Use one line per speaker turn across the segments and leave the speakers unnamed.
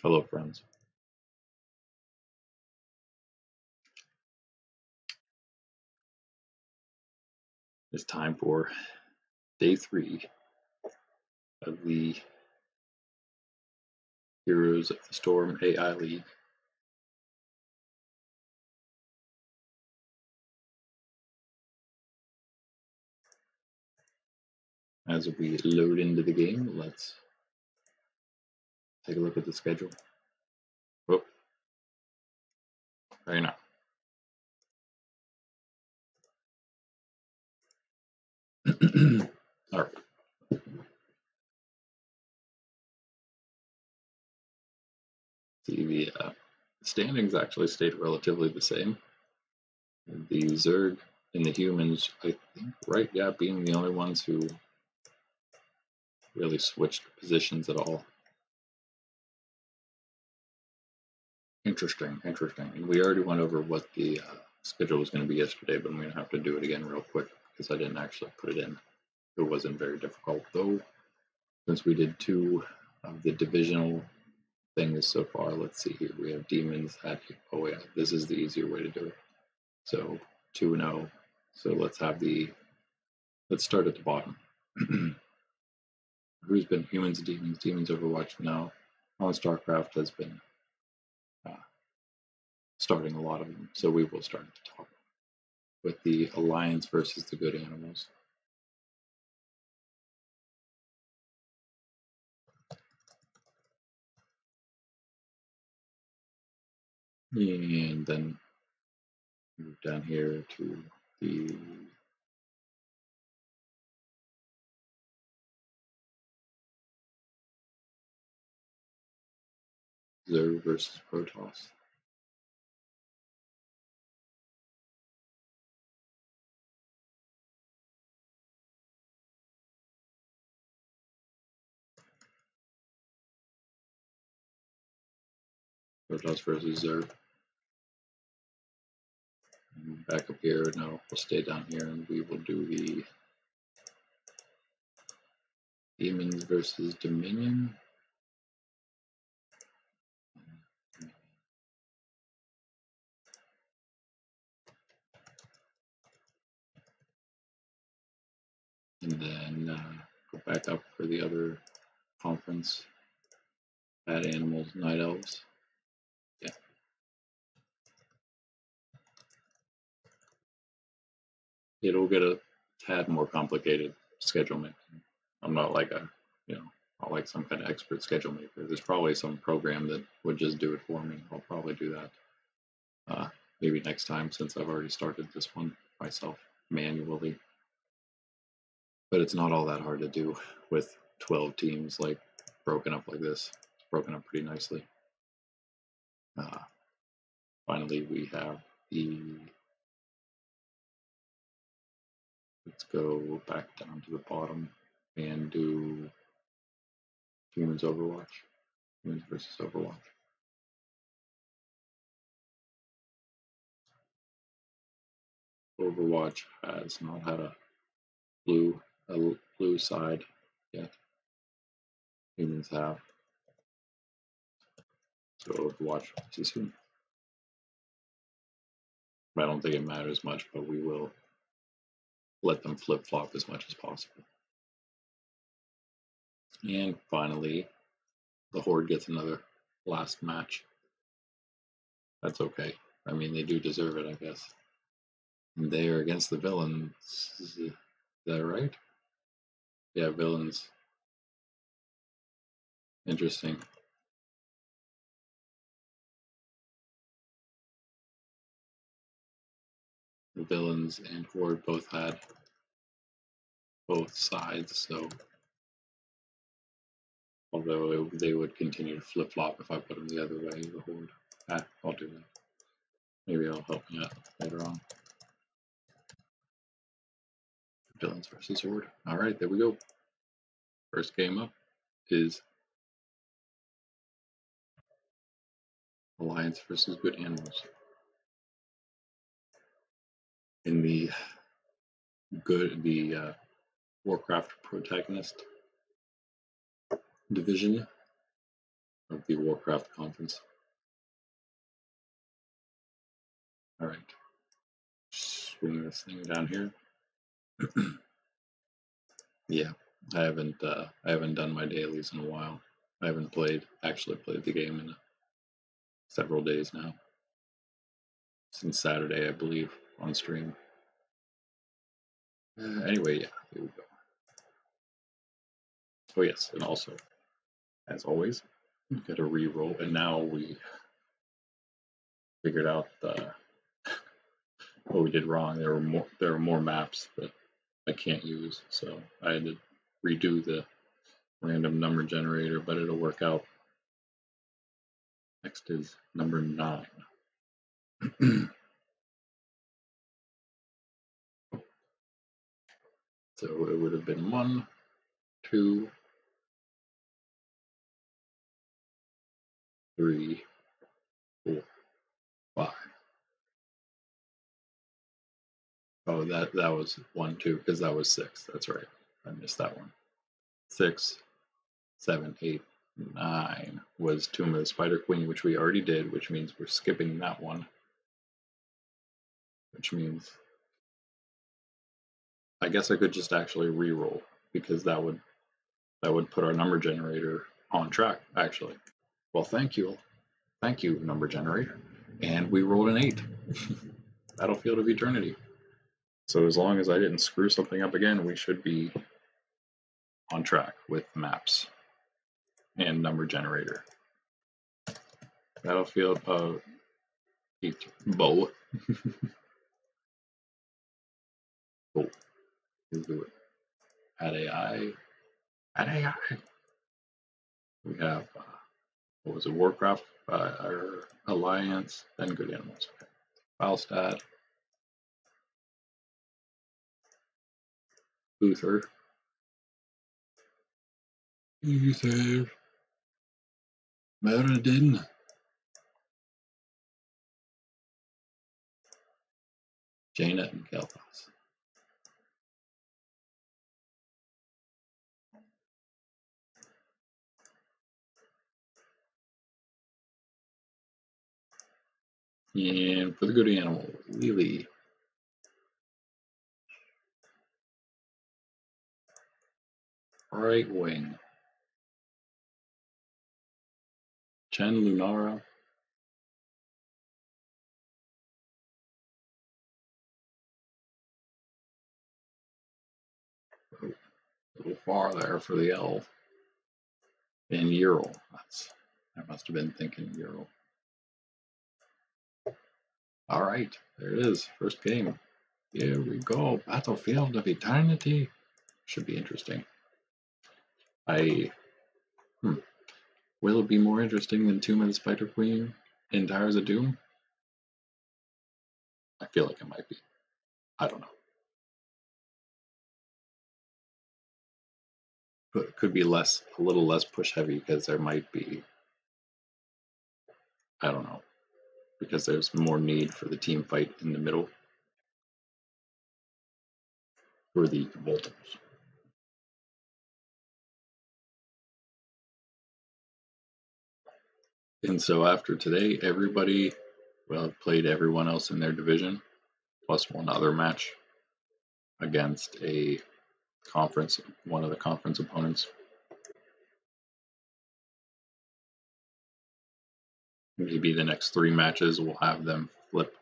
Hello, friends. It's time for day 3 of the Heroes of the Storm AI League. As we load into the game, let's take a look at the schedule. Oh, right now. All right. See, the standings actually stayed relatively the same. The Zerg and the humans, I think, right, yeah, being the only ones who really switched positions at all. Interesting. And we already went over what the schedule was going to be yesterday, but I'm going to have to do it again real quick because I didn't actually put it in. It wasn't very difficult, though, since we did 2 of the divisional things so far. Let's see here. We have demons at, oh yeah, this is the easier way to do it. So 2-0. So let's start at the bottom. Who's been humans, demons, Overwatch now. On StarCraft has been starting a lot of them. So we will start at the top with the Alliance versus the Good Animals. And then move down here to the Zerg versus Protoss. Protoss versus Zerg. And back up here, no, we'll stay down here and we will do the Demons versus Dominion. And then go back up for the other conference. Bad Animals, Night Elves. Yeah. It'll get a tad more complicated schedule making. I'm not like not like some kind of expert schedule maker. There's probably some program that would just do it for me. I'll probably do that maybe next time, since I've already started this one myself manually. But it's not all that hard to do with 12 teams like broken up like this. It's broken up pretty nicely. Finally, we have the, let's go back down to the bottom and do Humans Overwatch. Humans versus Overwatch. Overwatch has not had a blue side yet. Humans have. So Overwatch too soon. I don't think it matters much, but we will let them flip-flop as much as possible. And finally, the Horde gets another last match. That's okay. I mean, they do deserve it, I guess. And they are against the Villains. Is that right? Yeah, Villains. Interesting. The Villains and Horde both had both sides, so although they would continue to flip-flop if I put them the other way, the Horde. I'll do that. Maybe I'll help you out later on. Villains versus Horde. All right, there we go. First game up is Alliance versus Good Animals. In the Warcraft protagonist division, of the Warcraft conference. All right, swing this thing down here. Yeah, I haven't done my dailies in a while. I haven't actually played the game in several days now, since Saturday, I believe, on stream. Anyway, yeah, here we go. Oh yes, and also, as always, we got a re-roll, and now we figured out what we did wrong. There were more maps that I can't use, so I had to redo the random number generator, but it'll work out. Next is number 9. So it would have been 1, 2, 3, 4, 5. Oh, that was 1, 2, because that was 6. That's right. I missed that one. 6, 7, 8, 9 was Tomb of the Spider Queen, which we already did, which means we're skipping that one. Which means I guess I could just actually re-roll, because that would put our number generator on track, actually. Well, thank you, number generator. And we rolled an 8. Battlefield of Eternity. So as long as I didn't screw something up again, we should be on track with maps and number generator. Battlefield of Bow. Bow. Let's do it. Add AI. Add AI. We have what was it? Warcraft or Alliance, then Good Animals. Okay. File stat. Uther. Meriden. Jaina and Kelthos. And for the good animal, Lily. Right wing. Chen Lunara. A little far there for the elf. And Ural. I must have been thinking Ural. All right, there it is. First game. Here we go. Battlefield of Eternity. Should be interesting. Will it be more interesting than Tomb of the Spider Queen and Towers of Doom? I feel like it might be. I don't know. But it could be a little less push heavy, because there might be, I don't know, because there's more need for the team fight in the middle for the Voltums. And so after today, everybody played everyone else in their division, plus one other match against one of the conference opponents. Maybe the next 3 matches we'll have them flip.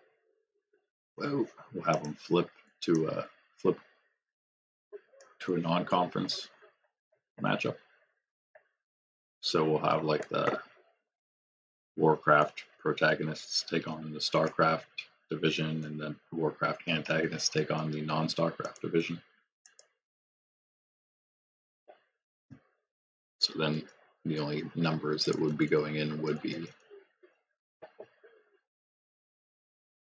We'll have them flip to a non-conference matchup. So we'll have like the Warcraft protagonists take on the StarCraft division, and then Warcraft antagonists take on the non-StarCraft division. So then the only numbers that would be going in would be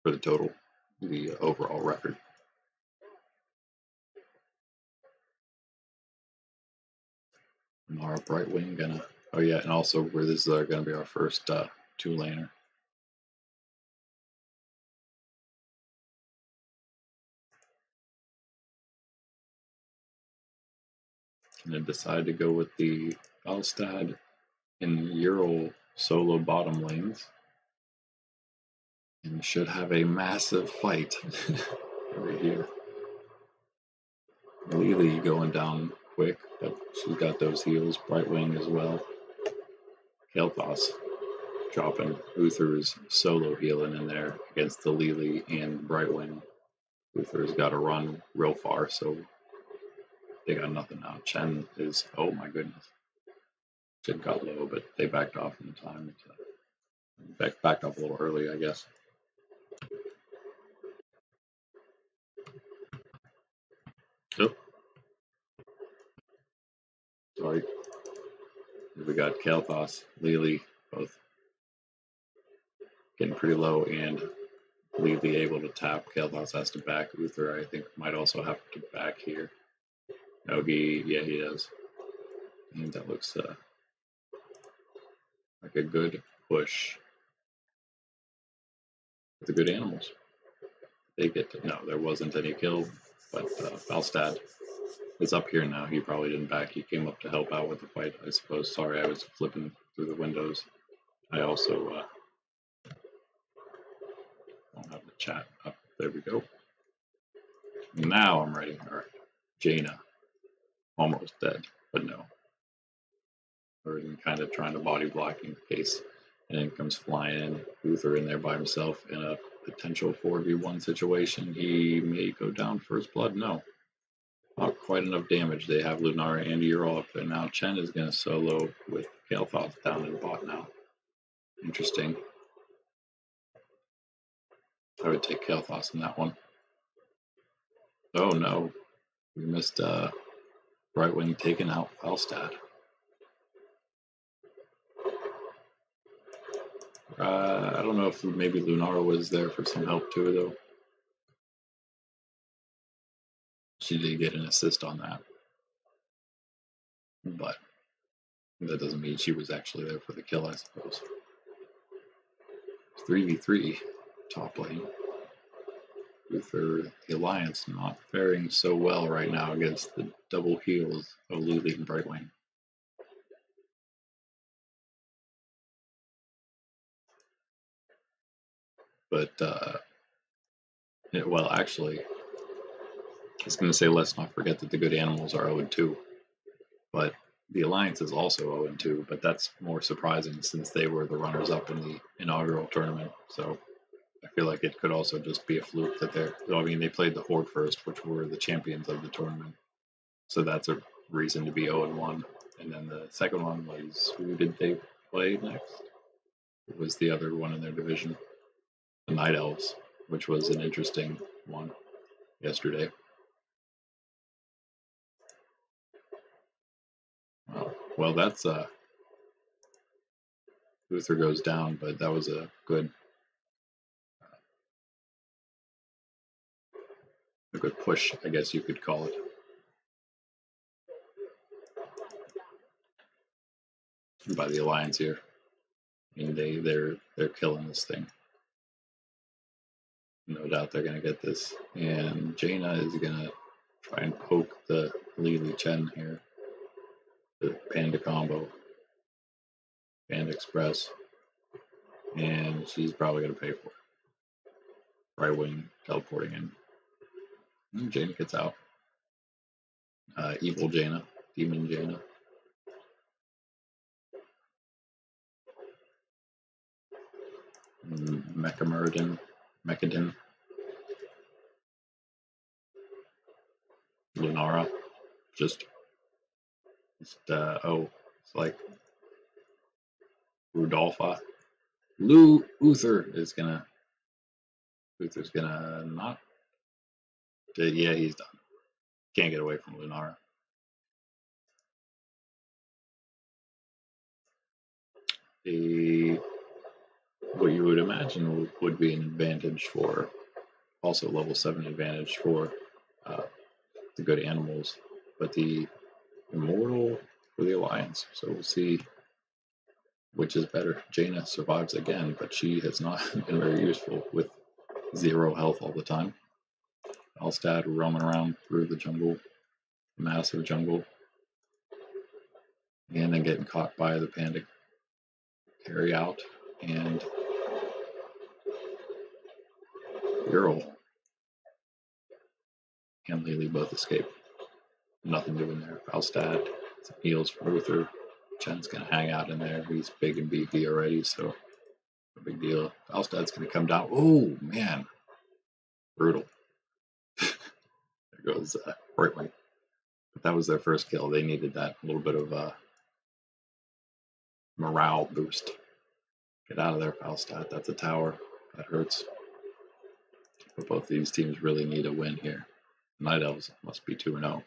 for the total, the overall record. Mara Brightwing gonna, oh yeah, and also this is gonna be our first 2-laner. Gonna decide to go with the Alstad in Ural solo bottom lanes and should have a massive fight right here. Lily going down quick, but she's got those heals. Brightwing as well. Kael'thas dropping Uther's solo healing in there against the Lily and Brightwing. Uther's got to run real far, so they got nothing now. Chen is, oh my goodness. Chen got low, but they backed off in time. Backed off a little early, I guess. Oh, sorry. We got Kael'thas, Lily, both getting pretty low, and Lily able to tap. Kael'thas has to back. Uther, I think, might also have to back here. No, he does. And that looks like a good push with the good animals. They get to, no, there wasn't any kill, but Falstad is up here now. He probably didn't back. He came up to help out with the fight, I suppose. Sorry, I was flipping through the windows. I also don't have the chat up. There we go. Now I'm ready. All right. Jaina, almost dead, but no. Or kind of trying to body block in case. And then comes flying in. Uther in there by himself in a potential 4v1 situation. He may go down first blood. No. Not quite enough damage. They have Lunara and Ural up there now. Chen is going to solo with Kael'thas down in bot now. Interesting. I would take Kael'thas in that one. Oh no. We missed Brightwing taking out Falstad. I don't know if maybe Lunara was there for some help too, though. She did get an assist on that. But that doesn't mean she was actually there for the kill, I suppose. 3v3 top lane. Uther, the Alliance, not faring so well right now against the double heals of Lily and Brightwing. But, well, actually, I was going to say let's not forget that the good animals are 0-2. But the Alliance is also 0-2, but that's more surprising since they were the runners-up in the inaugural tournament. So I feel like it could also just be a fluke that they're. I mean, they played the Horde first, which were the champions of the tournament. So that's a reason to be 0-1. And then the second one was, who did they play next? It was the other one in their division, the Night Elves, which was an interesting one yesterday. Well, that's Uther goes down, but that was a good push, I guess you could call it. By the Alliance here. I mean, they're killing this thing. No doubt they're gonna get this. And Jaina is gonna try and poke the Lily Chen here. The Panda combo. Panda Express. And she's probably gonna pay for it. Right wing teleporting in. And Jaina gets out. Evil Jaina. Demon Jaina. Mechadin. Lunara. Just it's like Rudolpha. Uther's gonna not. Yeah, he's done. Can't get away from Lunara. What you would imagine would be an advantage for, also level 7 advantage for the good animals, but the immortal for the Alliance. So we'll see which is better. Jaina survives again, but she has not been very useful with 0 health all the time. Falstad roaming around through the jungle, massive jungle, and then getting caught by the Panda carry out, and Ural and Lily both escape. Nothing doing there. Falstad, some heals from Uther. Chen's gonna hang out in there. He's big and beefy already, so no big deal. Falstad's gonna come down. Oh man, brutal. There goes Brightwing. But that was their first kill. They needed that little bit of morale boost. Get out of there, Falstad. That's a tower. That hurts. But both these teams really need a win here. Night Elves must be 2-0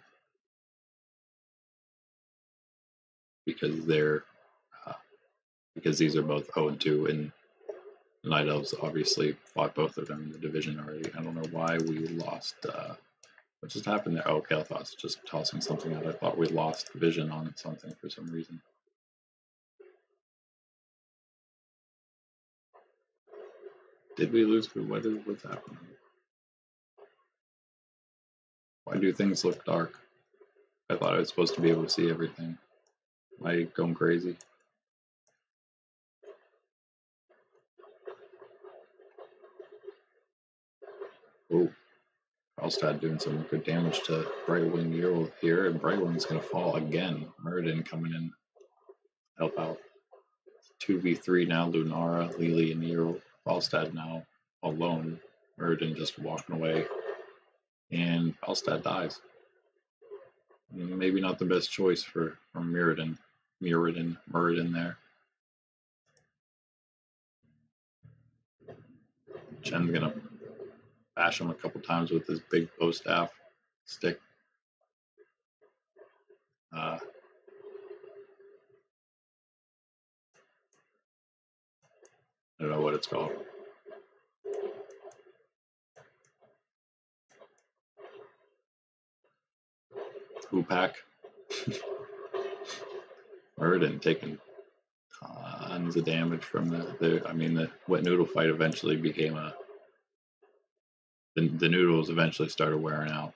because they're because these are both 0-2, and Night Elves obviously fought both of them in the division already. I don't know why we lost. What just happened there? Oh, okay, I thought I was just tossing something out. I thought we lost vision on something for some reason. Did we lose? What's happening? Why do things look dark? I thought I was supposed to be able to see everything. Am I going crazy? Oh, Falstad doing some good damage to Brightwing Ural here, and Brightwing's going to fall again. Muradin coming in, help out. 2v3 now, Lunara, Lily, and Ural. Falstad now alone. Muradin just walking away, and Falstad dies. Maybe not the best choice from Muradin there. Chen's gonna bash him a couple times with his big bow staff stick. I don't know what it's called. Hoopak. Muradin taking tons of damage from the wet noodle fight eventually became the noodles eventually started wearing out.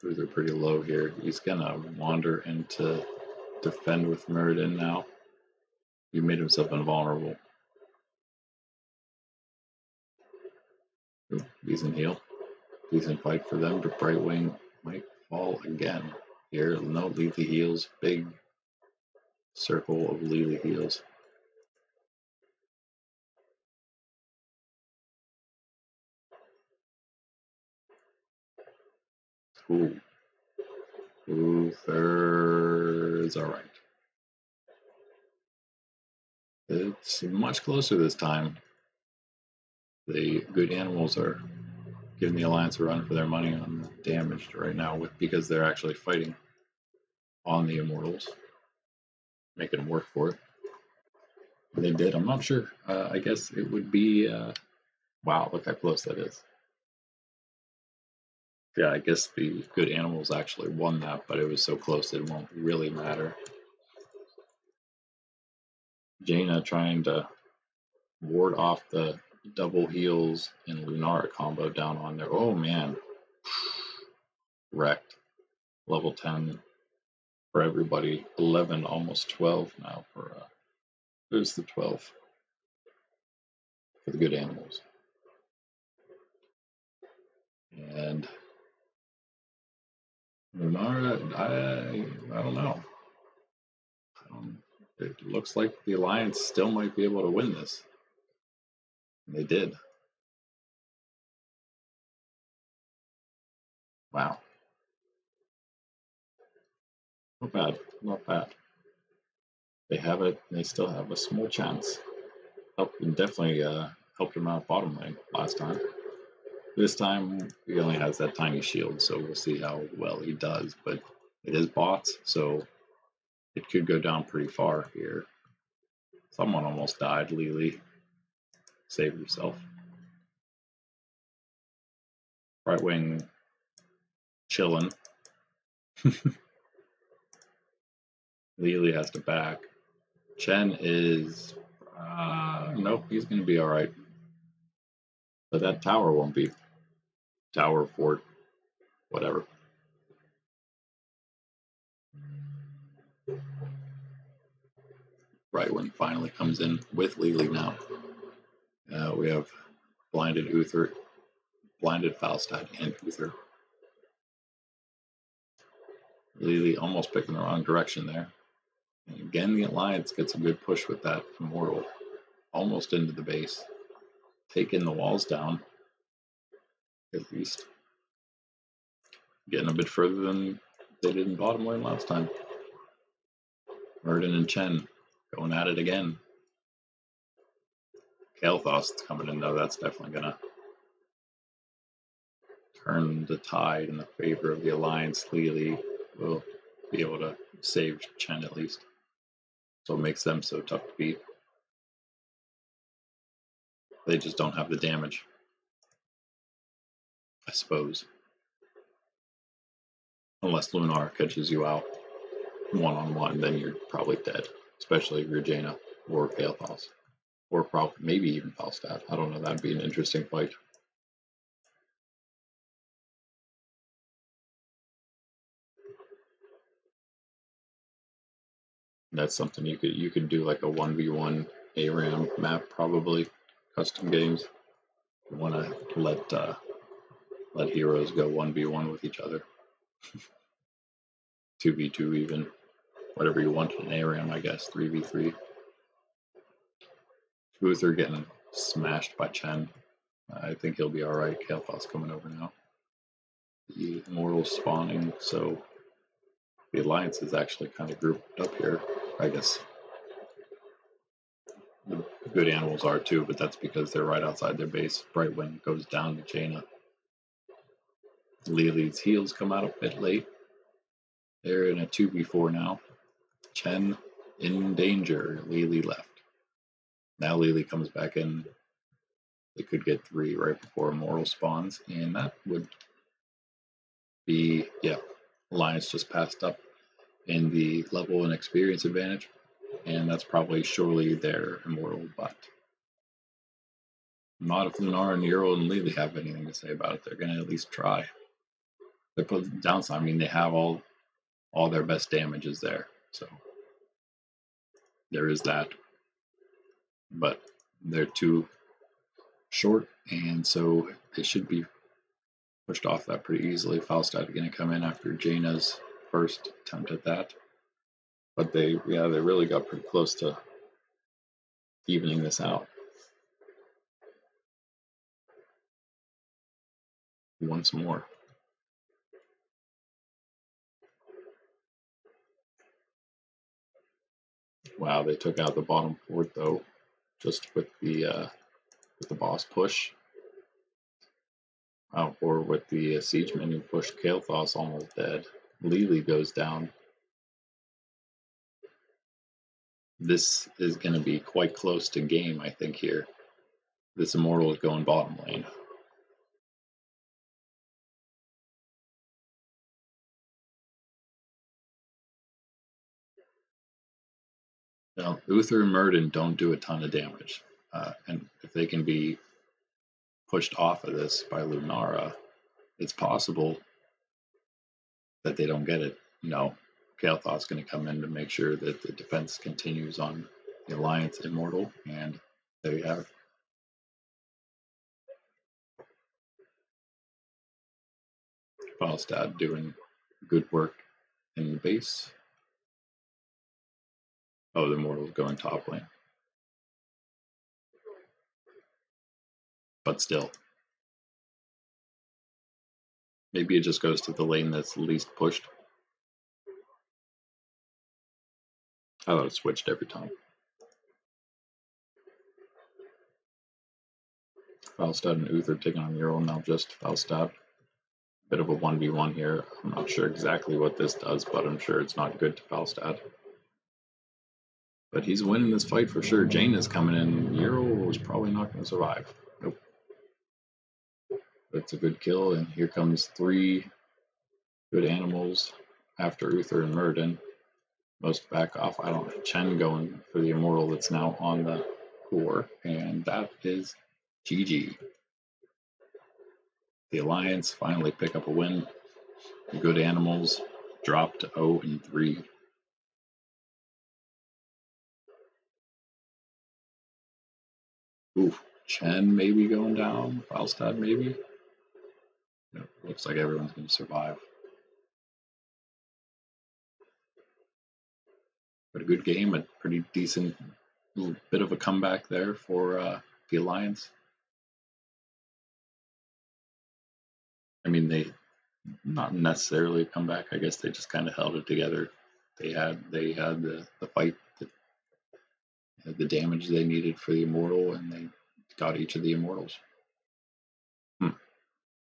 They're pretty low here. He's gonna wander into defend with Muradin now. He made himself invulnerable. Ooh, decent heal. Decent fight for them, but Brightwing might fall again here. No, Lily heals. Big circle of Lily heals. Ooh. Uther's alright. It's much closer this time. The good animals are giving the Alliance a run for their money on the damage right now because they're actually fighting on the Immortals, making them work for it. And they did. I'm not sure. I guess it would be. Wow, look how close that is. Yeah, I guess the good animals actually won that, but it was so close it won't really matter. Jaina trying to ward off the double heals and Lunara combo down on there. Oh man, wrecked. Level 10 for everybody. 11, almost 12 now for there's the 12 for the good animals. And Lunara, I don't know. It looks like the Alliance still might be able to win this. And they did. Wow. Not bad. Not bad. They have it. They still have a small chance. Definitely helped him out bottom lane last time. This time he only has that tiny shield, so we'll see how well he does. But it is bots, so it could go down pretty far here. Someone almost died. Lily saved herself. Right wing chilling. Lily has to back. Chen is nope, he's gonna be alright. But that tower won't be. Tower fort whatever. Right when finally comes in with Lily now. We have blinded Uther, blinded Falstad and Uther. Lily almost picking the wrong direction there. And again, the Alliance gets a good push with that Immortal. Almost into the base. Taking the walls down, at least. Getting a bit further than they did in bottom lane last time. Murden and Chen going at it again. Kael'thas is coming in though, that's definitely gonna turn the tide in the favor of the Alliance. Lily will be able to save Chen at least. So it makes them so tough to beat. They just don't have the damage, I suppose. Unless Lunar catches you out one-on-one, then you're probably dead. Especially if you're Jaina or Kael'thas. Or probably maybe even Falstad. I don't know, that'd be an interesting fight. That's something you could do like a 1v1 ARAM map probably, custom games. You want to let heroes go 1v1 with each other. 2v2 even. Whatever you want in ARAM, I guess. 3v3. Uther getting smashed by Chen. I think he'll be alright. Kael'thas coming over now. The Immortals spawning, so the Alliance is actually kind of grouped up here, I guess. The good animals are too, but that's because they're right outside their base. Brightwind goes down to Jaina. Lily's heals come out a bit late. They're in a 2v4 now. Chen in danger. Lily left. Now Lily comes back in. They could get 3 right before Immortal spawns, and that would be, yeah, Alliance just passed up in the level and experience advantage, and that's probably surely their Immortal, but not if Lunar and Euro and Lily have anything to say about it. They're going to at least try. They put the downside, I mean, they have all their best damages there, so there is that, but they're too short, and so they should be pushed off that pretty easily. Falstad going to come in after Jaina's first attempt at that, but they really got pretty close to evening this out. Once more. Wow, they took out the bottom fort though, just with the boss push. Or with the siegeman who pushed Kael'thas almost dead. Lily goes down. This is going to be quite close to game, I think, here. This Immortal is going bottom lane. Now, Uther and Murden don't do a ton of damage. And if they can be pushed off of this by Lunara, it's possible that they don't get it. Kael'thas going to come in to make sure that the defense continues on the Alliance Immortal, and there you have it. Falstad doing good work in the base. Oh, the Immortal's going top lane. But still. Maybe it just goes to the lane that's least pushed. I thought it switched every time. Falstad and Uther taking on Euro, now just Falstad. Bit of a 1v1 here. I'm not sure exactly what this does, but I'm sure it's not good to Falstad. But he's winning this fight for sure. Jaina's coming in. Euro is probably not going to survive. Nope. It's a good kill, and here comes 3 good animals after Uther and Murden. Most back off. I don't know. Chen going for the Immortal that's now on the core, and that is GG. The Alliance finally pick up a win. Good Animals dropped to 0-3. Oof, Chen maybe going down. Falstad maybe. Looks like everyone's going to survive. But a good game, a pretty decent little bit of a comeback there for the Alliance. I mean, they not necessarily a comeback. I guess they just kind of held it together. They had the fight, the damage they needed for the Immortal, and they got each of the Immortals.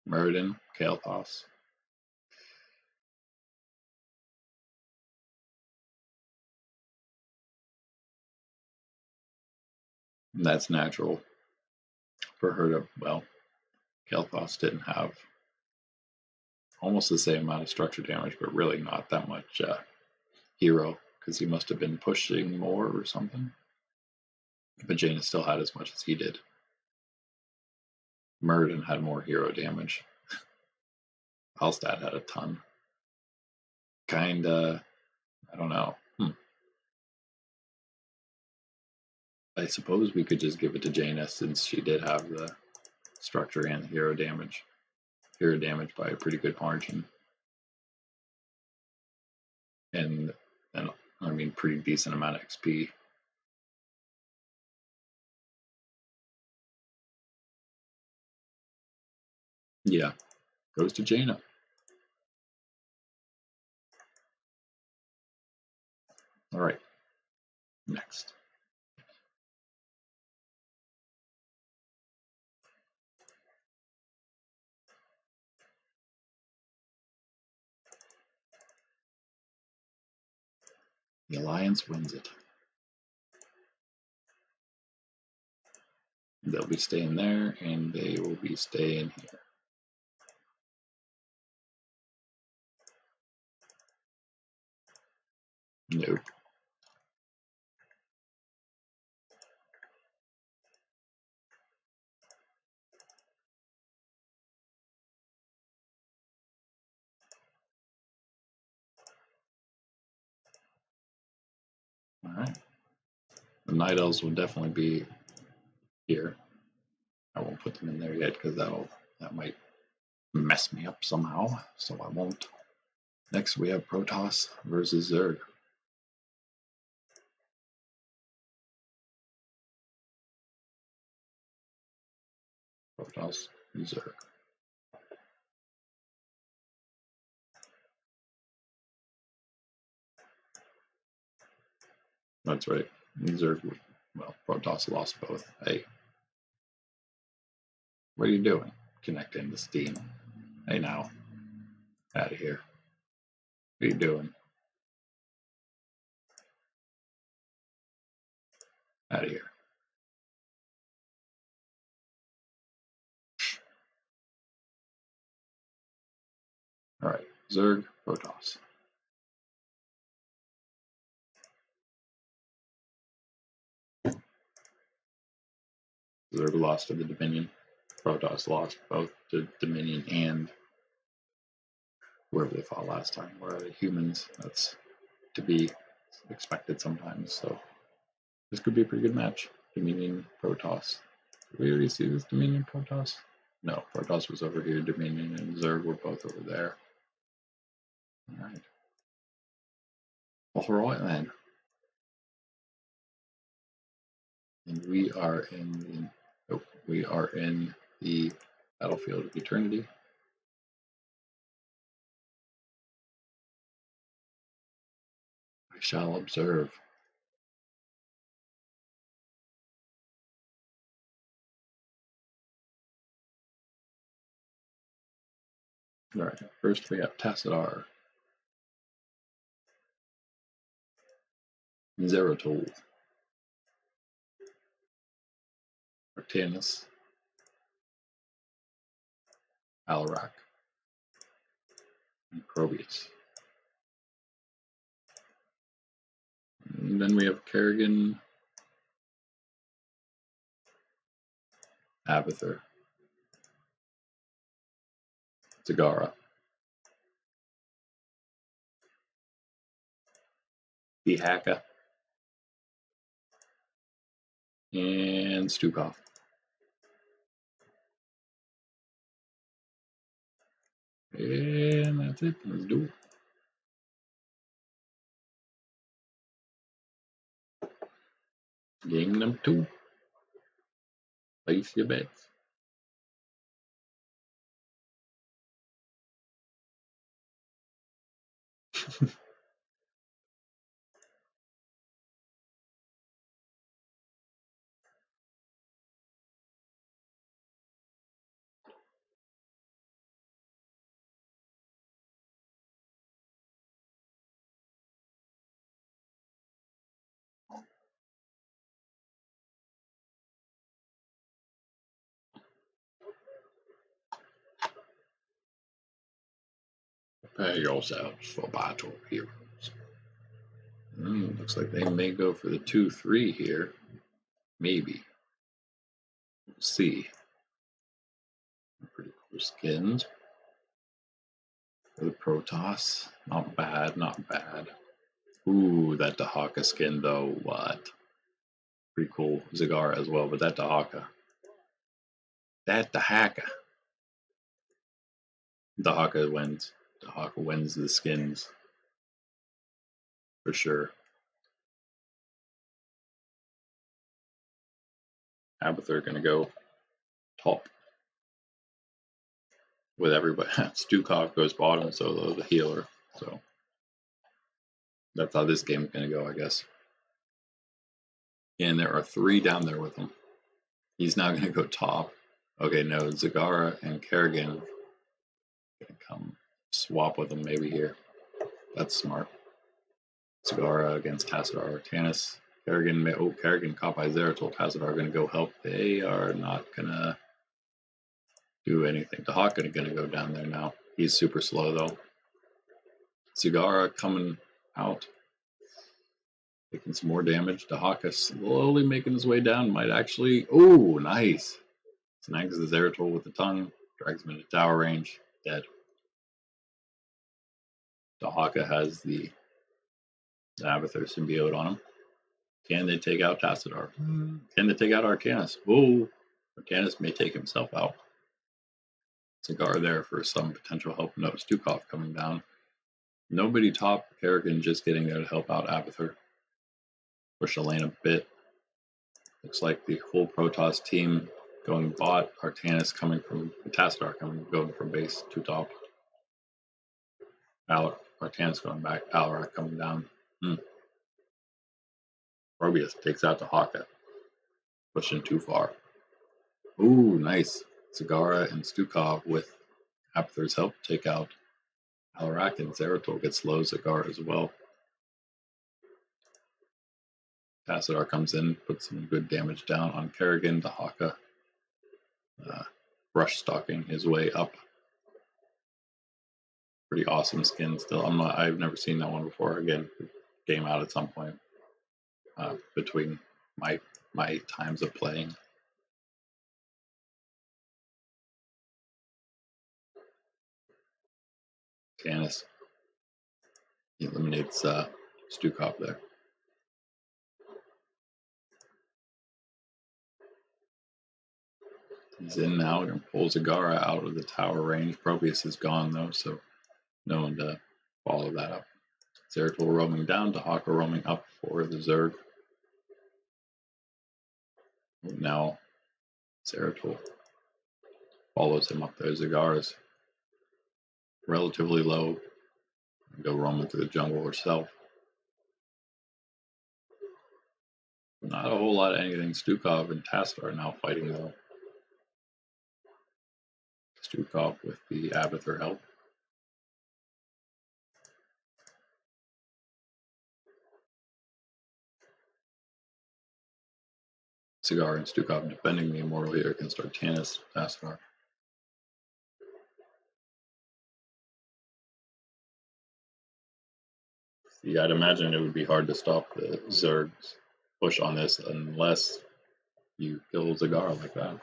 Muradin, Kael'thas. And that's natural for her to, well, Kael'thas didn't have almost the same amount of structure damage, but really not that much hero, because he must have been pushing more or something. But Jaina still had as much as he did. Muradin had more hero damage. Alstad had a ton. Kinda, I don't know. I suppose we could just give it to Jaina since she did have the structure and the hero damage. Hero damage by a pretty good margin. And I mean, pretty decent amount of XP. Yeah, goes to Jaina. All right, next. The Alliance wins it. They'll be staying there, and they will be staying here. Nope. All right. The Night Elves will definitely be here. I won't put them in there yet because that might mess me up somehow, so I won't. Next, we have Protoss versus Zerg. Protoss, Zerg. That's right. Zerg, well, Protoss lost both. Hey, what are you doing? Connecting to Steam. Hey, now. Out of here. What are you doing? Out of here. All right, Zerg, Protoss. Zerg lost to the Dominion. Protoss lost both to Dominion and wherever they fought last time. Where are the humans? That's to be expected sometimes. So this could be a pretty good match. Dominion, Protoss. Did we already see this Dominion, Protoss? No, Protoss was over here. Dominion and Zerg were both over there. All right. All right then. And we are in the battlefield of eternity. I shall observe. All right, first we have Tassadar, Zeratul, Artanis, Alarak, and Probius. And then we have Kerrigan, Abathur, Zagara, the Hacker, and Stukov. And that's it. Let's do it. Game number 2. Place your bets. Prepare yourselves for battle, heroes. Looks like they may go for the 2-3 here. Maybe. We'll see. Pretty cool skins. For the Protoss. Not bad, not bad. Ooh, that Dahaka skin though. What? Pretty cool. Zagara as well, but that Dahaka. That Dahaka. Dahaka wins. Dahaka wins the skins. For sure. Abathur gonna go top. With everybody. Stukov goes bottom, so the healer. So that's how this game's gonna go, I guess. And there are 3 down there with him. He's now gonna go top. Okay, no, Zagara and Kerrigan gonna come swap with him maybe here. That's smart. Zagara against Tassadar. Tanis, Kerrigan, Kerrigan caught by Zeratul. Tassadar gonna go help. They are not gonna do anything. Dahaka gonna go down there now. He's super slow though. Zagara coming out. Taking some more damage. Dahaka slowly making his way down. Might actually. Oh, nice. Snags the Zeratul with the tongue. Drags him into tower range. Dead. Dahaka has the Abathur symbiote on him. Can they take out Tassadar? Can they take out Arcanus? Oh, Arcanus may take himself out. Cigar there for some potential help. No, Stukov coming down. Nobody top. Kerrigan just getting there to help out Abathur. Push the lane a bit. Looks like the whole Protoss team going bot. Arcanus coming from Tassadar going from base to top. Arcanus going back. Alarak coming down. Probius takes out the Hawka. Pushing too far. Ooh, nice. Zagara and Stukov with Abathur's help take out Alarak, and Zeratul gets low Zagara as well. Tassadar comes in, puts some good damage down on Kerrigan. The Hawka brush stalking his way up. Pretty awesome skin still. I've never seen that one before. Again, game out at some point between my times of playing. Canis eliminates Stukov there. He's in now and pulls Zagara out of the tower range. Probius is gone though, so no one to follow that up. Zeratul roaming down, Dahaka roaming up for the Zerg. Now Zeratul follows him up there. Zagara's relatively low. Go roaming through the jungle herself. Not a whole lot of anything. Stukov and Tassadar are now fighting though. Stukov with the Abathur help. Cigar and Stukov defending the Immortal here against Arcanus, Tassadar. See, I'd imagine it would be hard to stop the Zerg's push on this unless you kill Zagara like that.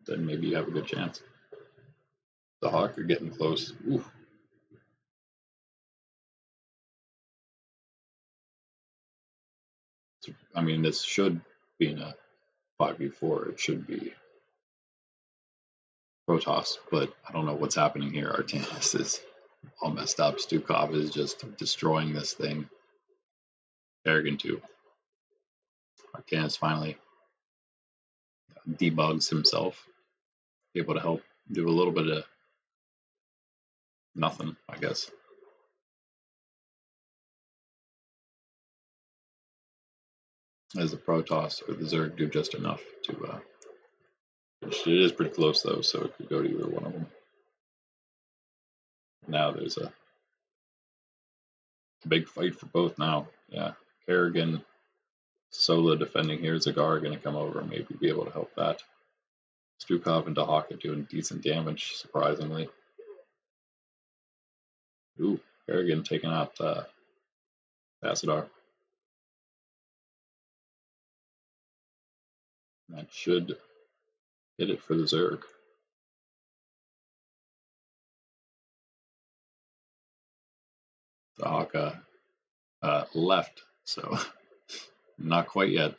Then maybe you have a good chance. The Hawk are getting close. Oof. I mean, this should be in a 5v4. It should be Protoss, but I don't know what's happening here. Artanis is all messed up. Stukov is just destroying this thing. Kerrigan too. Artanis finally debugs himself, able to help do a little bit of nothing, I guess. As the Protoss or the Zerg do just enough to finish. It is pretty close though, so it could go to either one of them. Now there's a big fight for both now. Yeah, Kerrigan solo defending here. Zagar going to come over and maybe be able to help that. Stukov and Dahaka doing decent damage, surprisingly. Ooh, Kerrigan taking out Tassadar. That should hit it for the Zerg. Dahaka left, so not quite yet.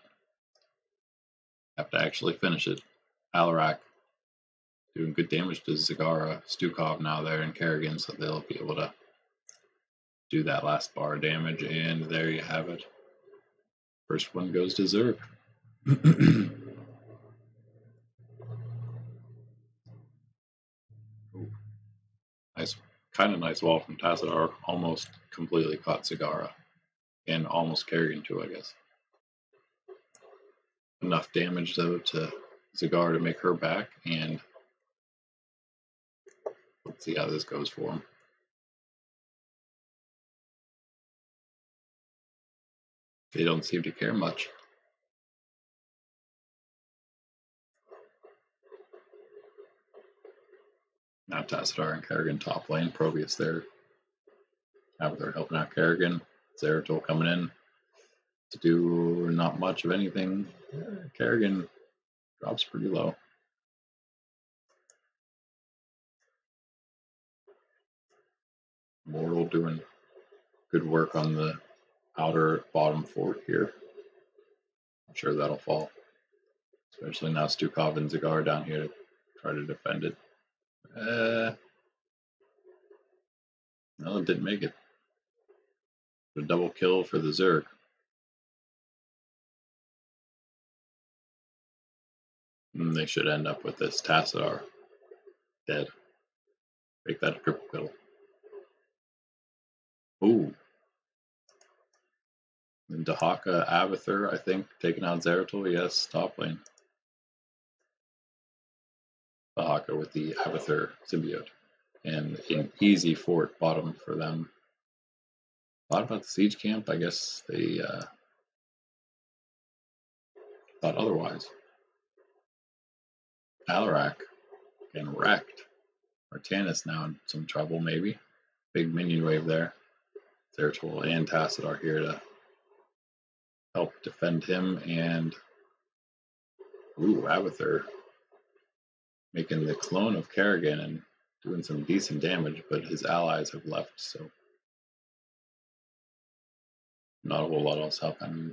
Have to actually finish it. Alarak doing good damage to Zagara. Stukov now there and Kerrigan, so they'll be able to do that last bar of damage, and there you have it. First one goes to Zerg. Nice, kind of nice wall from Tassadar. Almost completely caught Zagara, and almost Kerrigan too, I guess. Enough damage though to Zagara to make her back, and let's see how this goes for him. They don't seem to care much. Now Tassadar and Kerrigan top lane. Probius there. They're helping out Kerrigan. Zeratul coming in to do not much of anything. Kerrigan drops pretty low. Mortal doing good work on the outer bottom fort here. I'm sure that'll fall. Especially now Stukov and Zagar down here to try to defend it. No, it didn't make it. A double kill for the Zerg. And they should end up with this Tassadar dead. Make that a triple kill. Ooh. And Dahaka Abathur, I think, taking out Zeratul. Yes, top lane. Dahaka with the Abathur symbiote. And an easy fort bottom for them. Thought about the siege camp. I guess they thought otherwise. Alarak getting wrecked. Artanis now in some trouble, maybe. Big minion wave there. Zeratul and Tassadar here to help defend him, and Abathur making the clone of Kerrigan and doing some decent damage, but his allies have left, so not a whole lot else happening.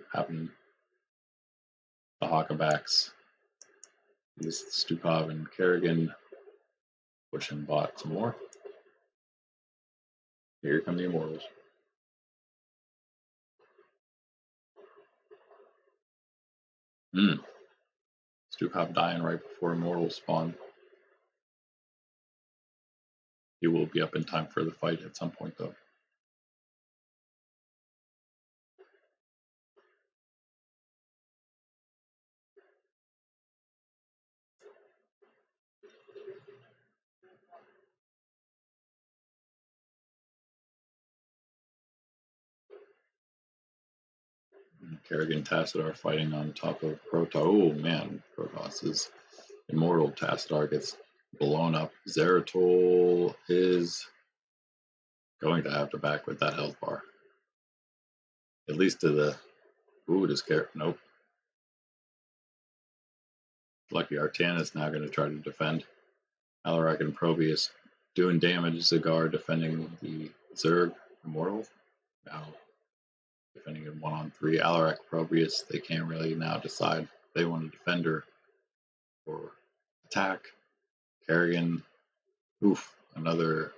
The Hawkabacks, this Stukov and Kerrigan pushing bot some more. Here come the Immortals. Stukov dying right before Immortals spawn. He will be up in time for the fight at some point, though. Kerrigan and Tassadar fighting on top of Protoss. Oh man, Protoss' immortal. Tassadar gets blown up. Zeratul is going to have to back with that health bar. At least to the... Ooh, does Kerrigan... Nope. Lucky Artanis now going to try to defend. Alarak and Probius doing damage. Zagar defending the Zerg immortal. Now defending in 1-on-3. Alarak Probius, they can't really now decide if they want to defend her or attack. Kerrigan, oof, another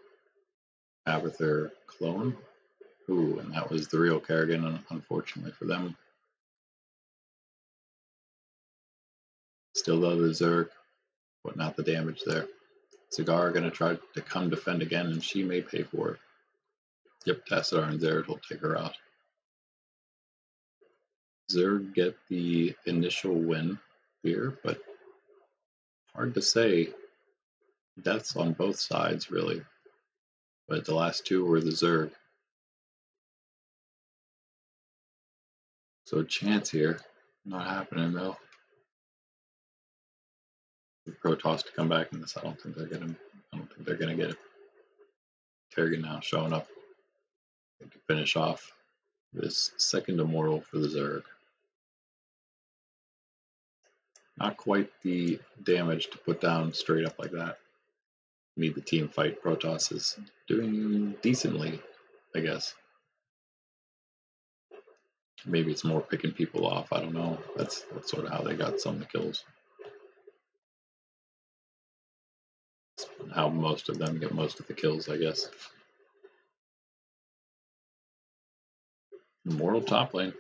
Abathur clone. Ooh, and that was the real Kerrigan, unfortunately for them. Still though, the Zerg putting out the damage there. Cigar gonna try to come defend again, and she may pay for it. Yep, Tassadar and Zerg will take her out. Zerg get the initial win here, but hard to say. Deaths on both sides, really. But the last two were the Zerg. So chance here. Not happening though. The Protoss to come back in this. I don't think they're gonna get it. Kerrigan now showing up to finish off this second immortal for the Zerg. Not quite the damage to put down straight up like that. Need the team fight. Protoss is doing decently, I guess. Maybe it's more picking people off. I don't know. That's sort of how they got some of the kills. How most of them get most of the kills, I guess. Immortal top lane.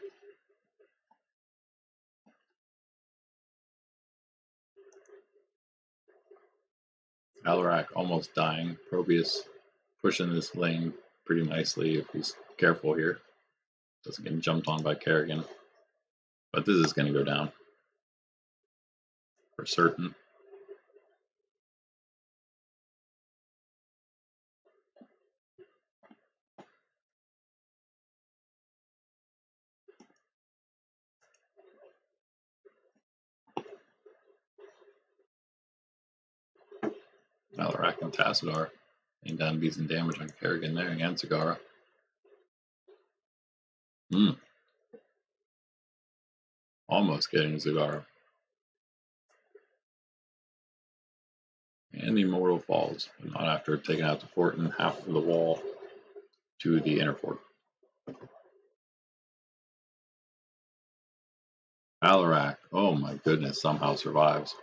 Alarak almost dying. Probius pushing this lane pretty nicely if he's careful here. Doesn't get jumped on by Kerrigan. But this is going to go down. For certain. Alarak and Tassadar laying down decent damage on Kerrigan there and Sagara. Almost getting Zagara. And the Immortal falls, but not after taking out the fort and half of the wall to the inner fort. Alarak, oh my goodness, somehow survives.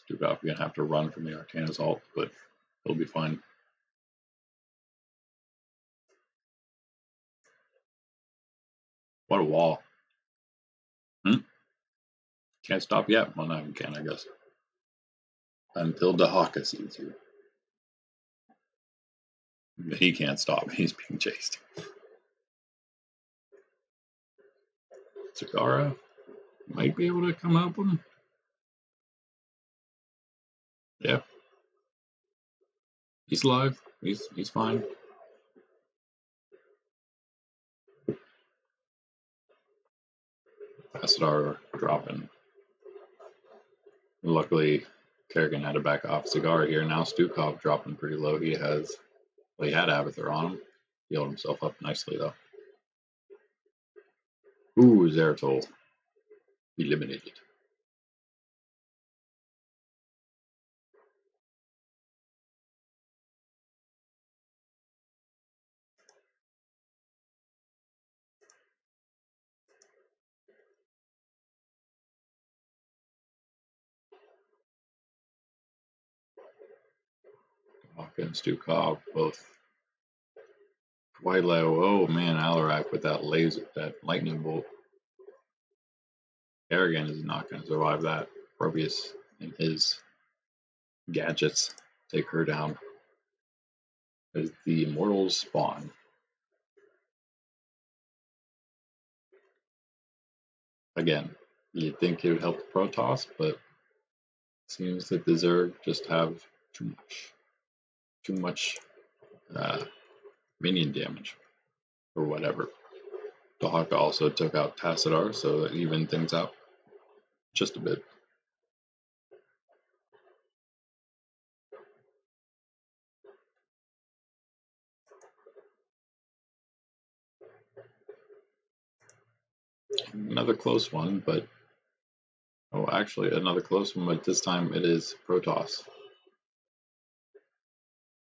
Stukov gonna have to run from the Arcana's ult, but he'll be fine. What a wall. Can't stop yet. Well, now you can, I guess. Until Dahaka sees you. He can't stop. He's being chased. Sagara might be able to come help him. Yeah. He's alive. He's fine. Tassadar dropping. Luckily, Kerrigan had to back off Sagara here. Now Stukov dropping pretty low. He had Abathur on him. Healed himself up nicely though. Ooh, Zeratul eliminated. Dahaka and Stukov both quite low. Oh man, Alarak with that laser, that lightning bolt. Kerrigan is not going to survive that. Probius and his gadgets take her down as the immortals spawn. Again, you'd think it would help the Protoss, but it seems that the Zerg just have too much minion damage or whatever. Dahaka also took out Tassadar, so that evened things out just a bit. Another close one, but Oh, actually, another close one, but this time it is Protoss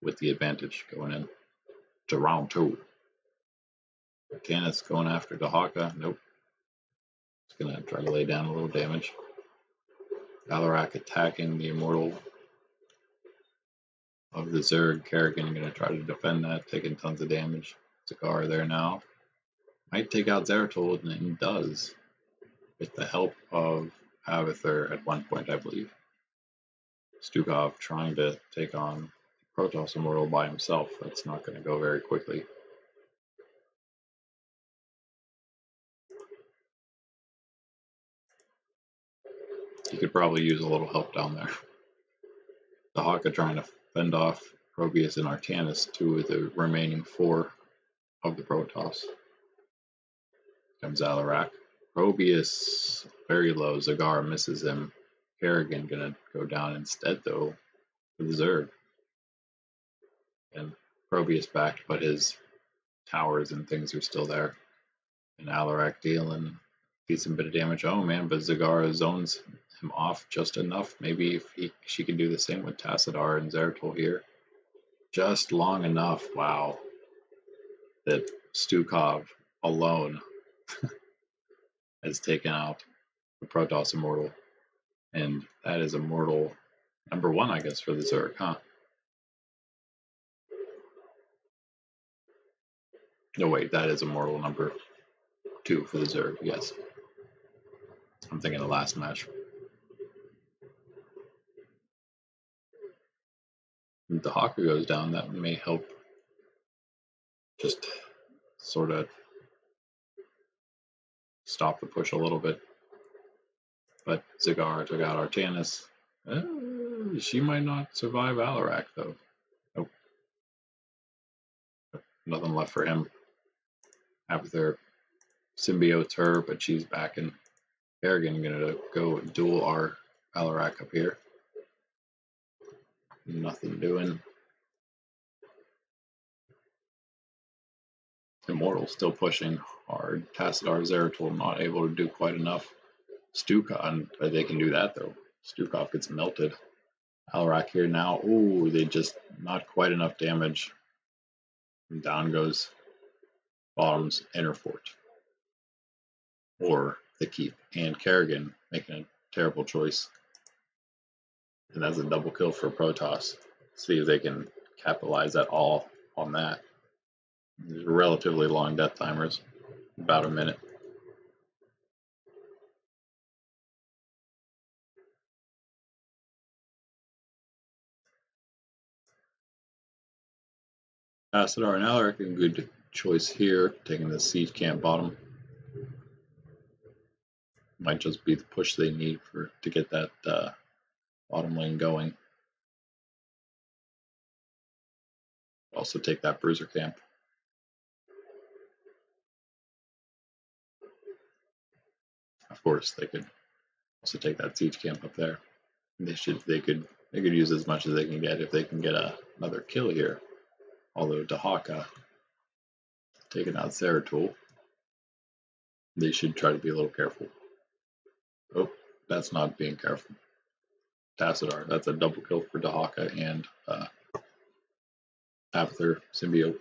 with the advantage going in to round two. Canis going after Dahaka. Nope. It's going to try to lay down a little damage. Alarak attacking the Immortal of the Zerg. Kerrigan going to try to defend that, taking tons of damage. Zakar there now. Might take out Zeratul, and it does. With the help of Avather at one point, I believe. Stukov trying to take on Protoss Immortal by himself. That's not going to go very quickly. He could probably use a little help down there. The Haka trying to fend off Probius and Artanis, two of the remaining four of the Protoss. Comes Alarak. Probius very low. Zagar misses him. Kerrigan gonna go down instead though for the Zerg. And Probius backed, but his towers and things are still there. And Alarak dealing a decent bit of damage. Oh man, but Zagara zones him off just enough. Maybe if she can do the same with Tassadar and Zeratul here. Just long enough, wow, that Stukov alone has taken out the Protoss Immortal. And that is Immortal number one, I guess, for the Zerg, huh? No, wait, that is Immortal number two for the Zerg, yes. I'm thinking the last match. If the Haka goes down, that may help just sort of stop the push a little bit. But Zagar took out Artanis. She might not survive Alarak, though. Nope. Nothing left for him. After symbiotes her, but she's back in. Kerrigan gonna go duel our Alarak up here. Nothing doing. Immortal still pushing hard. Tassadar Zeratul not able to do quite enough. Stukov, they can do that though. Stukov gets melted. Alarak here now. Ooh, they just not quite enough damage. And down goes Bottom's inner fort. Or the keep. And Kerrigan making a terrible choice. And that's a double kill for Protoss. See if they can capitalize at all on that. Relatively long death timers, about a minute. Tassadar and Alaric, a good choice here, taking the siege camp bottom. Might just be the push they need to get that bottom lane going. Also take that bruiser camp. Of course, they could also take that siege camp up there. They could use as much as they can get if they can get another kill here. Although Dahaka taking out Zeratul, they should try to be a little careful. Oh, that's not being careful. Tassadar, that's a double kill for Dahaka and Avather symbiote.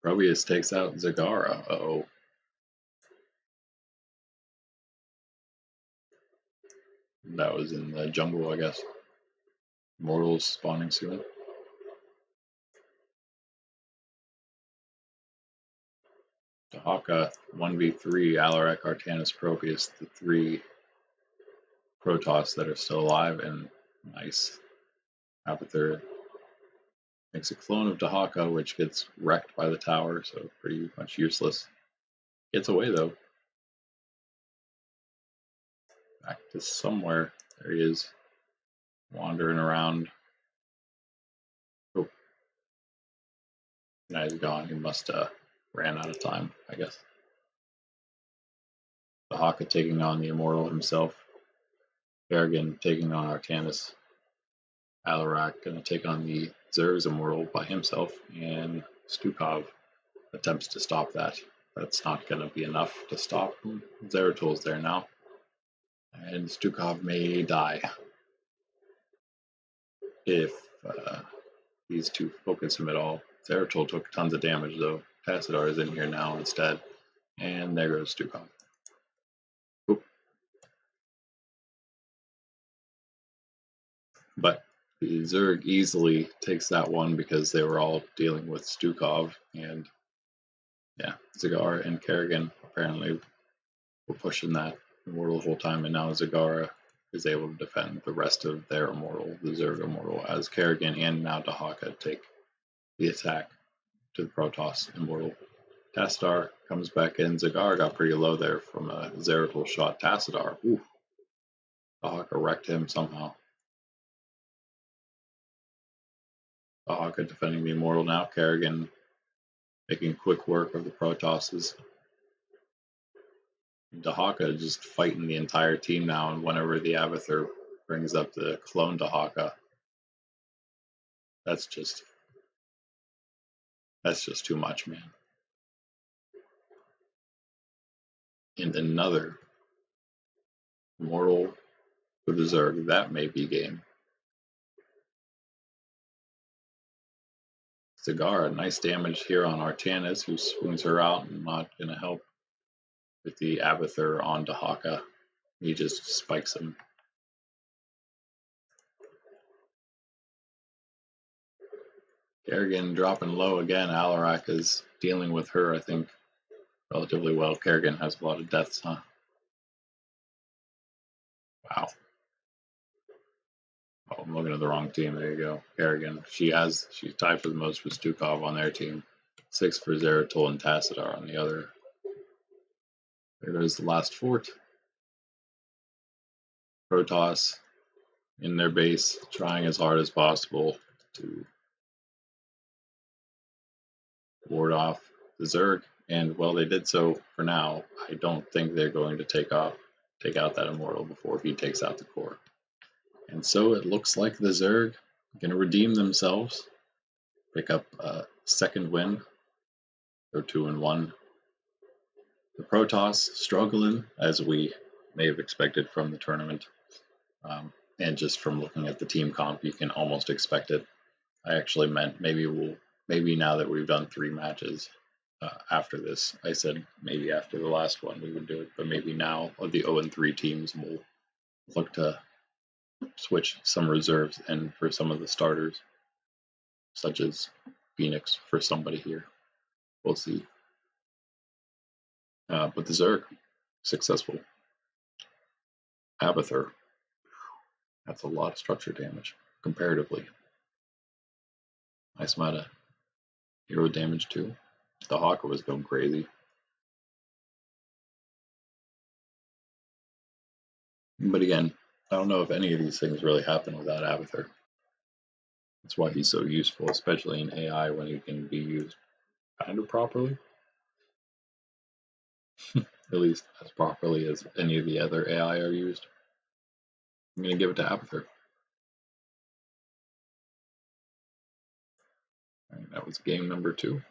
Probius takes out Zagara. Uh-oh. That was in the jungle, I guess. Mortals spawning soon. Dahaka 1v3, Alarak, Artanis, Probius, the three Protoss that are still alive, and nice. Avather makes a clone of Dahaka, which gets wrecked by the tower, so pretty much useless. Gets away though. Back to somewhere. There he is. Wandering around. Oh. Now he's gone. He must ran out of time, I guess. Dahaka taking on the Immortal himself. Kerrigan taking on Artanis. Alarak gonna take on the Zerg's Immortal by himself, and Stukov attempts to stop that. That's not gonna be enough to stop him. Zeratul's there now. And Stukov may die if these two focus him at all. Zeratul took tons of damage though. Tassadar is in here now instead. And there goes Stukov. Oop. But the Zerg easily takes that one because they were all dealing with Stukov. And yeah, Zagara and Kerrigan apparently were pushing that immortal the whole time. And now Zagara is able to defend the rest of their immortal, the Zerg immortal, as Kerrigan and now Dahaka take the attack to the Protoss immortal. Tassadar comes back in. Zagara got pretty low there from a Zeratul shot. Tassadar, ooh, Dahaka wrecked him somehow. Dahaka defending the immortal now. Kerrigan making quick work of the Protosses. Dahaka just fighting the entire team now, and whenever the Abathur brings up the clone Dahaka, that's just too much, man. And another immortal for the Zerg, that may be game. Zagara, nice damage here on Artanis, who swings her out and not going to help with the Abathur on Dahaka. He just spikes him. Kerrigan dropping low again. Alarak is dealing with her, I think, relatively well. Kerrigan has a lot of deaths, huh? Wow. Oh, I'm looking at the wrong team. There you go. Kerrigan. She's tied for the most with Stukov on their team. 6 for Zeratul and Tassadar on the other. There goes the last fort. Protoss in their base, trying as hard as possible to ward off the Zerg. And well, they did so for now. I don't think they're going to take out that immortal before he takes out the core. And so it looks like the Zerg are going to redeem themselves, pick up a second win. Go 2-1. The Protoss struggling, as we may have expected from the tournament. And just from looking at the team comp, you can almost expect it. I actually meant maybe now that we've done 3 matches after this, I said maybe after the last one we would do it, but maybe now of the 0-3 teams will look to switch some reserves in for some of the starters, such as Phoenix for somebody here. We'll see. But the Zerg, successful. Abathur, that's a lot of structure damage comparatively. Nice amount of hero damage too. The Hawker was going crazy. But again, I don't know if any of these things really happen without Abathur. That's why he's so useful, especially in AI when he can be used kind of properly. At least as properly as any of the other AI are used. I'm going to give it to Abathur. Right, that was game number 2.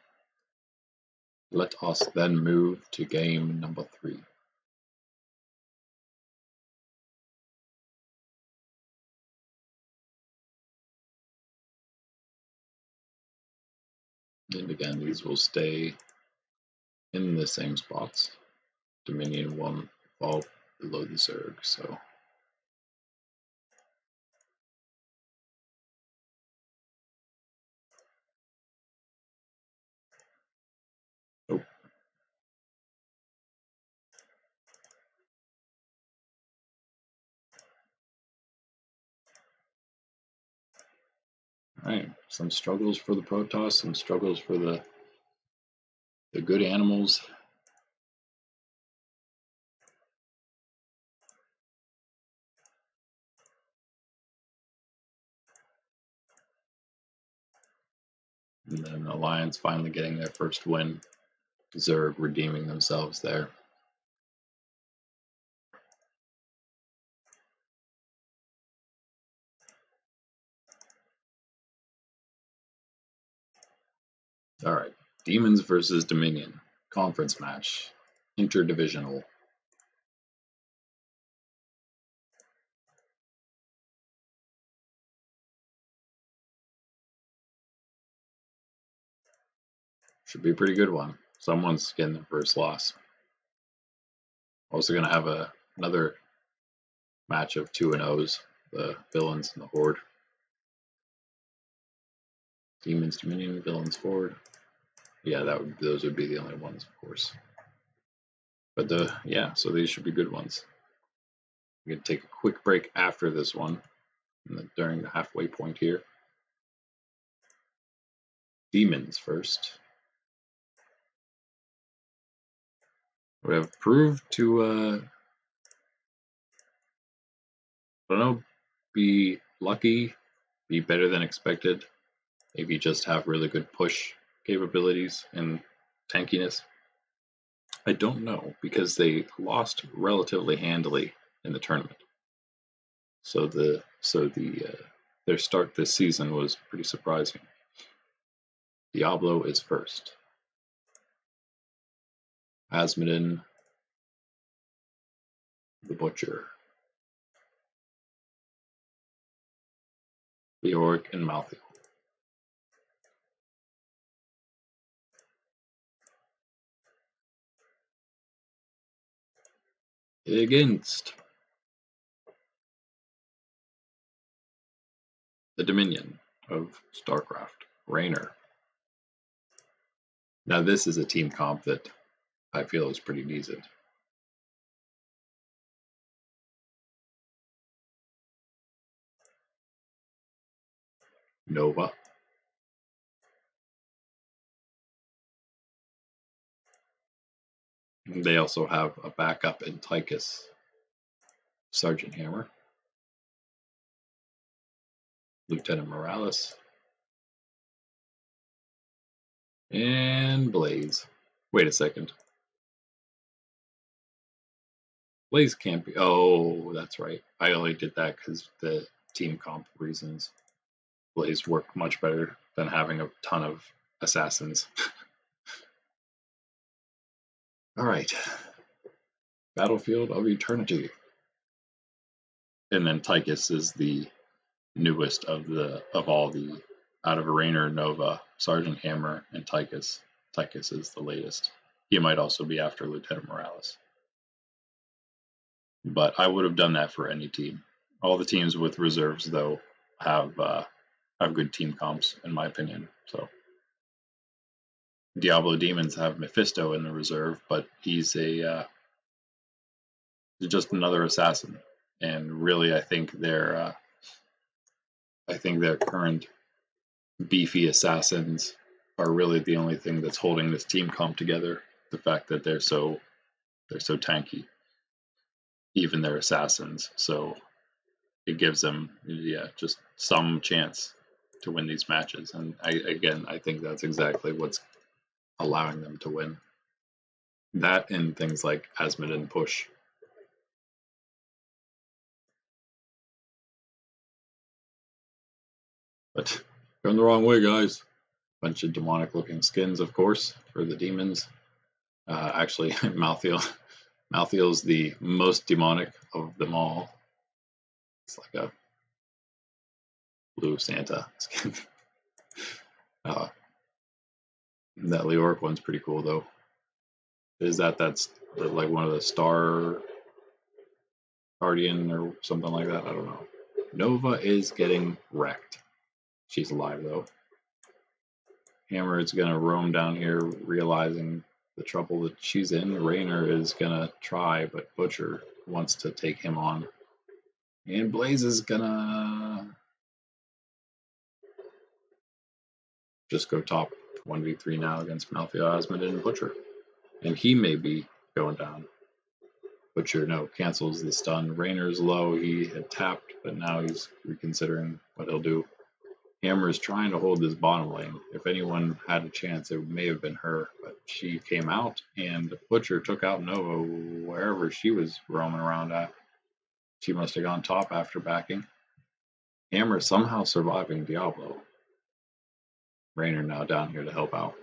Let us then move to game number 3. And again, these will stay in the same spots. Dominion won't fall below the Zerg, so. Oh. Alright, some struggles for the Protoss, some struggles for the good animals. And then Alliance finally getting their first win. Zerg redeeming themselves there. Alright, Demons versus Dominion. Conference match. Interdivisional. Should be a pretty good one. Someone's getting their first loss. Also going to have another match of 2-0s, the Villains and the Horde. Demons, Dominion, Villains, Horde. Yeah, those would be the only ones, of course. But so these should be good ones. We're going to take a quick break after this one, during the halfway point here. Demons first. We have proved to, I don't know, be lucky, be better than expected, maybe just have really good push capabilities and tankiness. I don't know, because they lost relatively handily in the tournament. So their start this season was pretty surprising. Diablo is first. Asmodin, the Butcher, Leoric, and Malthael. Against the Dominion of StarCraft, Raynor. Now this is a team comp that I feel is pretty decent. Nova. They also have a backup in Tychus, Sergeant Hammer, Lieutenant Morales, and Blaze. Wait a second. Blaze can't be. Oh, that's right. I only did that because the team comp reasons. Blaze worked much better than having a ton of assassins. All right. Battlefield of Eternity. And then Tychus is the newest of all the out of Raynor, Nova, Sergeant Hammer, and Tychus. Tychus is the latest. He might also be after Lieutenant Morales. But I would have done that for any team. All the teams with reserves, though, have good team comps, in my opinion. So Diablo Demons have Mephisto in the reserve, but he's just another assassin. And really, I think their current beefy assassins are really the only thing that's holding this team comp together. The fact that they're so tanky, even their assassins. So it gives them just some chance to win these matches. And I think that's exactly what's allowing them to win. That and things like Asmodin push. But going the wrong way, guys. Bunch of demonic looking skins, of course, for the demons. Actually, Malthael's the most demonic of them all. It's like a blue Santa skin. That Leoric one's pretty cool, though. That's like one of the Star Guardian or something like that? I don't know. Nova is getting wrecked. She's alive, though. Hammer is going to roam down here, realizing the trouble that she's in. Raynor is going to try, but Butcher wants to take him on. And Blaze is going to just go top 1v3 now against Malthael, Asmodin, and Butcher. And he may be going down. Butcher, no, cancels the stun. Raynor's low. He had tapped, but now he's reconsidering what he'll do. Hammer is trying to hold this bottom lane. If anyone had a chance, it may have been her, but she came out, and Butcher took out Nova wherever she was roaming around at. She must have gone top after backing. Hammer somehow surviving Diablo. Raynor now down here to help out.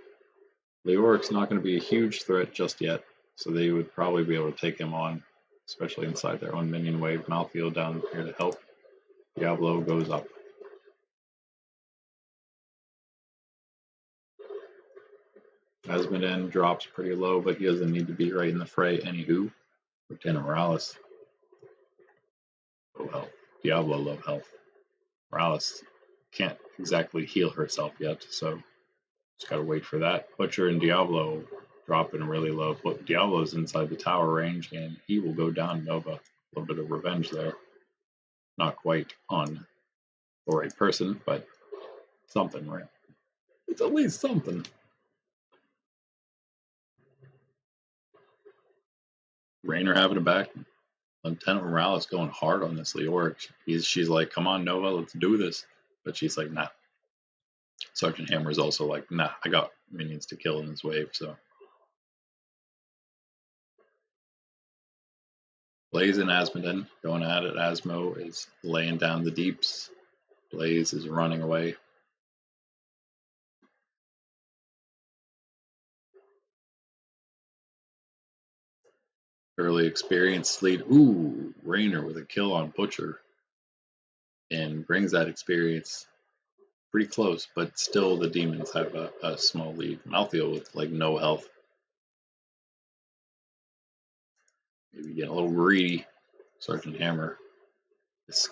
Leoric's not going to be a huge threat just yet, so they would probably be able to take him on, especially inside their own minion wave. Malthael down here to help. Diablo goes up. Asmodee drops pretty low, but he doesn't need to be right in the fray. Anywho, Lieutenant Morales, low health. Diablo, low health. Morales can't exactly heal herself yet, so just gotta wait for that. Butcher and Diablo dropping really low. But Diablo's inside the tower range, and he will go down Nova. A little bit of revenge there. Not quite on the right person, but something, right? It's at least something. Raynor having a back. Lieutenant Morales going hard on this Leoric. She's like, come on, Nova, let's do this. But she's like, nah. Sergeant Hammer's also like, nah, I got minions to kill in this wave, so. Blaze and Asmodee going at it. Asmo is laying down the deeps. Blaze is running away. Early experience lead. Ooh, Raynor with a kill on Butcher. And brings that experience pretty close, but still the demons have a small lead. Malthael with like no health. Maybe getting a little greedy. Sergeant Hammer is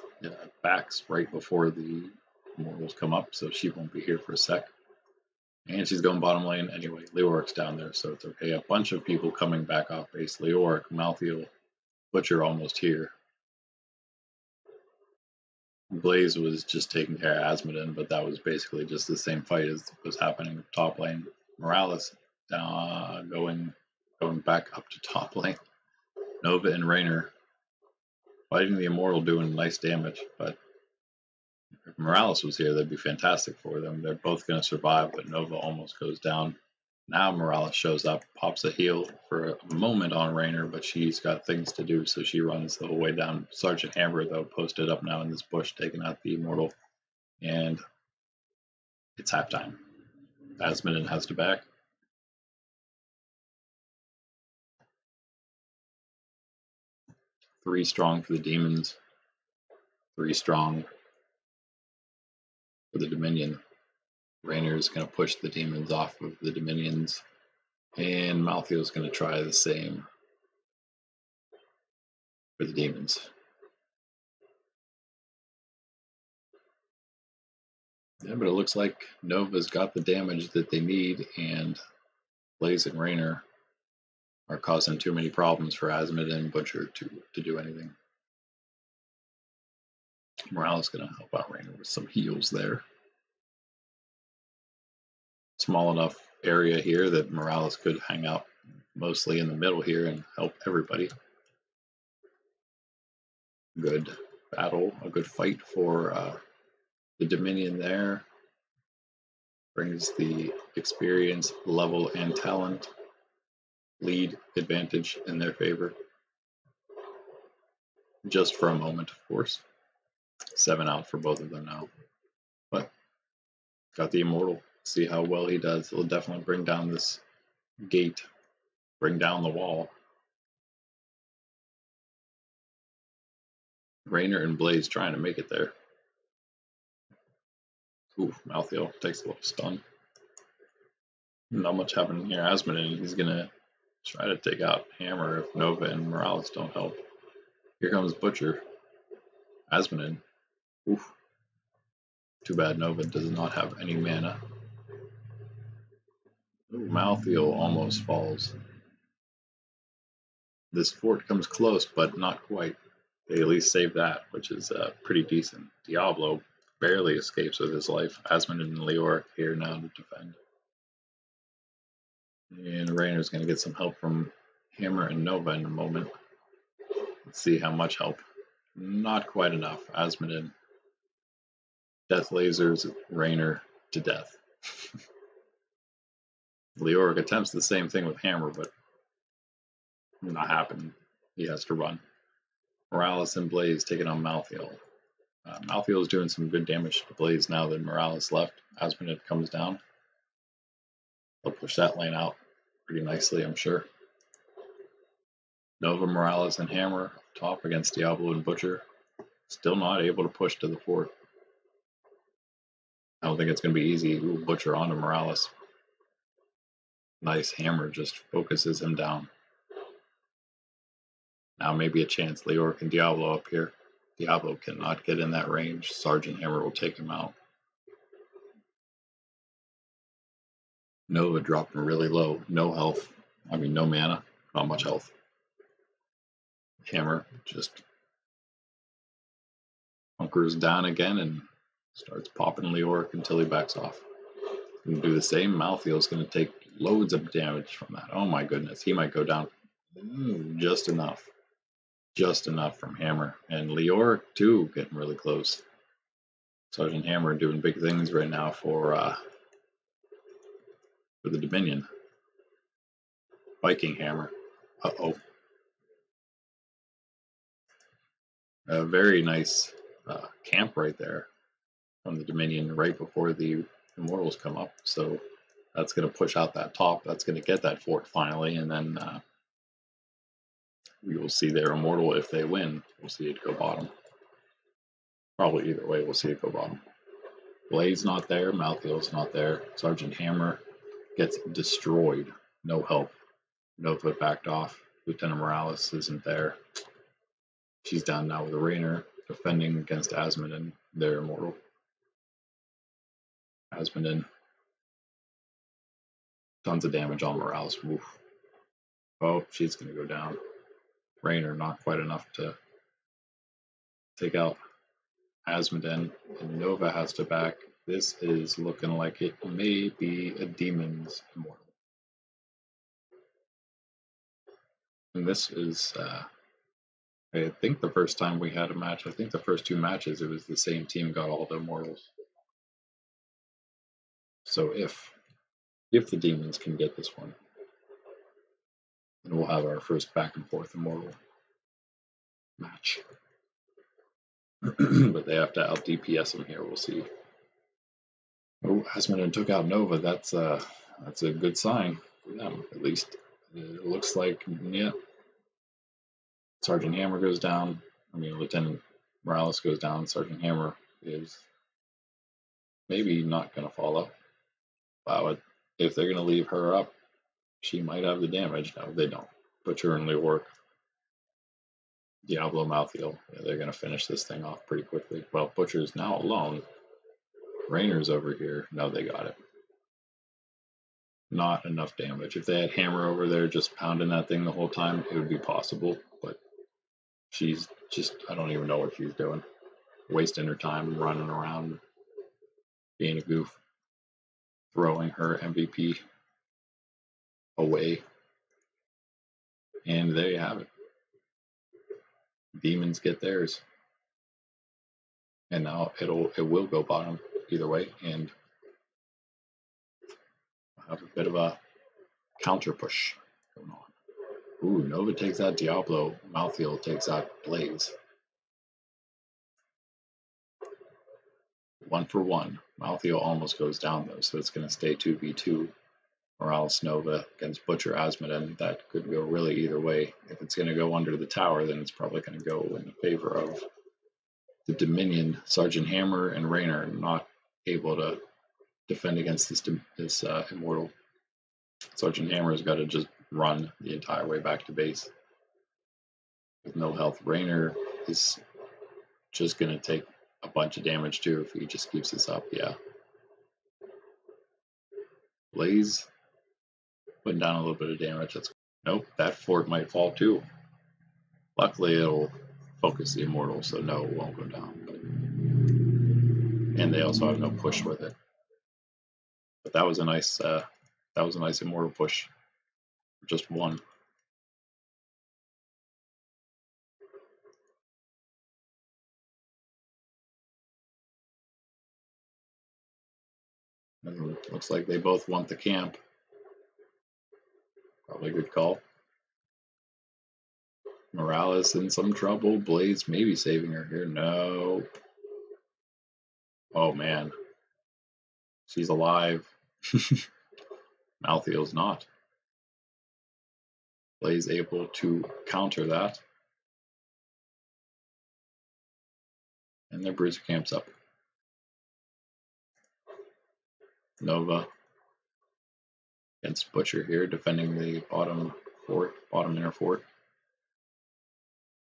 backs right before the Immortals come up, so she won't be here for a sec. And she's going bottom lane anyway. Leoric's down there, so it's okay. A bunch of people coming back off base. Leoric, Malthael, Butcher almost here. Blaze was just taking care of Asmodee, but that was basically just the same fight as was happening top lane. Morales going back up to top lane. Nova and Raynor fighting the Immortal, doing nice damage, but if Morales was here, that'd be fantastic for them. They're both going to survive, but Nova almost goes down. Now Morales shows up, pops a heal for a moment on Raynor, but she's got things to do, so she runs the whole way down. Sergeant Hammer, though, posted up now in this bush, taking out the Immortal, and it's halftime. Asmodee has to back. Three strong for the Demons, three strong for the Dominion. Raynor's going to push the Demons off of the Dominions, and Malthael's going to try the same for the Demons. Yeah, but it looks like Nova's got the damage that they need, and Blaze and Raynor are causing too many problems for Asmodee and Butcher to do anything. Morales going to help out Raynor with some heals there. Small enough area here that Morales could hang out mostly in the middle here and help everybody. Good battle, a good fight for the Dominion there. Brings the experience, level, and talent lead advantage in their favor. Just for a moment, of course. 7 out for both of them now. But got the Immortal. See how well he does. He'll definitely bring down this gate, bring down the wall. Raynor and Blaze trying to make it there. Ooh, Malthael takes a little stun. Not much happening here. Asmodee, he's going to try to take out Hammer if Nova and Morales don't help. Here comes Butcher. Asmodee. Oof. Too bad Nova does not have any mana. Ooh, Malthael almost falls. This fort comes close, but not quite. They at least save that, which is pretty decent. Diablo barely escapes with his life. Asmodee and Leoric here now to defend. And Raynor's going to get some help from Hammer and Nova in a moment. Let's see how much help. Not quite enough. Asmodee. Death lasers Raynor to death. Leoric attempts the same thing with Hammer, but not happening. He has to run. Morales and Blaze taking on Malthael. Malthael is doing some good damage to Blaze now that Morales left. Asmodee comes down. They'll push that lane out pretty nicely, I'm sure. Nova, Morales, and Hammer up top against Diablo and Butcher. Still not able to push to the fort. I don't think it's going to be easy. Ooh, Butcher onto Morales. Nice hammer just focuses him down. Now maybe a chance Leoric and Diablo up here. Diablo cannot get in that range. Sergeant Hammer will take him out. Nova dropping really low. No health. I mean, no mana. Not much health. Hammer just hunkers down again and starts popping Leoric until he backs off. And do the same. Malthael's going to take loads of damage from that. Oh my goodness. He might go down just enough. Just enough from Hammer. And Leoric, too, getting really close. Sergeant Hammer doing big things right now for the Dominion. Viking Hammer. Uh-oh. A very nice camp right there from the Dominion right before the Immortals come up. So that's going to push out that top. That's going to get that fort finally. And then we will see their Immortal if they win. We'll see it go bottom. Probably either way, we'll see it go bottom. Blaze not there. Malthael's not there. Sergeant Hammer gets destroyed. No help. Nova backed off. Lieutenant Morales isn't there. She's down now with a Rainer defending against Asmodin, their Immortal. Asmodin. Tons of damage on Morales. Oof. Oh, she's going to go down. Rainer not quite enough to take out Asmodin. And Nova has to back. This is looking like it may be a Demon's Immortal. And this is, I think the first time we had a match, I think the first two matches, it was the same team got all the Immortals. So if the Demons can get this one, then we'll have our first back and forth Immortal match. But they have to out DPS him here. We'll see. Oh, Asmodin took out Nova. That's a good sign for them, at least. It looks like, yeah. Sergeant Hammer goes down. I mean, Lieutenant Morales goes down. Sergeant Hammer is maybe not going to follow. Wow, if they're going to leave her up, she might have the damage. No, they don't. Butcher and Leoric. Diablo, Malthael. Yeah, they're going to finish this thing off pretty quickly. Well, Butcher's now alone. Rainer's over here. No, they got it. Not enough damage. If they had Hammer over there just pounding that thing the whole time, it would be possible. But she's just, I don't even know what she's doing. Wasting her time running around, being a goof, throwing her MVP away. And there you have it. Demons get theirs. And now it will go bottom either way, and have a bit of a counter push going on. Ooh, Nova takes out Diablo. Malthael takes out Blaze. 1 for 1. Malthael almost goes down though, so it's going to stay 2v2. Morales Nova against Butcher Asmodin. That could go really either way. If it's going to go under the tower, then it's probably going to go in favor of the Dominion. Sergeant Hammer and Rainer not able to defend against this Immortal. Sergeant Hammer's got to just run the entire way back to base with no health. Rainer is just going to take a bunch of damage too if he just keeps this up. Yeah. Blaze putting down a little bit of damage. Nope, that fort might fall too. Luckily, it'll focus the Immortal, so no, it won't go down. And they also have no push with it. But that was a nice Immortal push. Just one. And looks like they both want the camp. Probably a good call. Morales in some trouble. Blaze maybe saving her here. No. Oh man. She's alive. Malthael's not. Blaze able to counter that. And their bruiser camps up. Nova against Butcher here, defending the bottom inner fort.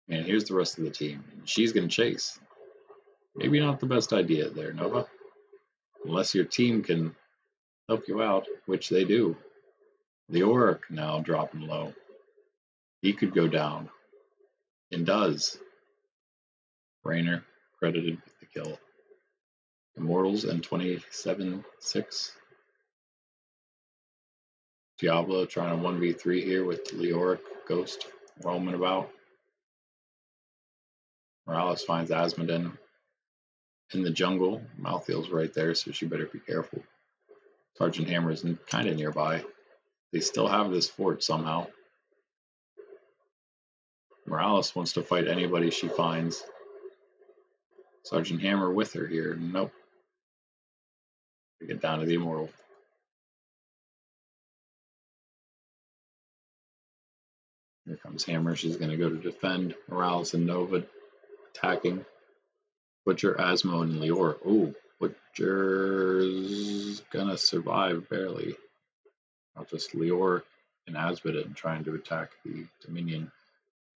And here's the rest of the team. She's going to chase. Maybe not the best idea there, Nova. Unless your team can help you out, which they do. The Auric now dropping low. He could go down. And does. Raynor credited with the kill. Immortals and 27-6. Diablo trying to 1v3 here with Leoric Ghost roaming about. Morales finds Asmodin in the jungle. Malthael's right there, so she better be careful. Sergeant Hammer's kind of nearby. They still have this fort somehow. Morales wants to fight anybody she finds. Sergeant Hammer with her here. Nope. We get down to the Immortal. Here comes Hammer. She's going to go to defend. Morales and Nova attacking. Butcher, Asmo, and Leor. Ooh, Butcher's gonna survive barely. Not just Leor and Asmodin trying to attack the Dominion.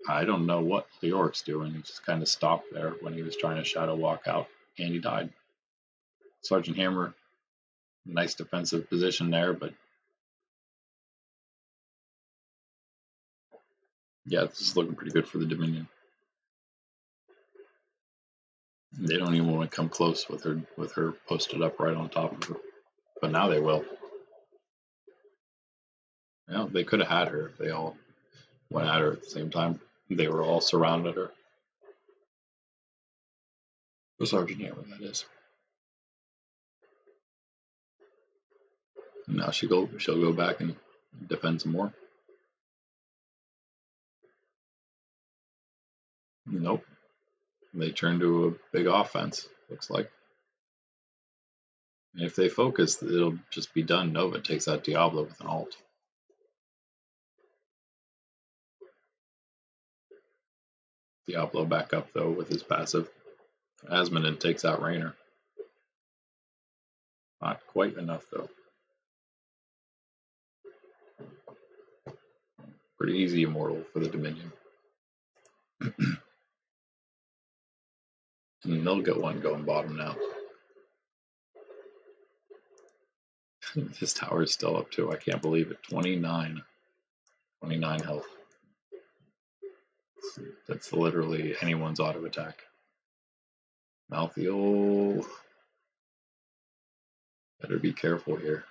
I don't know what Leoric's doing. He just kind of stopped there when he was trying to shadow walk out, and he died. Sergeant Hammer, nice defensive position there, but yeah, this is looking pretty good for the Dominion. They don't even want to come close with her posted up right on top of her, but now they will. Yeah, they could have had her if they all went at her at the same time. They were all surrounded her. The Sergeant Hammer, that is. And now she'll go back and defend some more. Nope. They turn to a big offense, looks like. And if they focus, it'll just be done. Nova takes out Diablo with an ult. Diablo back up, though, with his passive. Asmodin takes out Raynor. Not quite enough, though. Pretty easy Immortal for the Dominion. And they'll get one going bottom now. This tower is still up, too. I can't believe it. 29 health. That's literally anyone's auto attack. Malthael, better be careful here.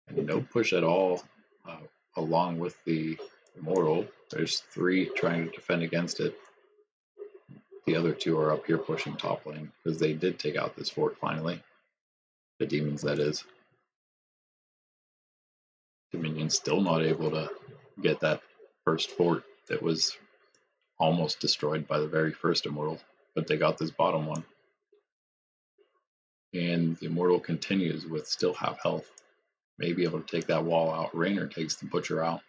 And no push at all along with the Immortal. There's 3 trying to defend against it. The other 2 are up here pushing top lane because they did take out this fort finally. The demons, that is. Dominion's still not able to get that first fort that was almost destroyed by the very first Immortal, but they got this bottom one. And the Immortal continues with still half health. May be able to take that wall out. Raynor takes the Butcher out.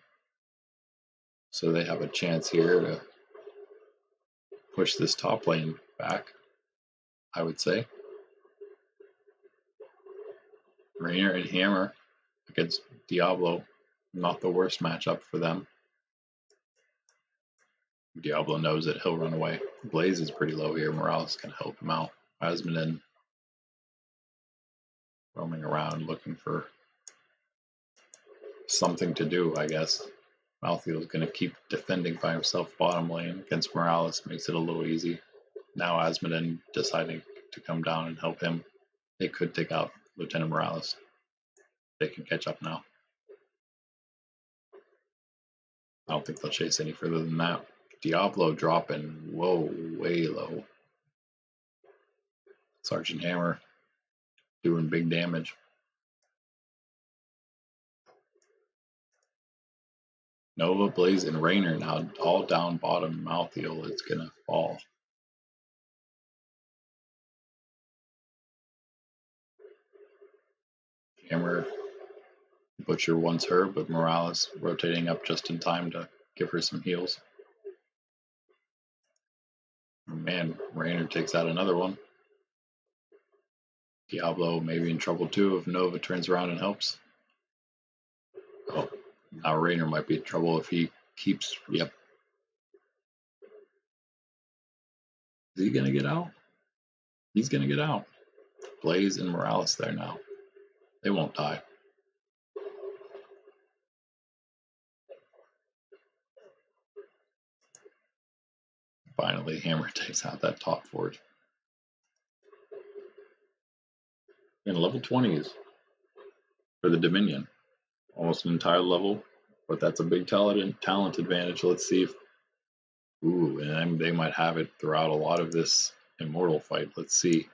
So they have a chance here to push this top lane back, I would say. Raynor and Hammer against Diablo, not the worst matchup for them. Diablo knows that he'll run away. Blaze is pretty low here. Morales can help him out. Asmodin roaming around looking for something to do, I guess. Malthael is going to keep defending by himself bottom lane against Morales. Makes it a little easy. Now Asmodin deciding to come down and help him. They could take out Lieutenant Morales. They can catch up now. I don't think they'll chase any further than that. Diablo dropping, whoa, way low. Sergeant Hammer doing big damage. Nova, Blaze, and Raynor now all down bottom. Malthael is going to fall. Hammer, Butcher wants her, but Morales rotating up just in time to give her some heals. Man, Raynor takes out another one. Diablo may be in trouble too if Nova turns around and helps. Now Raynor might be in trouble if he keeps. Yep. Is he gonna get out? He's gonna get out. Blaze and Morales there now. They won't die. Finally, Hammer takes out that top fort. And level 20s for the Dominion. Almost an entire level, but that's a big talent advantage. Let's see if. Ooh, and they might have it throughout a lot of this Immortal fight. Let's see.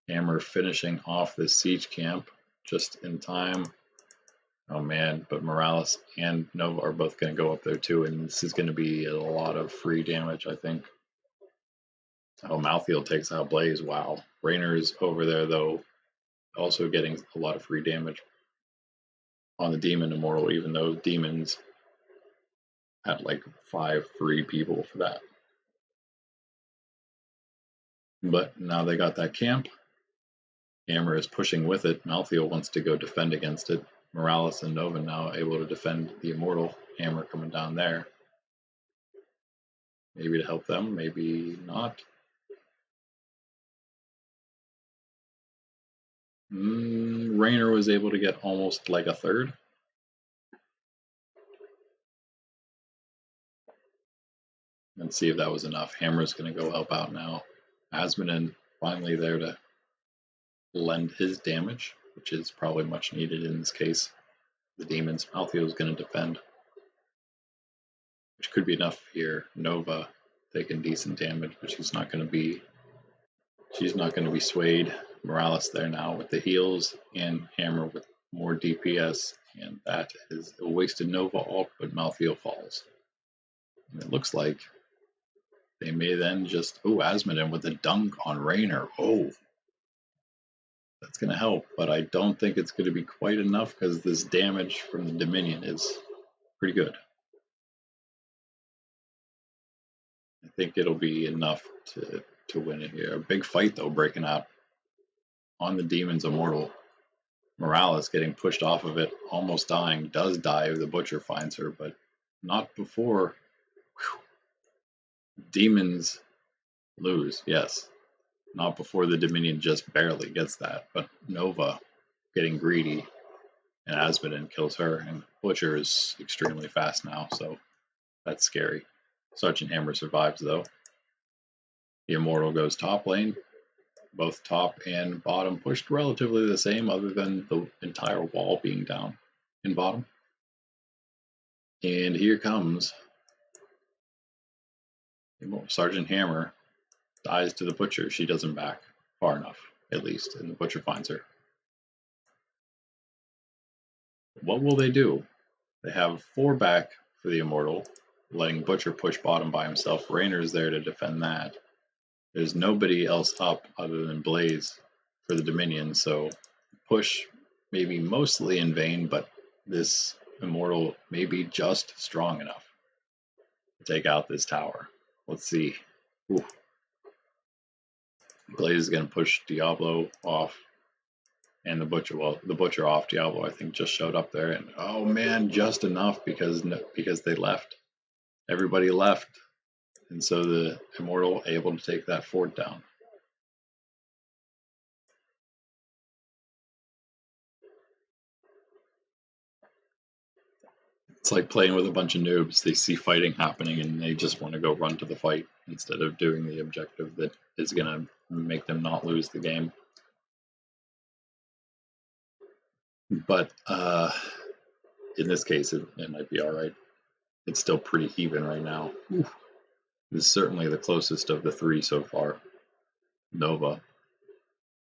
Hammer finishing off this siege camp just in time. Oh man, but Morales and Nova are both going to go up there too, and this is going to be a lot of free damage, I think. Oh, Malthael takes out Blaze. Wow. Raynor's over there, though, also getting a lot of free damage on the Demon Immortal, even though Demons had like 5 free people for that. But now they got that camp. Hammer is pushing with it. Malthael wants to go defend against it. Morales and Nova now able to defend the Immortal. Hammer coming down there. Maybe to help them, maybe not. Raynor was able to get almost like a third. Let's see if that was enough. Hammer's going to go help out now. Asmodin finally there to lend his damage, which is probably much needed in this case. The Demons. Malthael is going to defend, which could be enough here. Nova taking decent damage, but she's not going to be swayed. Morales there now with the heals and Hammer with more DPS, and that is a wasted Nova ult, but Malthael falls. And it looks like they may then just Asmodin with a dunk on Raynor. Oh, that's going to help, but I don't think it's going to be quite enough because this damage from the Dominion is pretty good. I think it'll be enough to win it here. A big fight though breaking out on the Demon's Immortal. Morales getting pushed off of it, almost dying, does die if the Butcher finds her, but not before. Whew. Demons lose, yes. Not before the Dominion just barely gets that, but Nova getting greedy, and Asmodin kills her, and Butcher is extremely fast now, so that's scary. Sergeant Hammer survives though. The Immortal goes top lane. Both top and bottom pushed relatively the same, other than the entire wall being down in bottom. And here comes Sergeant Hammer, dies to the Butcher. She doesn't back far enough, at least, and the Butcher finds her. What will they do? They have 4 back for the Immortal, letting Butcher push bottom by himself. Raynor's there to defend that. There's nobody else up other than Blaze for the Dominion, so push maybe mostly in vain, but this Immortal may be just strong enough to take out this tower. Let's see. Ooh. Blaze is going to push Diablo off, and the Butcher off. Diablo, I think, just showed up there, and oh man, just enough because they left. Everybody left, and so the Immortal able to take that fort down. It's like playing with a bunch of noobs. They see fighting happening and they just want to go run to the fight instead of doing the objective that is going to make them not lose the game. But in this case, it might be all right. It's still pretty even right now. Oof. This is certainly the closest of the 3 so far. Nova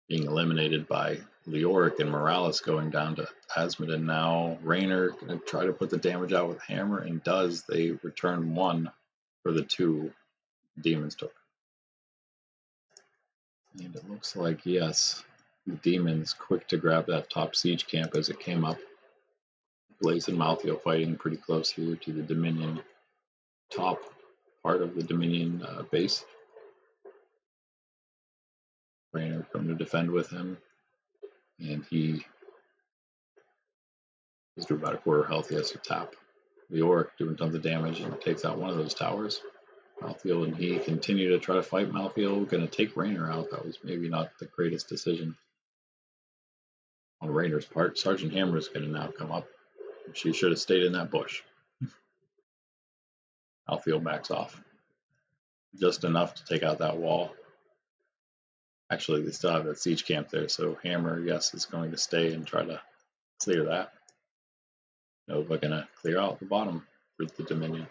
being eliminated by Leoric, and Morales going down to Asmodin now. Raynor going to try to put the damage out with Hammer, and does. They return 1 for the 2 Demons took. And it looks like, yes, the Demons quick to grab that top siege camp as it came up. Blaze and Malthael fighting pretty close here to the Dominion top part of the Dominion base. Raynor coming to defend with him, and he He's drew about a quarter health. He has to tap. Leoric doing tons of damage and takes out one of those towers. Malthael and he continue to try to fight. Malthael going to take Raynor out. That was maybe not the greatest decision on Raynor's part. Sergeant Hammer is going to now come up. She should have stayed in that bush. Malthael backs off. Just enough to take out that wall. Actually, they still have that siege camp there, so Hammer, yes, is going to stay and try to clear that. Nova going to clear out the bottom for the Dominion.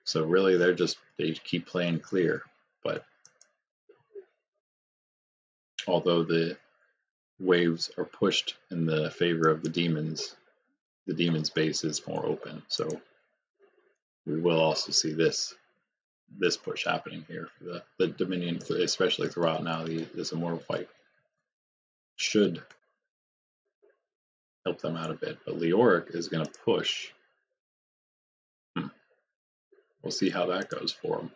So really, they keep playing clear. But although the waves are pushed in the favor of the demons base is more open. So we will also see this push happening here for the Dominion, especially throughout now. This Immortal fight should help them out a bit. But Leoric is going to push. We'll see how that goes for him.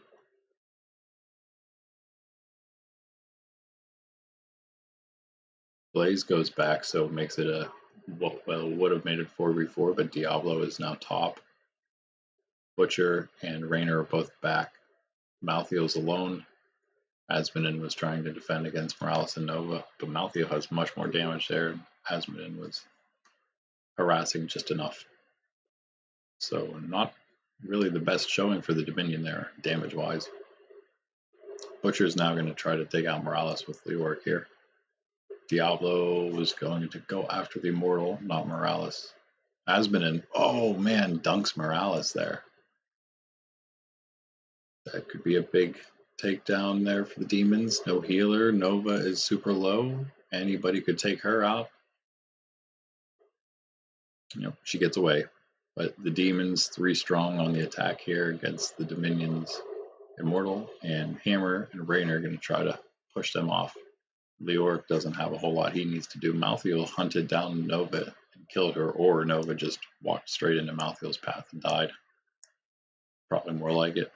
Blaze goes back, so it makes it a would have made it 4v4, but Diablo is now top. Butcher and Raynor are both back. Malthael's alone. Asmodin was trying to defend against Morales and Nova, but Malthael has much more damage there. Asmodin was harassing just enough. So not really the best showing for the Dominion there, damage-wise. Butcher is now going to try to take out Morales with Leoric here. Diablo was going to go after the Immortal, not Morales. Asmodin, oh man, dunks Morales there. That could be a big takedown there for the demons. No healer. Nova is super low. Anybody could take her out. She gets away. But the demons, 3 strong on the attack here against the Dominion's Immortal, and Hammer and Raynor are going to try to push them off. Leoric doesn't have a whole lot he needs to do. Malthael hunted down Nova and killed her, or Nova just walked straight into Malthael's path and died. Probably more like it.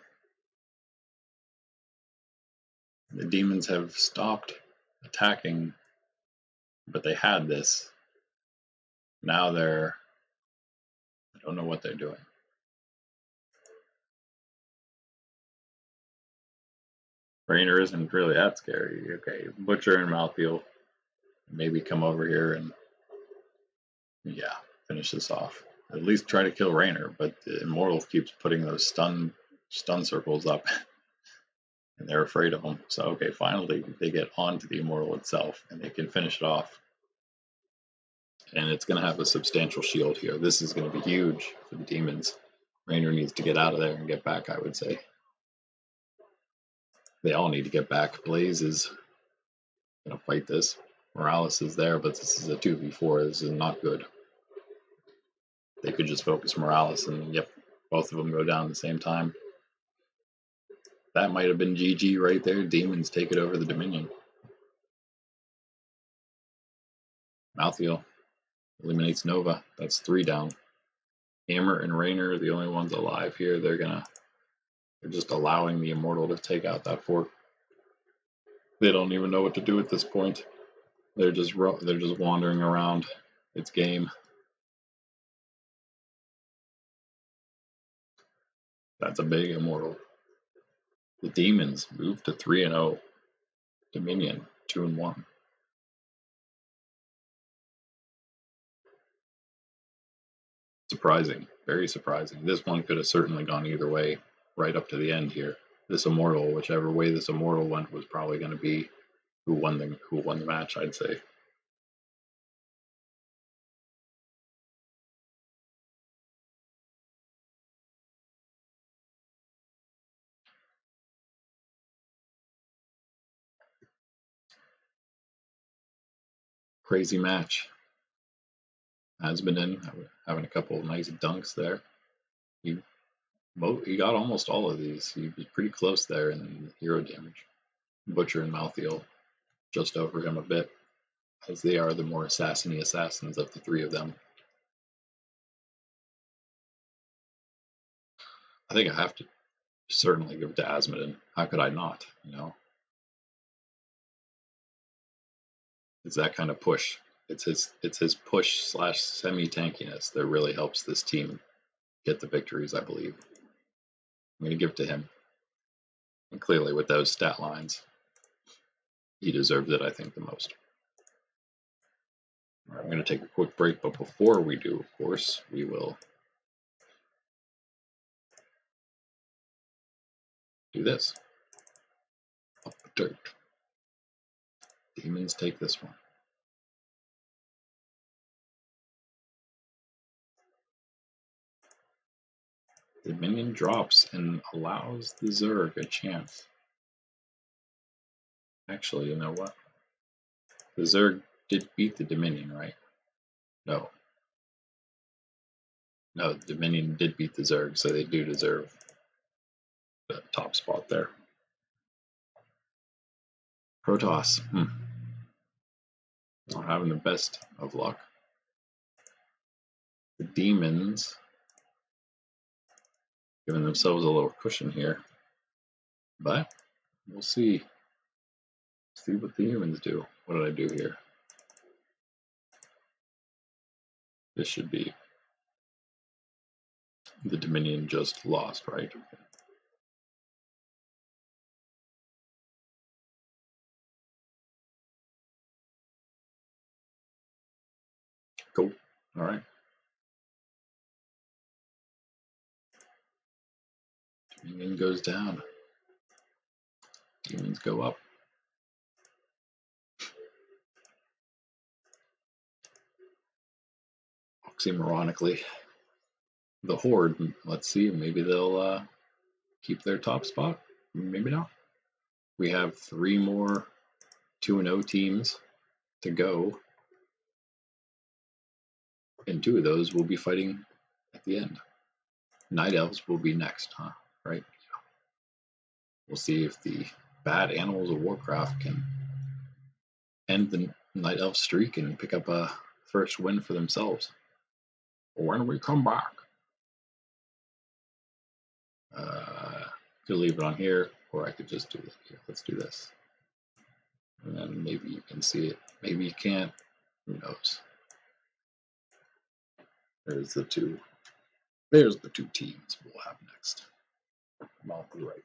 The demons have stopped attacking, but they had this. Now I don't know what they're doing. Raynor isn't really that scary. Okay, Butcher and Malthael maybe come over here and finish this off. At least try to kill Raynor, but the Immortal keeps putting those stun circles up, and they're afraid of them. So okay, finally they get onto the Immortal itself, and they can finish it off. And it's going to have a substantial shield here. This is going to be huge for the demons. Raynor needs to get out of there and get back, I would say. They all need to get back. Blaze is going to fight this. Morales is there, but this is a 2v4. This is not good. They could just focus Morales, and both of them go down at the same time. That might have been GG right there. Demons take it over the Dominion. Malthael eliminates Nova. That's 3 down. Hammer and Raynor are the only ones alive here. They're just allowing the Immortal to take out that fort. They don't even know what to do at this point. They're just wandering around. It's game. That's a big Immortal. The demons move to 3-0. Dominion 2-1. Surprising, very surprising. This one could have certainly gone either way, right up to the end here. This Immortal, whichever way this Immortal went, was probably going to be who won the match, I'd say. Crazy match. Asmodin having a couple of nice dunks there. He got almost all of these. He was pretty close there in hero damage. Butcher and Malthael just over him a bit, as they are the more assassins of the 3 of them. I think I have to certainly give it to Asmodin. How could I not? It's that kind of push. It's his push slash semi tankiness that really helps this team get the victories. I believe I'm going to give it to him, and clearly with those stat lines, he deserves it. I think the most. All right, I'm going to take a quick break, but before we do, of course, we will do this. Up the dirt. Demons take this one. The minion drops and allows the Zerg a chance. Actually, you know what? The Zerg did beat the Dominion, right? No. No, the Dominion did beat the Zerg, so they do deserve the top spot there. Protoss. Not having the best of luck. The Demons giving themselves a little cushion here. But we'll see. See what the humans do. What did I do here? This should be the Dominion just lost, right? Cool. All right. Dominion goes down. Demons go up. Oxymoronically. The Horde, let's see, maybe they'll keep their top spot. Maybe not. We have 3 more 2-0 teams to go, and 2 of those will be fighting at the end. Night Elves will be next, huh? Right? We'll see if the bad Animals of Warcraft can end the Night Elf streak and pick up a first win for themselves. When we come back. Could leave it on here, or I could just do it here. Let's do this. And then maybe you can see it. Maybe you can't. Who knows? There's the 2. There's the 2 teams we'll have next. I'll be right back.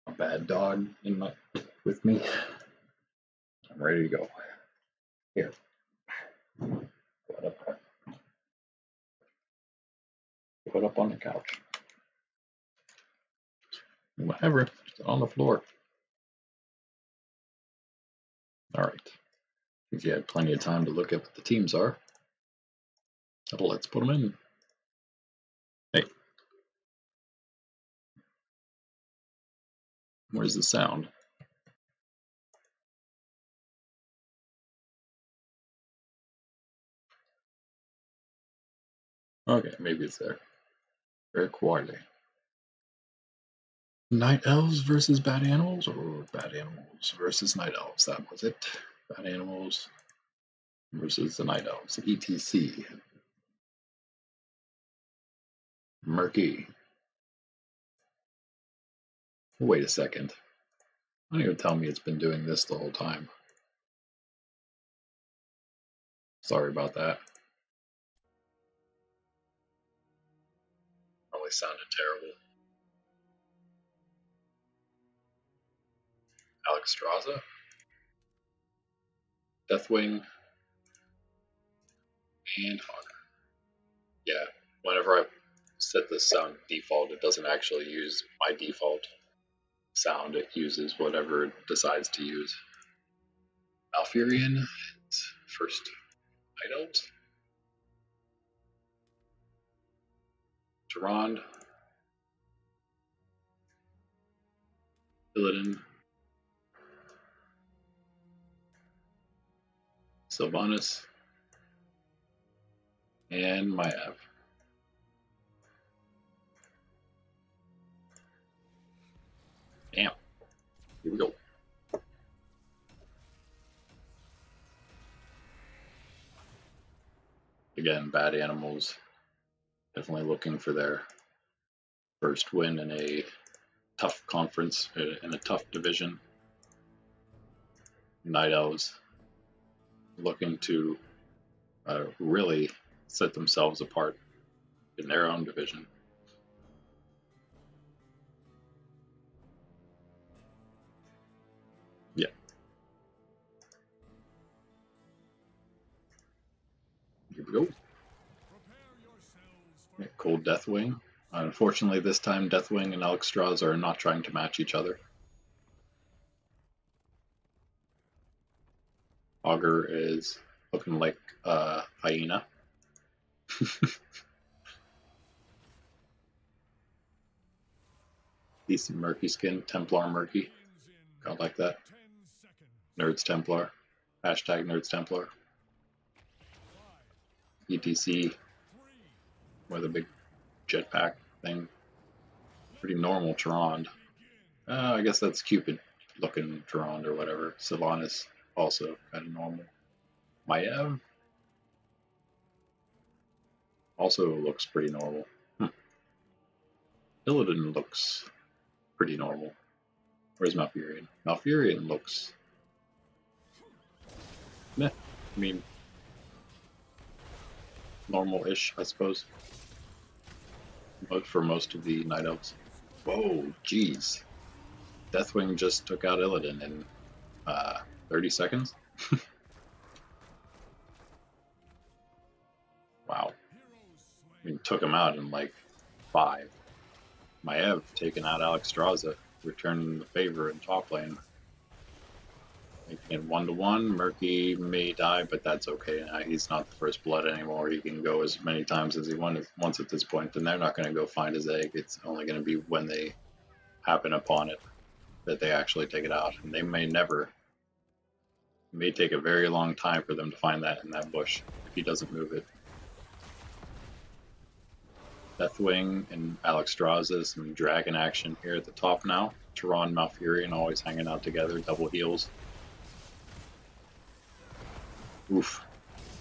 A bad dog with me. I'm ready to go. Here. Put up on the couch. Whatever. Sit on the floor. All right. If you had plenty of time to look at what the teams are, let's put them in. Hey. Where's the sound? Okay, maybe it's there. Very quietly. Night elves versus bad animals, or bad animals versus night elves? That was it. Bad animals versus the night elves. ETC. Murky. Wait a second. Don't even tell me it's been doing this the whole time. Sorry about that. Probably sounded terrible. Alex Straza, Deathwing, and Hawk. Yeah, whenever I set this sound default, it doesn't actually use my default sound. It uses whatever it decides to use. Malfurion, first night elves. Durand, Illidan, Sylvanas, and Maiev. Damn. Here we go. Again, bad animals. Definitely looking for their first win in a tough conference, in a tough division. Night Elves looking to really set themselves apart in their own division. Yeah. Here we go. Yeah, Cold Deathwing. Unfortunately, this time Deathwing and Alexstrasza are not trying to match each other. Augur is looking like a hyena. Decent murky skin, Templar murky. God like that. Nerds Templar. Hashtag Nerds Templar. ETC with a big jetpack thing. Pretty normal Tyrande. I guess that's Cupid looking Tyrande or whatever. Sylvanas also kind of normal. Maiev also looks pretty normal. Illidan looks pretty normal. Where's Malfurion? Malfurion looks... meh. I mean, normal-ish, I suppose. But for most of the Night Elves. Whoa, jeez. Deathwing just took out Illidan in 30 seconds? Wow. I mean, took him out in like 5. Maiev taking out Alexstrasza, returning the favor in top lane. Making it 1-1. Murky may die, but that's okay. He's not the first blood anymore. He can go as many times as he wants at this point, and they're not going to go find his egg. It's only going to be when they happen upon it that they actually take it out. And they may never. It may take a very long time for them to find that in that bush if he doesn't move it. Deathwing and Alexstrasza, some dragon action here at the top now. Tyrande, Malfurion always hanging out together, double heals. Oof.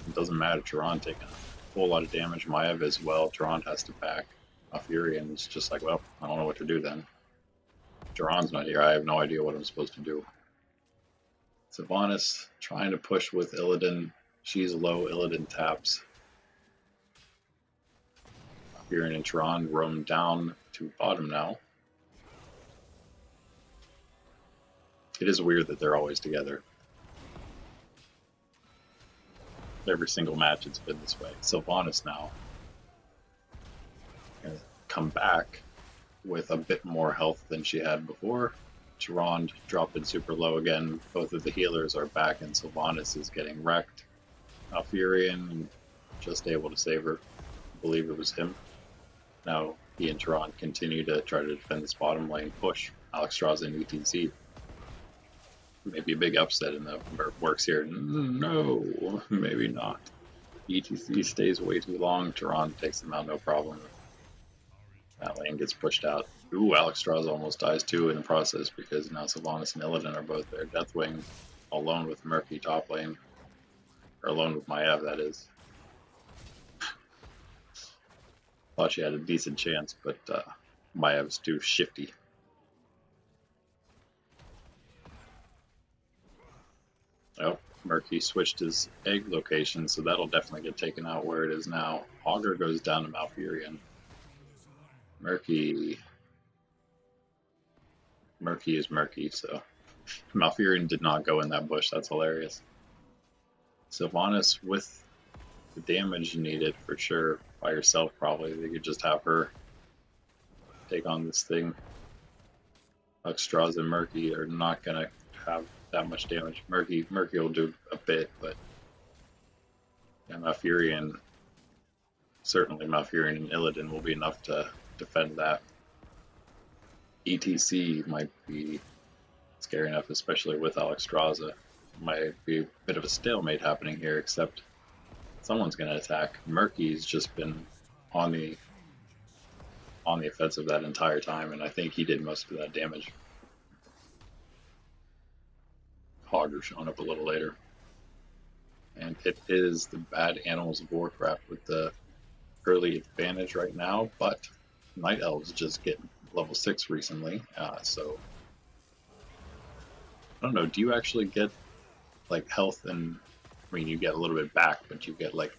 It doesn't matter, Tyrande taking a whole lot of damage. Maiev as well, Tyrande has to back. Malfurion's just like, well, I don't know what to do then. Tyrande's not here, I have no idea what I'm supposed to do. Sylvanas trying to push with Illidan. She's low, Illidan taps. Malfurion and Tron roam down to bottom now. It is weird that they're always together. Every single match it's been this way. Sylvanas now gonna come back with a bit more health than she had before. Tron dropped in super low again. Both of the healers are back and Sylvanas is getting wrecked. Malfurion just able to save her. I believe it was him. Now he and Tron continue to try to defend this bottom lane push. Alexstrasza and ETC. Maybe a big upset in the works here. No, maybe not. ETC stays way too long. Tron takes him out, no problem. That lane gets pushed out. Ooh, Alexstrasza almost dies too in the process because now Sylvanas and Illidan are both there. Deathwing alone with Murky top lane. Or alone with Maiev, that is. Thought she had a decent chance, but Maev's too shifty. Oh, Murky switched his egg location, so that'll definitely get taken out where it is now. Augur goes down to Malfurion. Murky is Murky, so Malfurion did not go in that bush. That's hilarious. Sylvanas with the damage needed for sure by herself, probably. They could just have her take on this thing. Alexstrasza and Murky are not gonna have that much damage. Murky will do a bit, but yeah, Malfurion, certainly Malfurion and Illidan will be enough to defend that. ETC might be scary enough, especially with Alexstrasza. Might be a bit of a stalemate happening here, except someone's going to attack. Murky's just been on the offensive that entire time, and I think he did most of that damage. Augur showing up a little later. And it is the bad Animals of Warcraft with the early advantage right now, but Night Elves just get level 6 recently, so I don't know, do you actually get like health and, I mean, you get a little bit back, but you get like,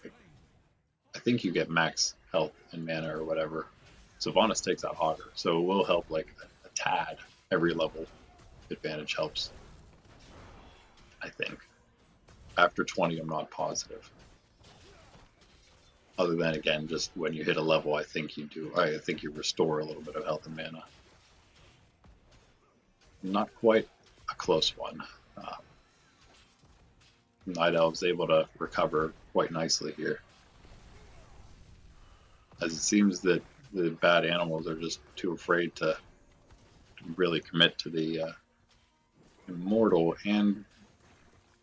I think you get max health and mana or whatever. Sylvanas takes out Augur, so it will help like a tad. Every level advantage helps, I think. After 20, I'm not positive. Other than, again, just when you hit a level, I think you restore a little bit of health and mana. Not quite a close one. Night Elf's able to recover quite nicely here. As it seems that the bad animals are just too afraid to really commit to the immortal, and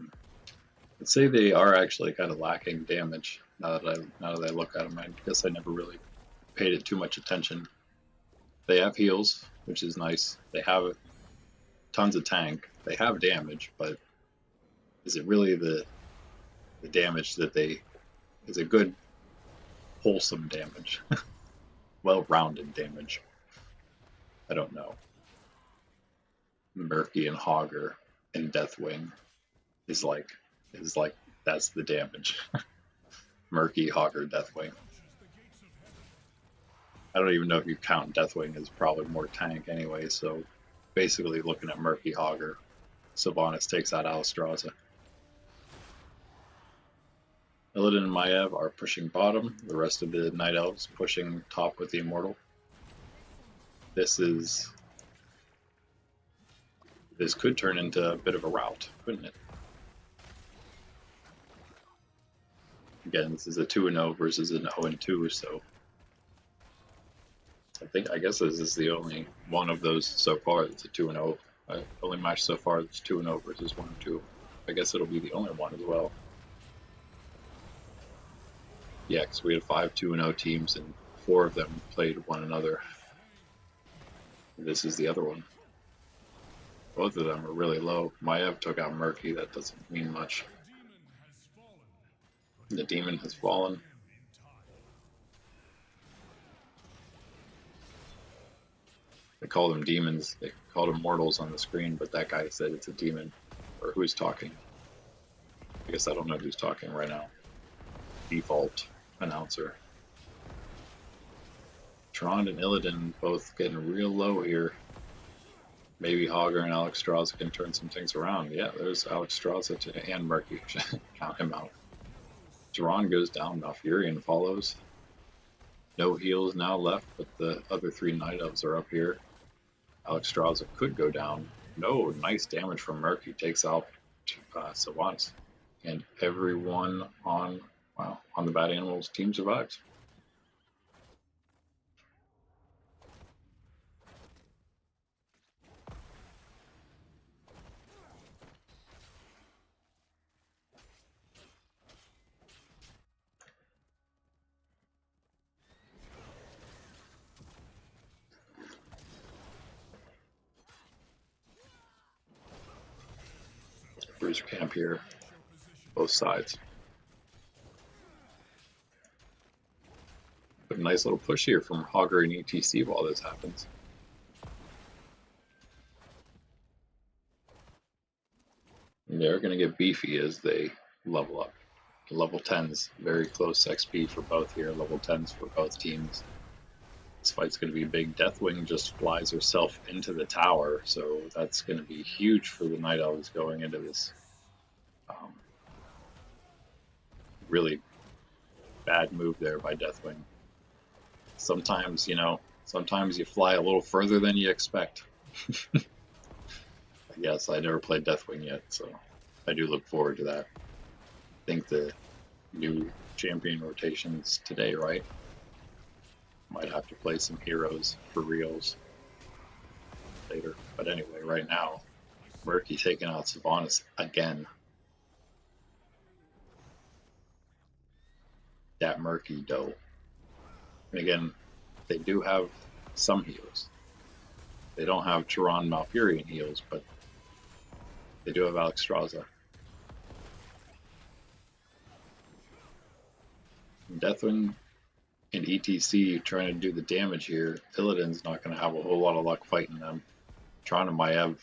I'd say they are actually kind of lacking damage now that I look at them. I guess I never really paid it too much attention. They have heals, which is nice. They have tons of tank. They have damage, but is it really the damage that is a good, wholesome damage? Well-rounded damage? I don't know. Murky and Augur and Deathwing is like that's the damage. Murky, Augur, Deathwing. I don't even know if you count Deathwing as probably more tank anyway, so basically looking at Murky, Augur, Sylvanas takes out Alexstrasza. Illidan and Maiev are pushing bottom, the rest of the Night Elves pushing top with the Immortal. This could turn into a bit of a rout, couldn't it? Again, this is a 2-0 versus an 0-2, so I guess this is the only one of those so far that's a 2-0. Only match so far that's 2-0 versus 1-2. I guess it'll be the only one as well. Yeah, because we had 5 2-0 teams and 4 of them played one another. This is the other one. Both of them are really low. Maiev took out Murky, that doesn't mean much. The demon has fallen. They call them demons. They called them mortals on the screen, but that guy said it's a demon. Or who's talking? I guess I don't know who's talking right now. Default announcer. Tron and Illidan both getting real low here. Maybe Hogger and Alex Strauss can turn some things around. Yeah, there's Alex Strauss and Murky. Count him out. Duran goes down. Malfurion follows. No heals now left, but the other three Night Elves are up here. Alex Strauss could go down. No, nice damage from Murky. Takes out Sylvanas. And everyone on the Bad Animals team survives. Bruiser camp here, both sides. But a nice little push here from Hogger and ETC while this happens. And they're going to get beefy as they level up. Level 10s, very close XP for both here, level 10s for both teams. This fight's going to be big. Deathwing just flies herself into the tower, so that's going to be huge for the Night Elves going into this really bad move there by Deathwing. Sometimes, sometimes you fly a little further than you expect. Yes, I never played Deathwing yet, so I do look forward to that. I think the new champion rotations today, right? Might have to play some heroes for reals later. But anyway, right now, Murky taking out Sylvanas again. That Murky dough. And again, they do have some heals. They don't have Turon Malfurion heals, but they do have Alex Strauss. Deathwing and ETC trying to do the damage here. Illidan's not going to have a whole lot of luck fighting them. Tron and Maiev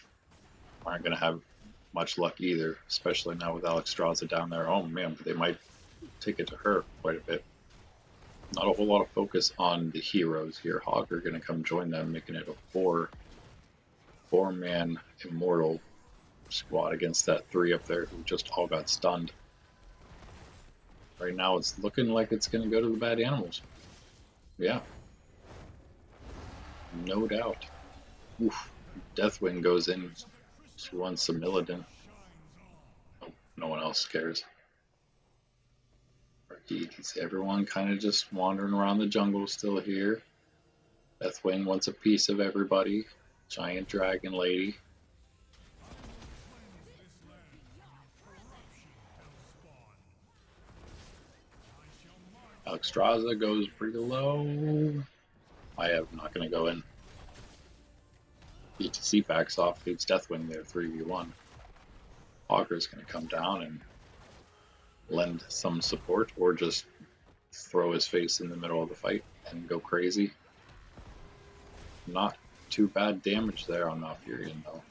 aren't going to have much luck either, especially now with Alex Strauss down there. Oh man, but they might take it to her quite a bit. Not a whole lot of focus on the heroes here. Hogger going to come join them, making it a four-man immortal squad against that three up there who just all got stunned. Right now it's looking like it's going to go to the Bad Animals. Yeah. No doubt. Oof. Deathwing goes in. She wants some Illidan. Oh, no one else cares. Everyone kind of just wandering around the jungle still here. Deathwing wants a piece of everybody. Giant dragon lady. Alexstrasza goes pretty low. I am not going to go in. ETC backs off, leaves Deathwing there 3v1. Hogger's going to come down and lend some support or just throw his face in the middle of the fight and go crazy. Not too bad damage there on Malfurion though.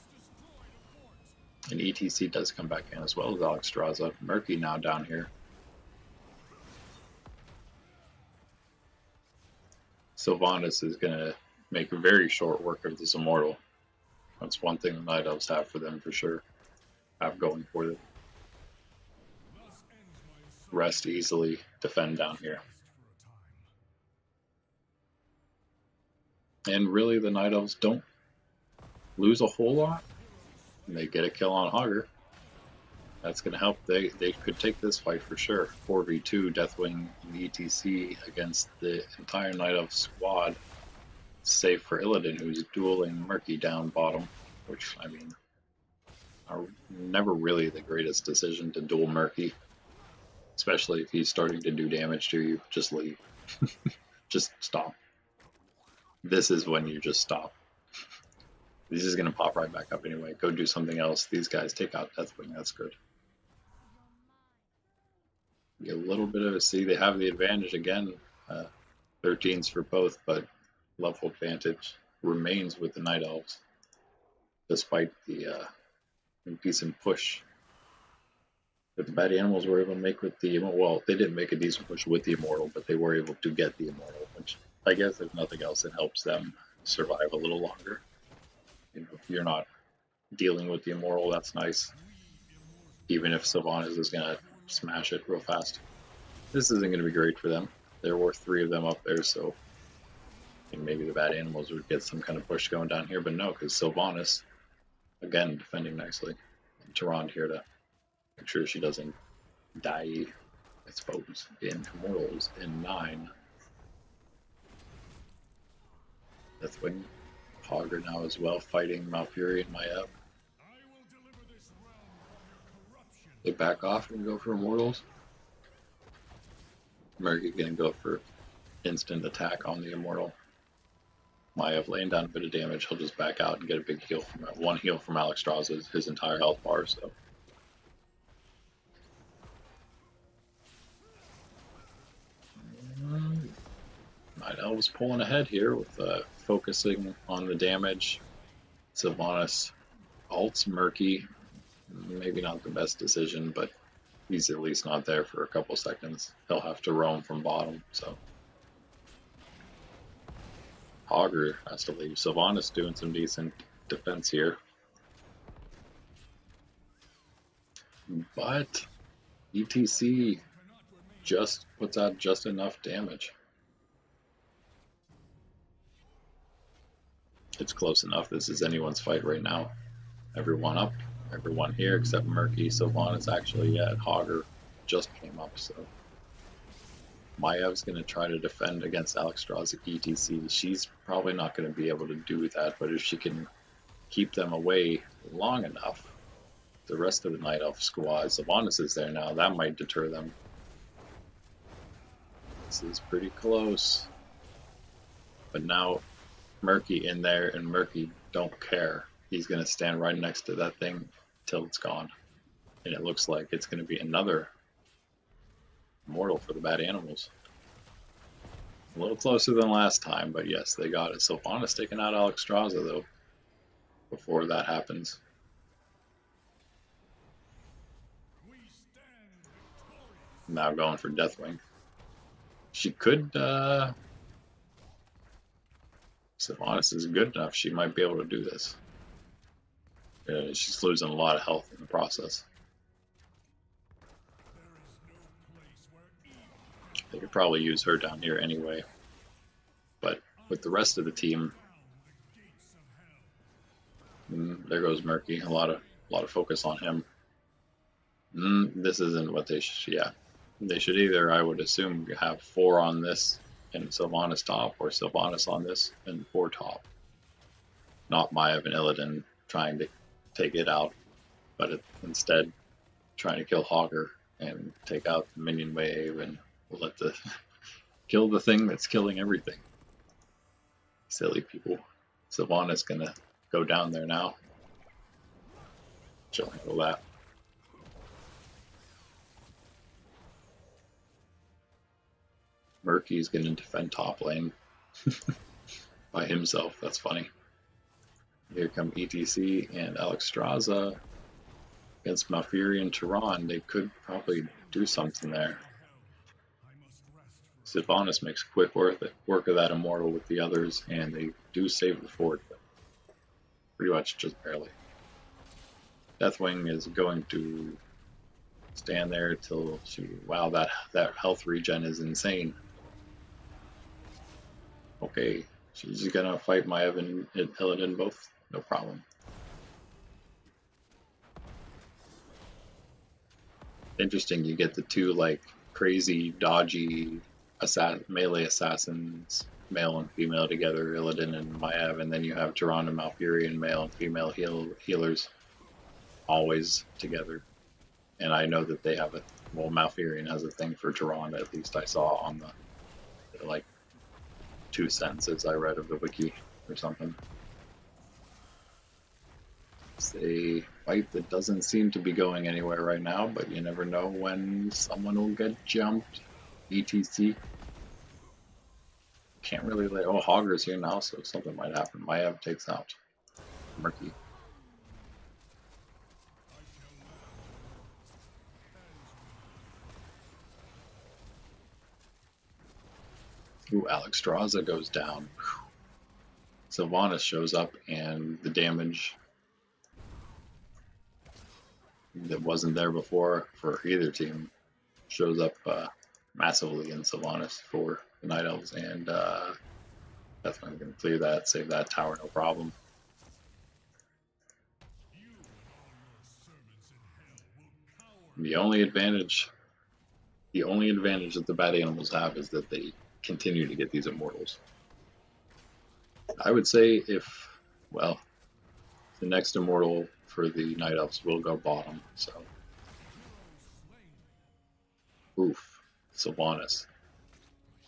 And ETC does come back in as well as Alexstrasza. Murky now down here. Sylvanas is going to make very short work of this Immortal. That's one thing the Night Elves have for them for sure. Have going for them. Rest easily, defend down here. And really the Night Elves don't lose a whole lot. And they get a kill on Hogger. That's going to help. They could take this fight for sure. 4v2 Deathwing and ETC against the entire Night Elf squad. Save for Illidan, who's dueling Murky down bottom, which, I mean, are never really the greatest decision to duel Murky. Especially if he's starting to do damage to you. Just leave. Just stop. This is when you just stop. This is going to pop right back up anyway. Go do something else. These guys take out Deathwing. That's good. Get a little bit of a see. They have the advantage again. 13s for both, but level advantage remains with the Night Elves. Despite the decent push that the Bad Animals were able to make with the... Well, they didn't make a decent push with the Immortal, but they were able to get the Immortal, which I guess if nothing else, it helps them survive a little longer. You know, if you're not dealing with the Immortal, that's nice. Even if Sylvanas is going to smash it real fast. This isn't going to be great for them. There were 3 of them up there, so I think maybe the bad animals would get some kind of push going down here, but no, because Sylvanas, again, defending nicely. And Tyrande here to make sure she doesn't die, I suppose, in Immortals in 9. Deathwing, Hogger now as well, fighting Malfuri and Maiev. They back off and go for Immortals. Murky gonna go for instant attack on the Immortal. Maiev laying down a bit of damage, he'll just back out and get a big heal from one heal from Alexstrasza, his entire health bar, so. Night Elves pulling ahead here with focusing on the damage. Sylvanas ults Murky. Maybe not the best decision, but he's at least not there for a couple seconds. He'll have to roam from bottom, so. Hogger has to leave. Sylvanas doing some decent defense here. But ETC just puts out just enough damage. It's close enough. This is anyone's fight right now. Everyone up, everyone here except Murky. Sylvanas actually at Hogger just came up, so. Maiev's going to try to defend against Alexstrasza ETC. She's probably not going to be able to do that, but if she can keep them away long enough, the rest of the Night Elf squad, Sylvanas is there now, that might deter them. This is pretty close. But now Murky in there, and Murky don't care. He's going to stand right next to that thing till it's gone. And it looks like it's going to be another Immortal for the bad animals. A little closer than last time, but yes, they got it. Sylvanas taking out Alexstrasza though, before that happens. Now going for Deathwing. She could, Sylvanas is good enough, she might be able to do this. She's losing a lot of health in the process. They could probably use her down here anyway. But with the rest of the team, there goes Murky. A lot of focus on him. This isn't what they should. Yeah, they should either, I would assume, have 4 on this and Sylvanas top, or Sylvanas on this and 4 top. Not Maiev and Illidan trying to take it out, but instead trying to kill Hogger and take out the minion wave and let the kill the thing that's killing everything. Silly people. Sylvanas gonna go down there now. She'll handle that. Murky's gonna defend top lane by himself. That's funny. Here come ETC and Alexstrasza against Malfuri and Tyrande. They could probably do something there. Sylvanas makes quick work of that Immortal with the others, and they do save the fort, but pretty much just barely. Deathwing is going to stand there till she. Wow, that health regen is insane. Okay, she's gonna fight Maiev and Illidan both, no problem. Interesting, you get the 2 like crazy, dodgy melee assassins, male and female together, Illidan and Maiev, and then you have Tyrande and Malfuri and male and female healers always together. And I know that they have Malfurion has a thing for Tyrande, at least I saw on the like 2 sentences I read of the wiki or something. It's a fight that doesn't seem to be going anywhere right now, but you never know when someone will get jumped. ETC. Can't really lay. Oh, Hogger's here now, so something might happen. Maiev takes out Murky. Ooh, Alexstrasza goes down. Sylvanas shows up, and the damage that wasn't there before for either team shows up massively in Sylvanas for the Night Elves, and that's when I'm going to clear that, save that tower, no problem. The only advantage that the bad animals have is that they continue to get these immortals. I would say well, the next immortal for the Night Elves will go bottom, so. Oof, Sylvanas.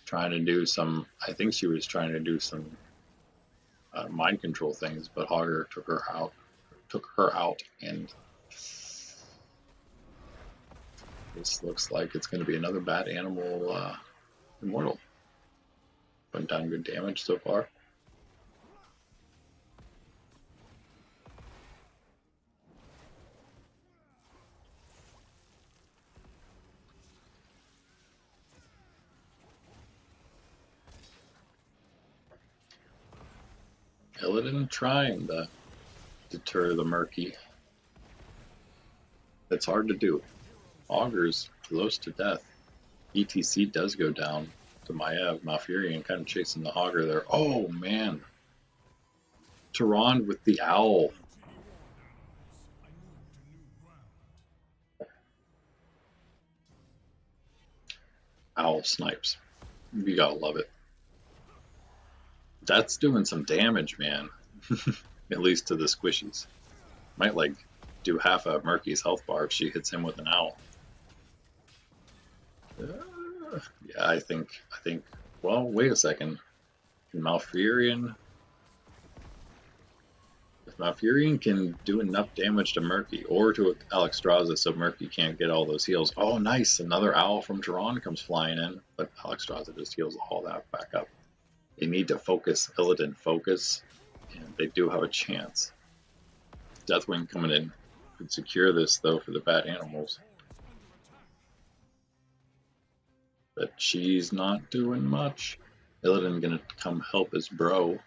Trying to do some, I think she was trying to do some mind control things, but Hogger took her out, and this looks like it's going to be another bad animal immortal. Putting down good damage so far. Illidan trying to deter the Murky. That's hard to do. Augur's close to death. ETC does go down to Maiev. Malfurion kind of chasing the Hogger there. Oh man. Tyrande with the owl. Owl snipes. You gotta love it. That's doing some damage, man. At least to the squishies. Might like do half a Murky's health bar if she hits him with an owl. Yeah, I think. Well, wait a second. Can Malfurion? If Malfurion can do enough damage to Murky or to Alexstrasza so Murky can't get all those heals. Oh, nice! Another owl from Tyrande comes flying in, but Alexstrasza just heals all that back up. They need to focus, Illidan focus, and they do have a chance. Deathwing coming in could secure this though for the bad animals. But she's not doing much. Illidan gonna come help his bro.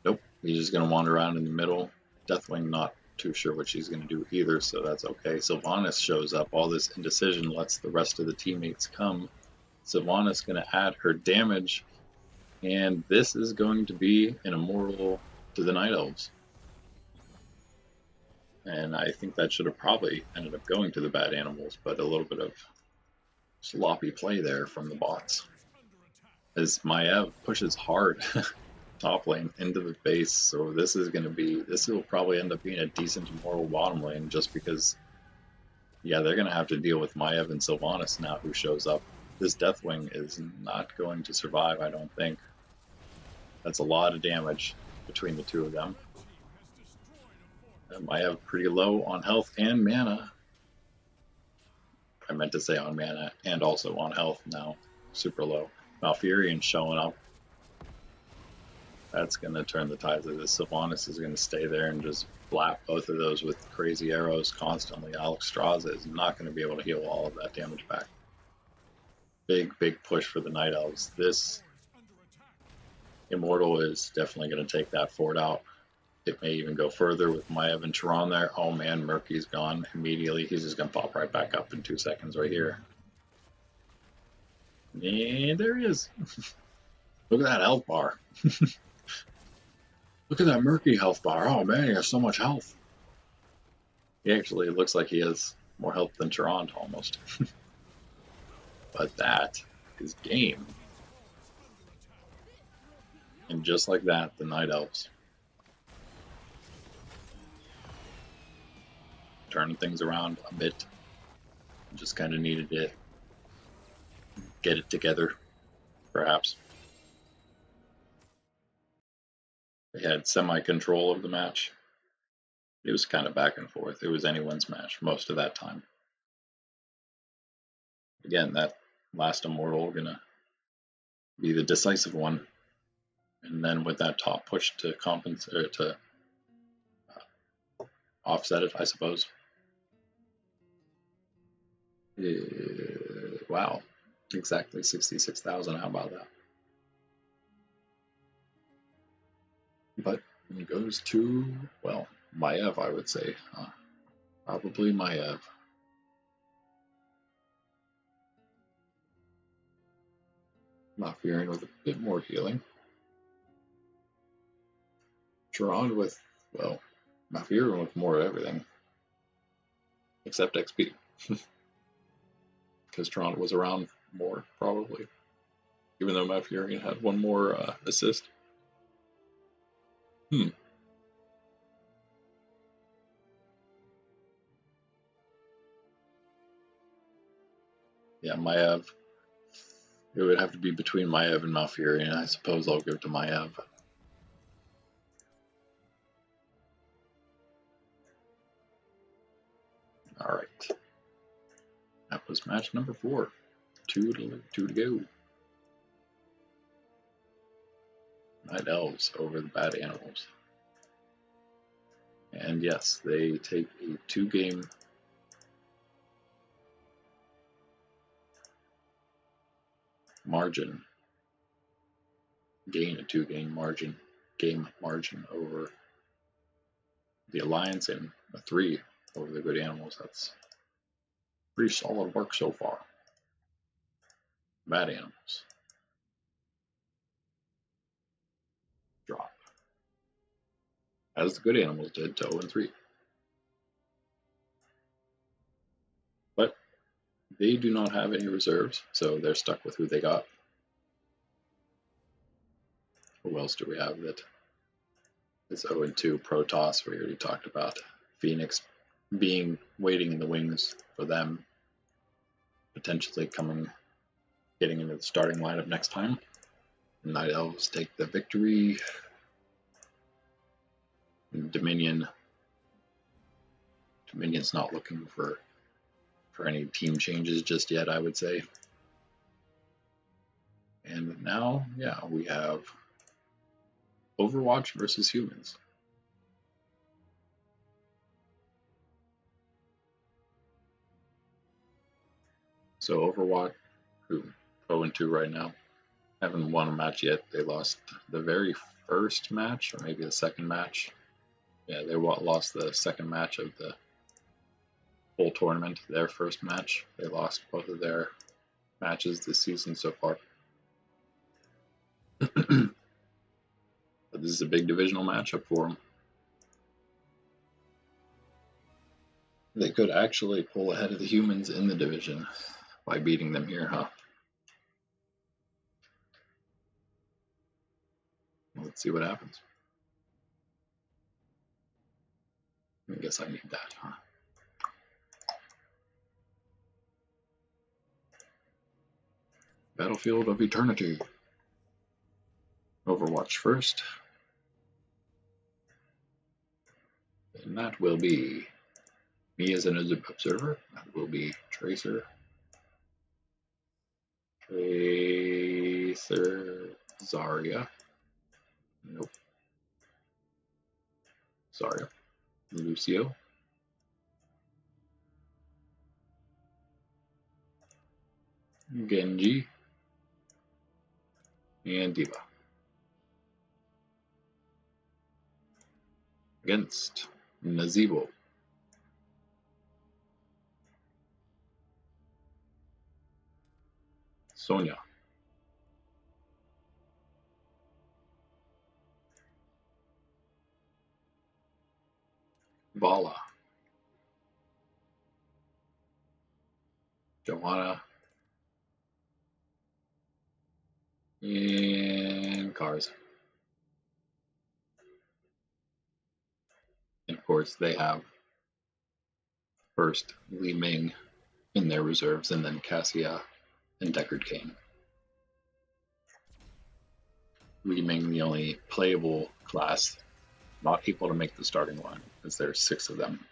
Nope, he's just gonna wander around in the middle. Deathwing not too sure what she's gonna do either, so that's okay. Sylvanas shows up. All this indecision lets the rest of the teammates come. Sylvanas gonna add her damage, and this is going to be an immortal to the Night Elves. And I think that should have probably ended up going to the bad animals, but a little bit of sloppy play there from the bots. As Maiev pushes hard top lane into the base, so this will probably end up being a decent immortal bottom lane just because, yeah, they're going to have to deal with Maiev and Sylvanas now who shows up. This Deathwing is not going to survive, I don't think. That's a lot of damage between the two of them. Maiev pretty low on health and mana. I meant to say on mana and also on health now. Super low. Malfurion showing up. That's going to turn the tides of this. Sylvanas is going to stay there and just blap both of those with crazy arrows constantly. Alexstrasza is not going to be able to heal all of that damage back. Big push for the Night Elves. This Immortal is definitely going to take that fort out. It may even go further with Maiev and Tyrande there. Oh man, Murky's gone immediately. He's just going to pop right back up in 2 seconds right here. And there he is. Look at that health bar. Look at that Murky health bar. Oh man, he has so much health. He actually looks like he has more health than Tyrande almost. But that is game. And just like that, the Night Elves turning things around a bit. Just kind of needed to get it together, perhaps. They had semi-control of the match. It was kind of back and forth. It was anyone's match most of that time. Again, that last Immortal gonna be the decisive one. And then with that top push to compensate, or to offset it, I suppose. Wow. Exactly 66,000. How about that? But it goes to, well, Maiev, I would say. Probably Maiev. Malfurion with a bit more healing. Tron with, well, Malfurion with more of everything. Except XP. Because Tron was around more, probably. Even though Malfurion had one more assist. Yeah, Maiev. It would have to be between Maiev and Malfurion. I suppose I'll give it to Maiev. All right. That was match number 4. Two to go. Night Elves over the Bad Animals. And yes, they take a 2-game margin, gain a 2-game game margin over the Alliance, and a 3 over the Good Animals. That's pretty solid work so far. Bad Animals. Drop. As the Good Animals did to 0-3. But they do not have any reserves, so they're stuck with who they got. Who else do we have that is 0-2? Protoss, we already talked about. Phoenix being waiting in the wings for them, potentially getting into the starting lineup next time. Night Elves take the victory. Dominion's not looking for any team changes just yet, I would say. And now, yeah, we have Overwatch versus Humans. So Overwatch, who 0-2 right now, haven't won a match yet. They lost the very first match, or maybe the second match. Yeah, they lost the second match of the whole tournament. Their first match, they lost both of their matches this season so far. But this is a big divisional matchup for them. They could actually pull ahead of the Humans in the division by beating them here, huh? Let's see what happens. I guess I need that, huh? Battlefield of Eternity. Overwatch first. And that will be me as an observer. That will be Tracer. Zarya. Nope. Zarya. Lucio. Genji. And D.Va. Against Nazeebo. Sonya. Vala. Johanna. And Cars. And of course, they have first Li Ming in their reserves, and then Cassia and Deckard Cain. Li Ming, the only playable class not able to make the starting line, as there's 6 of them.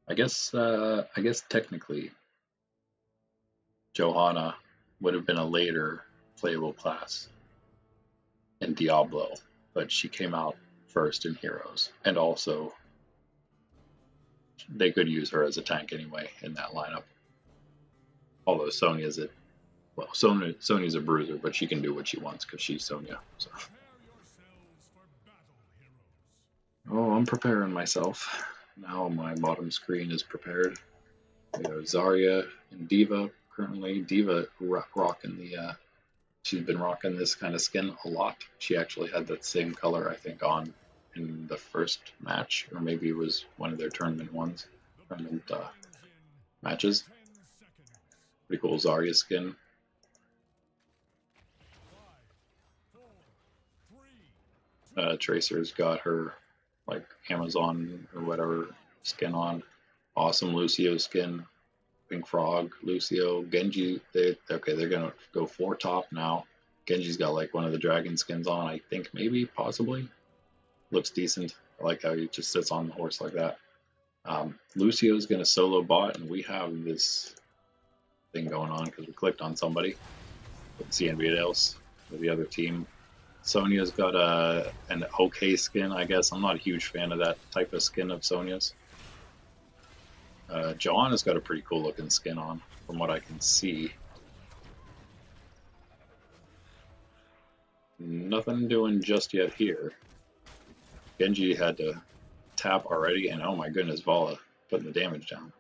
I guess technically Johanna would have been a later playable class in Diablo, but she came out first in Heroes, and also they could use her as a tank anyway in that lineup. Although Sonya's Well, Sonya's a bruiser, but she can do what she wants because she's Sonya. So. Oh, I'm preparing myself. Now my bottom screen is prepared. We have Zarya and Diva currently. Diva rocking the. She's been rocking this kind of skin a lot. She actually had that same color, I think, on in the first match, or maybe it was one of their tournament matches. Pretty cool Zarya skin. Tracer's got her like Amazon or whatever skin on. Awesome Lucio skin. Pink Frog, Lucio, Genji. They're gonna go 4 top now. Genji's got like one of the dragon skins on, I think, maybe, possibly. Looks decent. I like how he just sits on the horse like that. Lucio's gonna solo bot, and we have this thing going on because we clicked on somebody. Couldn't see anybody else with the other team. Sonya's got an okay skin, I guess. I'm not a huge fan of that type of skin of Sonya's. Joanna's got a pretty cool looking skin on, from what I can see. Nothing doing just yet here. Genji had to tap already, and oh my goodness, Vala putting the damage down.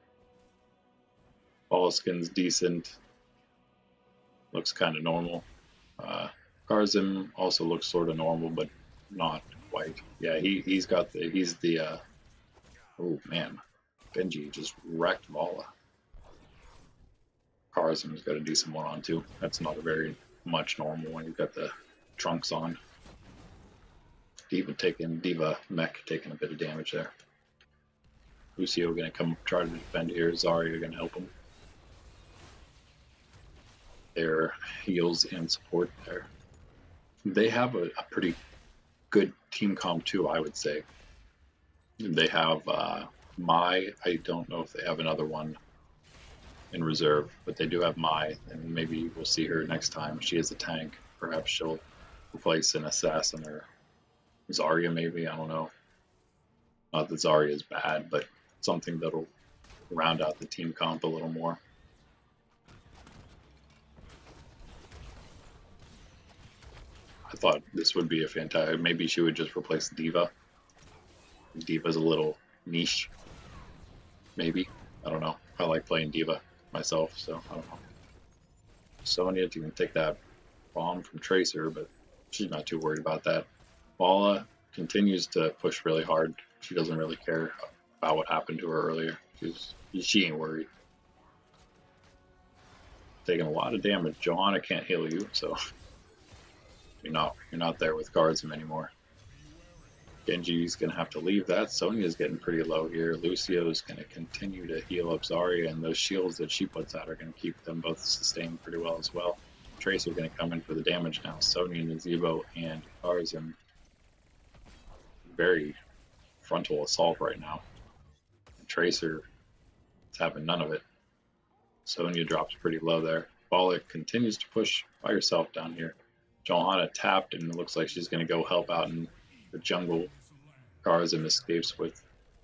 Vala skin's decent. Looks kind of normal. Karzim also looks sort of normal, but not quite. Yeah, he's the oh man, Genji just wrecked Vala. Karzim's got a decent one on too. That's not a very much normal when you've got the trunks on. Diva mech taking a bit of damage there. Lucio gonna come try to defend here. Zarya gonna help him. Their heals and support there. They have a pretty good team comp too, I would say. They have Mai. I don't know if they have another one in reserve, but they do have Mai, and maybe we'll see her next time. She is a tank. Perhaps she'll replace an assassin or Zarya, maybe. I don't know. Not that Zarya is bad, but something that'll round out the team comp a little more. I thought this would be a fantastic. Maybe she would just replace Diva. Diva's a little niche. Maybe. I don't know. I like playing Diva myself, so I don't know. Sonya can take that bomb from Tracer, but she's not too worried about that. Vala continues to push really hard. She doesn't really care about what happened to her earlier. She ain't worried. Taking a lot of damage. Johanna can't heal you, so you're not there with Karzim anymore. Genji's gonna have to leave that. Sonya's getting pretty low here. Lucio's gonna continue to heal up Zarya, and those shields that she puts out are gonna keep them both sustained pretty well as well. Tracer gonna come in for the damage now. Sonya, Nazebo, and Karzim. Very frontal assault right now. And Tracer is having none of it. Sonya drops pretty low there. Vala continues to push by herself down here. Johanna tapped, and it looks like she's going to go help out in the jungle. Karzim escapes with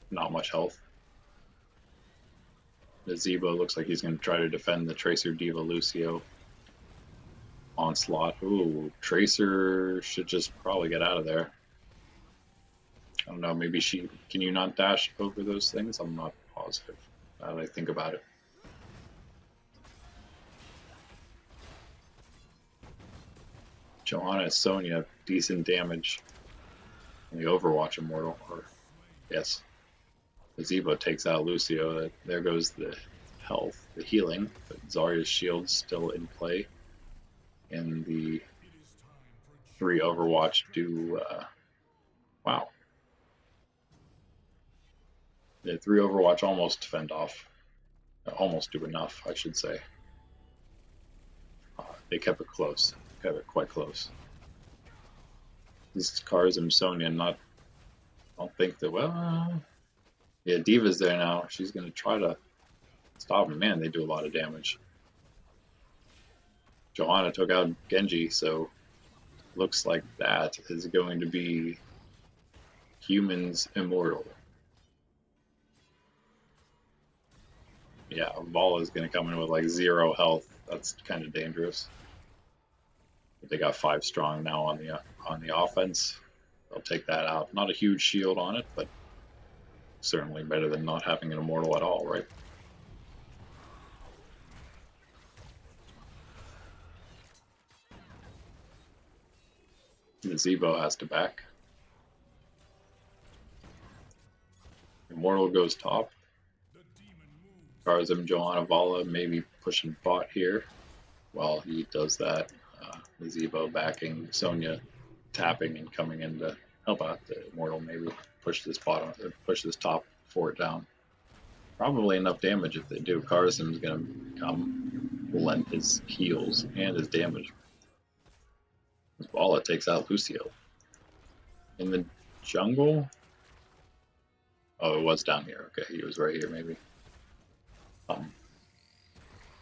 not much health. Nazebo looks like he's going to try to defend the Tracer Diva Lucio. Onslaught. Ooh, Tracer should just probably get out of there. I don't know, maybe can you not dash over those things? I'm not positive now that I think about it. Johanna, Sonya, decent damage. And the Overwatch Immortal, or yes. Nazebo takes out Lucio. There goes the health, the healing, but Zarya's shield's still in play. And the 3 Overwatch do, wow. The 3 Overwatch almost fend off. Almost do enough, I should say. They kept it close. Kept it quite close. These Karzim Sonya I don't think that, well, yeah, Diva's there now. She's going to try to stop him. Man, they do a lot of damage. Johanna took out Genji, so looks like that is going to be Humans Immortal. Yeah, Vala is going to come in with like 0 health. That's kind of dangerous. But they got 5 strong now on the offense. They'll take that out. Not a huge shield on it, but certainly better than not having an immortal at all, right? The Zebo has to back. Immortal goes top. Karzim, Johanna, Vala maybe pushing bot here. While he does that, the Zebo backing, Sonya tapping and coming in to help out the Immortal, maybe push this bottom, push this top fort down. Probably enough damage if they do. Karzim's gonna come lend his heals and his damage. Vala takes out Lucio. In the jungle? Oh, it was down here. Okay, he was right here maybe.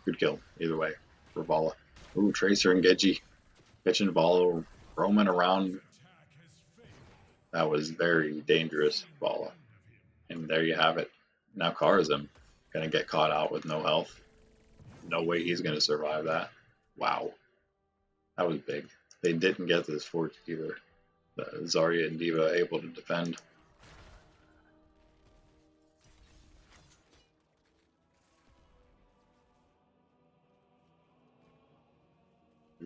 Good kill, either way, for Vala. Ooh, Tracer and Genji. Catching Vala, roaming around. That was very dangerous, Vala. And there you have it. Now Karzim gonna get caught out with no health. No way he's gonna survive that. Wow. That was big. They didn't get this fort either. Zarya and D.Va able to defend.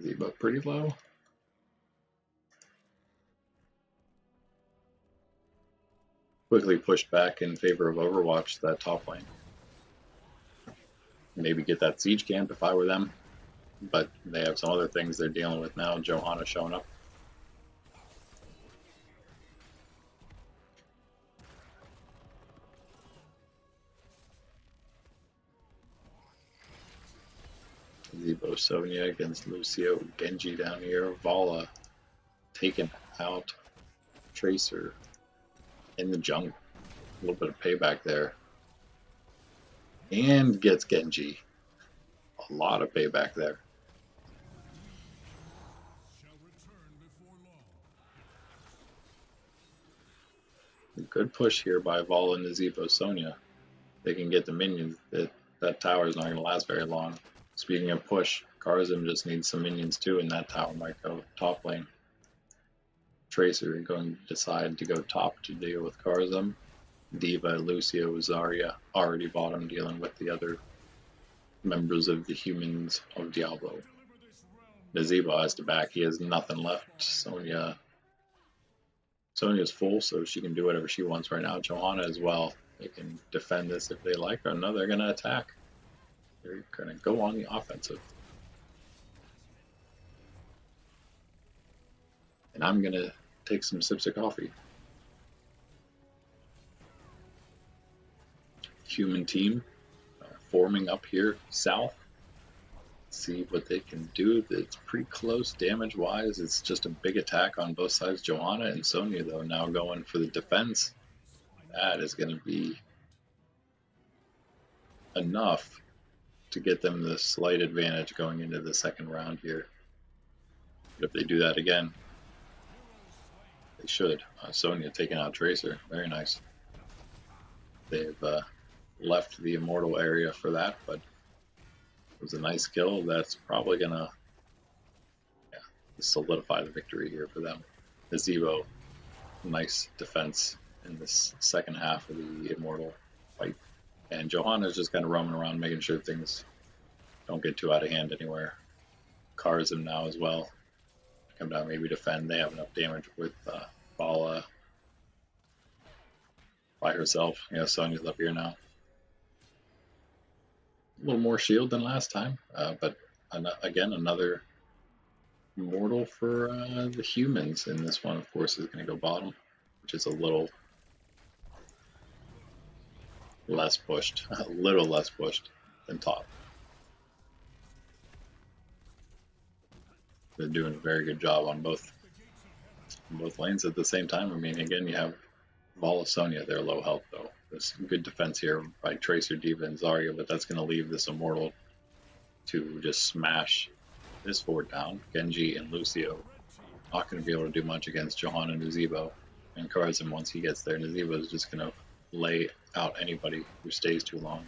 D.Va pretty low. Quickly pushed back in favor of Overwatch that top lane. Maybe get that siege camp if I were them. But they have some other things they're dealing with now. Johanna showing up. Zebo Sonya against Lucio. Genji down here. Vala taken out. Tracer in the jungle. A little bit of payback there. And gets Genji. A lot of payback there. Good push here by Vala and Zebo Sonya. They can get the minions. That tower is not going to last very long. Speaking of push, Karzim just needs some minions too, and that tower might go top lane. Tracer going to decide to go top to deal with Karzim. D.Va, Lucio, Zarya already bottom dealing with the other members of the humans of Diablo. Zebo has to back. He has nothing left. Sonya's full, so she can do whatever she wants right now. Johanna as well. They can defend this if they like, or no, they're going to attack. They're going to go on the offensive. And I'm going to take some sips of coffee. Human team forming up here south. See what they can do. It's pretty close damage wise. It's just a big attack on both sides. Johanna and Sonya though now going for the defense. That is going to be enough to get them the slight advantage going into the second round here. But if they do that again, they should. Sonya taking out Tracer. Very nice. They've left the immortal area for that, but it was a nice kill. That's probably gonna solidify the victory here for them. The Zebo, nice defense in this second half of the immortal fight. And Johanna's just kind of roaming around making sure things don't get too out of hand anywhere. Karzim now as well. Come down, maybe defend. They have enough damage with Vala by herself. Yeah, Sonya's up here now. A little more shield than last time, but again, another immortal for the humans. And this one, of course, is going to go bottom, which is a little less pushed, a little less pushed than top. They're doing a very good job on both lanes at the same time. I mean, again, you have Vala, Sonya, they're low health though. There's good defense here by Tracer, D.Va, and Zarya, but that's going to leave this immortal to just smash this fort down. Genji and Lucio not going to be able to do much against Johanna and Zebo. And Karzim, once he gets there, Zebo is just going to lay out anybody who stays too long.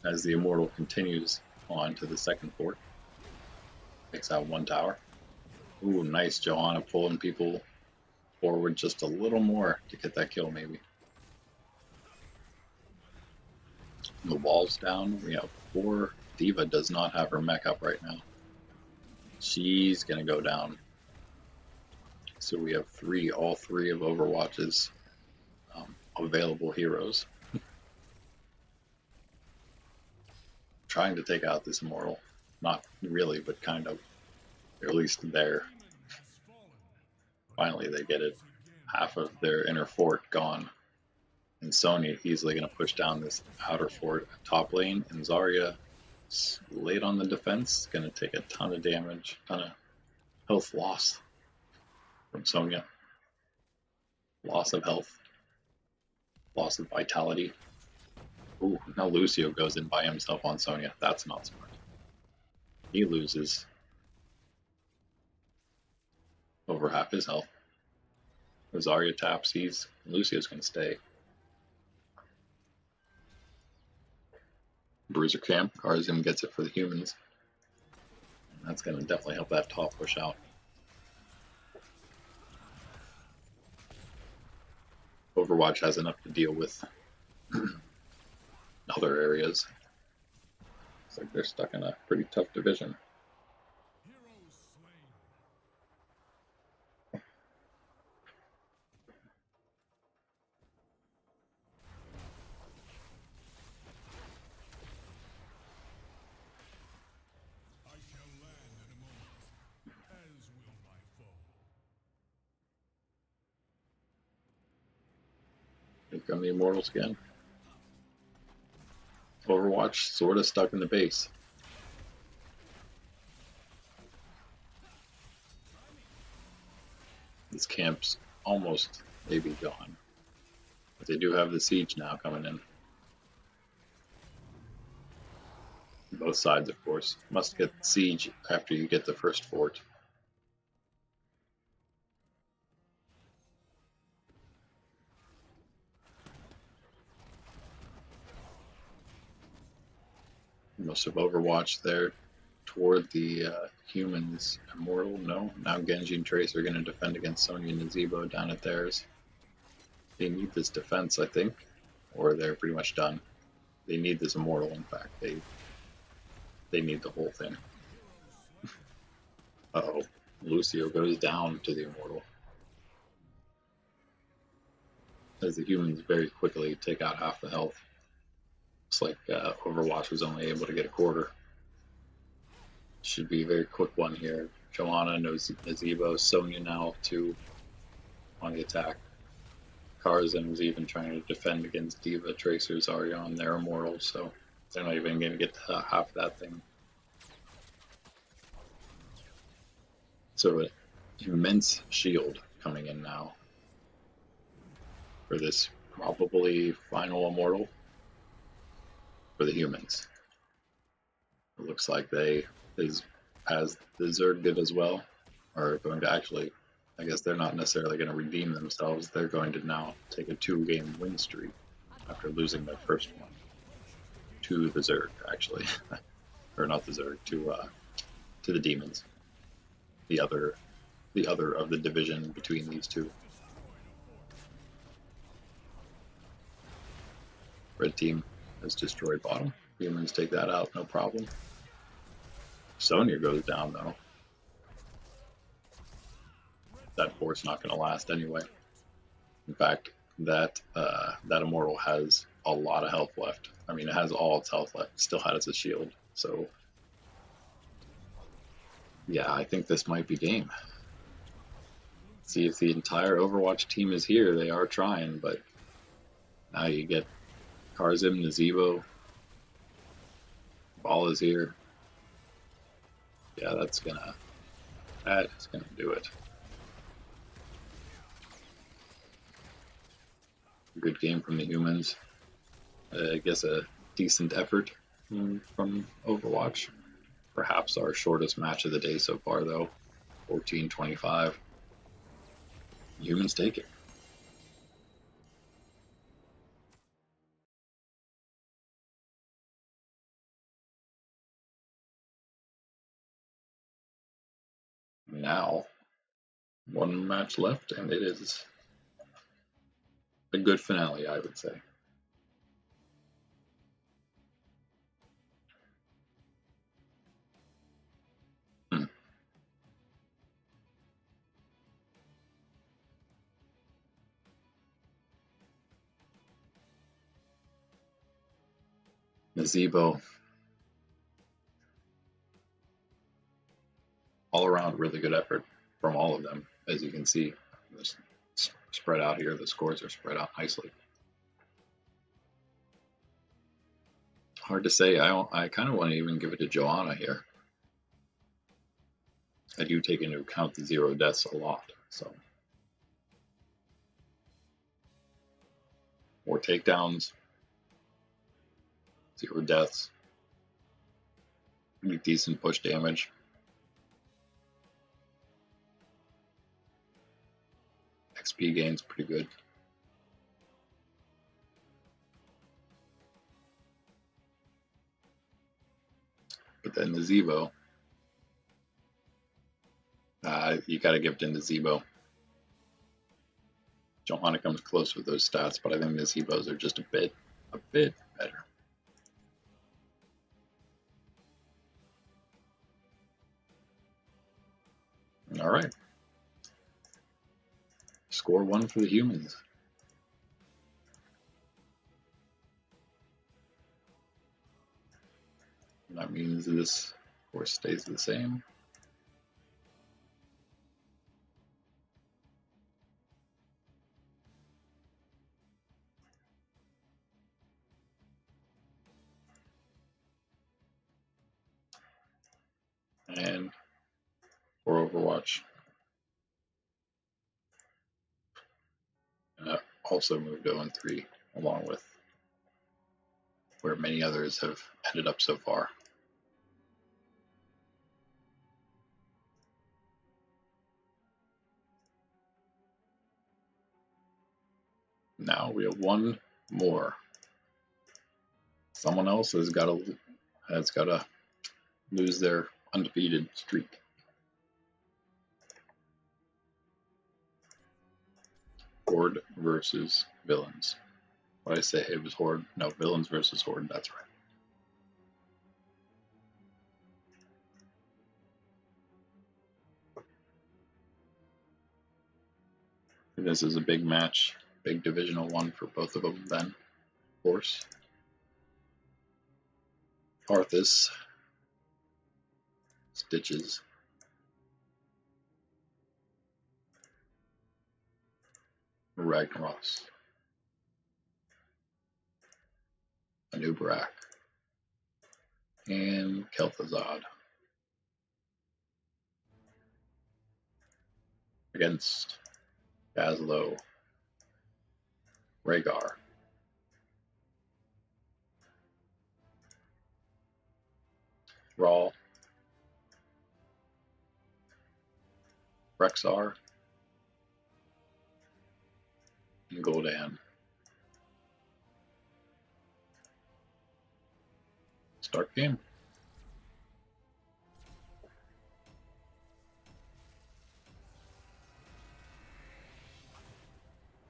as the Immortal continues on to the second fort. Takes out one tower. Ooh, nice Johanna pulling people forward just a little more to get that kill maybe. The wall's down. We have 4. D.Va does not have her mech up right now. She's going to go down. So we have all three of Overwatch's available heroes. Trying to take out this Immortal. Not really, but kind of. Or at least there. Finally they get it. Half of their inner fort gone. And Sonya easily going to push down this outer fort top lane. And Zarya late on the defense. Going to take a ton of damage. Ton of health loss from Sonya. Loss of health. Loss of vitality. Ooh, now Lucio goes in by himself on Sonya. That's not smart. He loses over half his health. Zarya taps. Lucio's going to stay. Bruiser camp. Karzim gets it for the humans. And that's going to definitely help that top push out. Overwatch has enough to deal with other areas. Looks like they're stuck in a pretty tough division. Here come the Immortals again. Overwatch sort of stuck in the base. This camp's almost maybe gone. But they do have the siege now coming in. Both sides, of course. Must get siege after you get the first fort. Most of Overwatch there toward the humans. Immortal, no. Now Genji and Trace are going to defend against Sonya and Zebo down at theirs. They need this defense, I think, or they're pretty much done. They need this Immortal, in fact. They need the whole thing. Uh-oh. Lucio goes down to the Immortal. As the humans very quickly take out half the health. Looks like Overwatch was only able to get a quarter. Should be a very quick one here. Johanna, Nazebo, Sonya now 2 on the attack. Karzim is even trying to defend against D.Va, Tracer, Zarya on their Immortals, so they're not even going to get to half that thing. So an immense shield coming in now for this probably final Immortal for the humans. It looks like as the Zerg did as well, are going to actually, I guess they're not necessarily going to redeem themselves. They're going to now take a 2-game win streak after losing their first one to the Zerg, actually, or not the Zerg, to the Demons, the other of the division between these two. Red team has destroyed bottom. Humans take that out, no problem. Sonya goes down though. That fort's not going to last anyway. In fact, that Immortal has a lot of health left. I mean, it has all its health left. It still has a shield. So, yeah, I think this might be game. See if the entire Overwatch team is here. They are trying, but now you get Karzim, Nazebo. Ball is here. Yeah, that is gonna do it. Good game from the humans. I guess a decent effort from Overwatch. Perhaps our shortest match of the day so far, though. 14-25. Humans take it. now, one match left, and it is a good finale, I would say. Nazebo, all around really good effort from all of them, as you can see. This spread out here, the scores are spread out nicely. Hard to say. I kind of want to even give it to Joanna here. I do take into account the 0 deaths a lot, so. 4 takedowns, 0 deaths, pretty decent push damage. XP gain's pretty good. But then the Zebo, you got to give it to Zebo. Johanna comes close with those stats, but I think the Zebos are just a bit better. All right. Score 1 for the humans. And that means this, of course, stays the same. And for Overwatch, also moved 0-3, along with where many others have ended up so far. Now we have one more. Someone else has got to lose their undefeated streak. Horde versus Villains. What did I say? It was Horde. No, Villains versus Horde. That's right. This is a big match, big divisional one for both of them. Then, of course, Arthas, Stitches, Ragnaros, Anub'arak, and Kel'Thuzad against Baslo, Rhaegar, Thrall, Rexxar, and Gul'dan. Start game.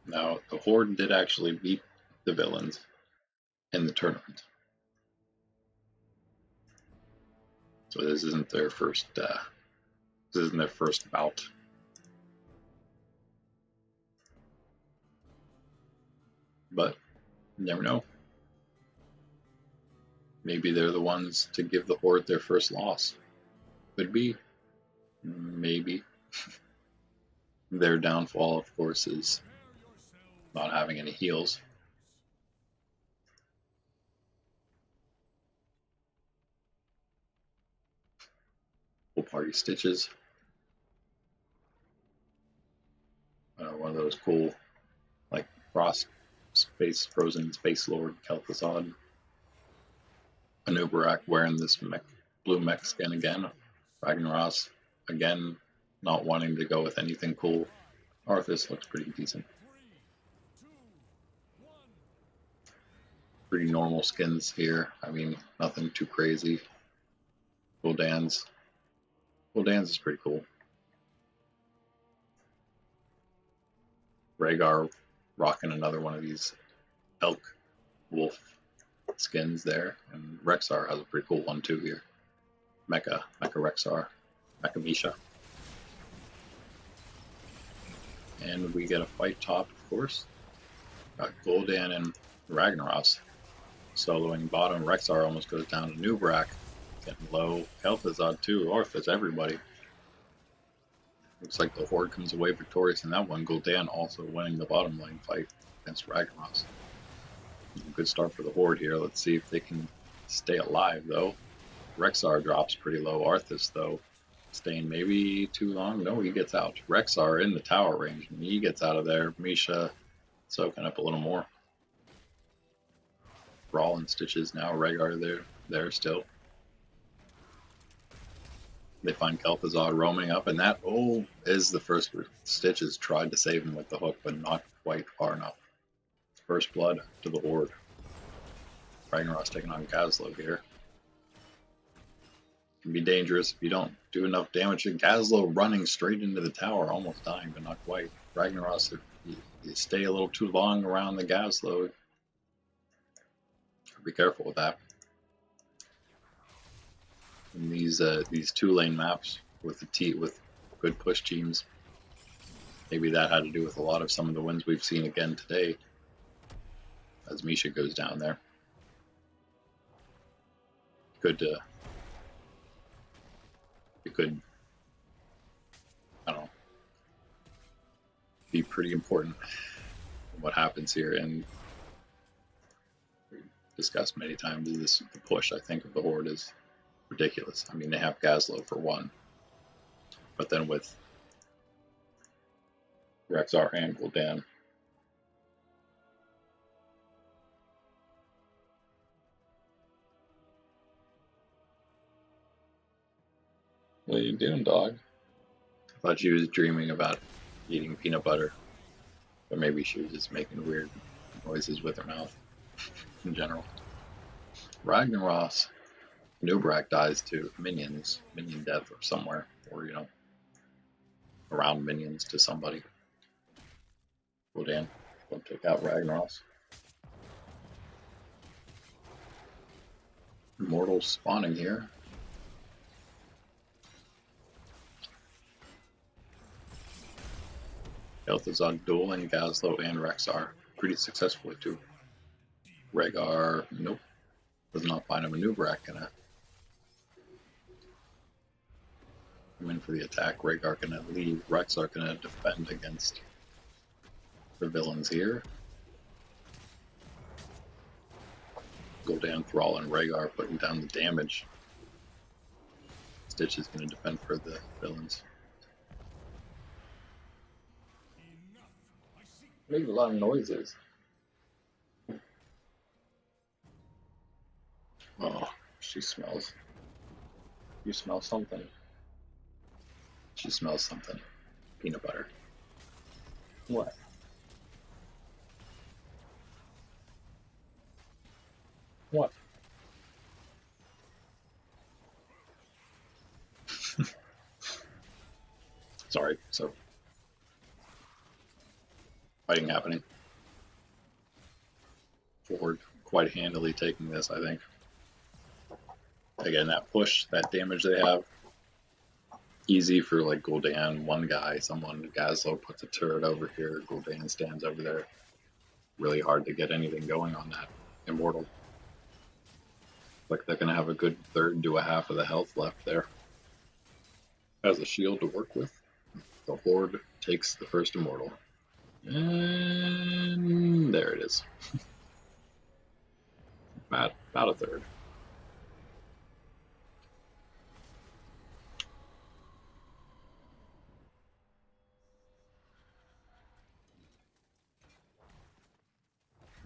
Now, the Horde did actually beat the Villains in the tournament. So this isn't their first bout. But you never know. Maybe they're the ones to give the Horde their first loss. Could be. Maybe. Their downfall, of course, is not having any heals. Full party Stitches. One of those cool, like Frost, Frozen Space Lord Kel'Thuzad. Anub'arak wearing this blue mech skin again. Ragnaros, again, not wanting to go with anything cool. Arthas looks pretty decent. Pretty normal skins here. I mean, nothing too crazy. Gul'dan's is pretty cool. Rhaegar rocking another one of these elk wolf skins there, and Rexar has a pretty cool one too here. Mecha Rexar, Mecha Misha. And we get a fight top, of course. Got Gul'dan and Ragnaros soloing bottom. Rexar almost goes down to Nubrak, getting low. Kel'Thuzad too, Orthus, everybody. Looks like the Horde comes away victorious in that one. Gul'dan also winning the bottom lane fight against Ragnaros. Good start for the Horde here. Let's see if they can stay alive though. Rexar drops pretty low. Arthas though, staying maybe too long. No, he gets out. Rexar in the tower range, and he gets out of there. Misha soaking up a little more. Brawl and Stitches now. Rhaegar there still. They find Kel'Thuzad roaming up, and that is the first Stitches tried to save him with the hook, but not quite far enough. First blood to the Horde. Ragnaros taking on Gazlo here. Can be dangerous if you don't do enough damage. Gazlo running straight into the tower, almost dying, but not quite. Ragnaros, if you stay a little too long around the Gazlo, be careful with that. In these 2-lane maps with with good push teams, maybe that had to do with a lot of some of the wins we've seen again today. As Misha goes down there, it could, I don't know, be pretty important what happens here. And we discussed many times the push, I think, of the Horde is ridiculous. I mean, they have Gazlo for one, but then with Rexar and Gul'dan, what are you doing, dog? I thought she was dreaming about eating peanut butter, but maybe she was just making weird noises with her mouth in general. Ragnaros, Nubrak dies to minion death or somewhere, or around minions to somebody. Gul'dan will take out Ragnaros. Immortals spawning here. Kel'Thuzad dueling Gazlo and Rexar pretty successfully too. Rhaegar, nope, does not find him. A Nubrak gonna come in for the attack. Rhaegar gonna leave. Rexar gonna defend against the villains here. Gul'dan, Thrall, and Rhaegar putting down the damage. Stitch is gonna defend for the villains. Make a lot of noises. Oh, she smells. You smell something. She smells something. Peanut butter. What? What? Sorry, so fighting happening. Ford quite handily taking this, I think. Again, that push, that damage they have, easy for like Gul'dan, one guy, someone, Gazlo puts a turret over here, Gul'dan stands over there. Really hard to get anything going on that Immortal. Like they're going to have a good third to a half of the health left there. Has a shield to work with. The Horde takes the first Immortal. And there it is. About a third.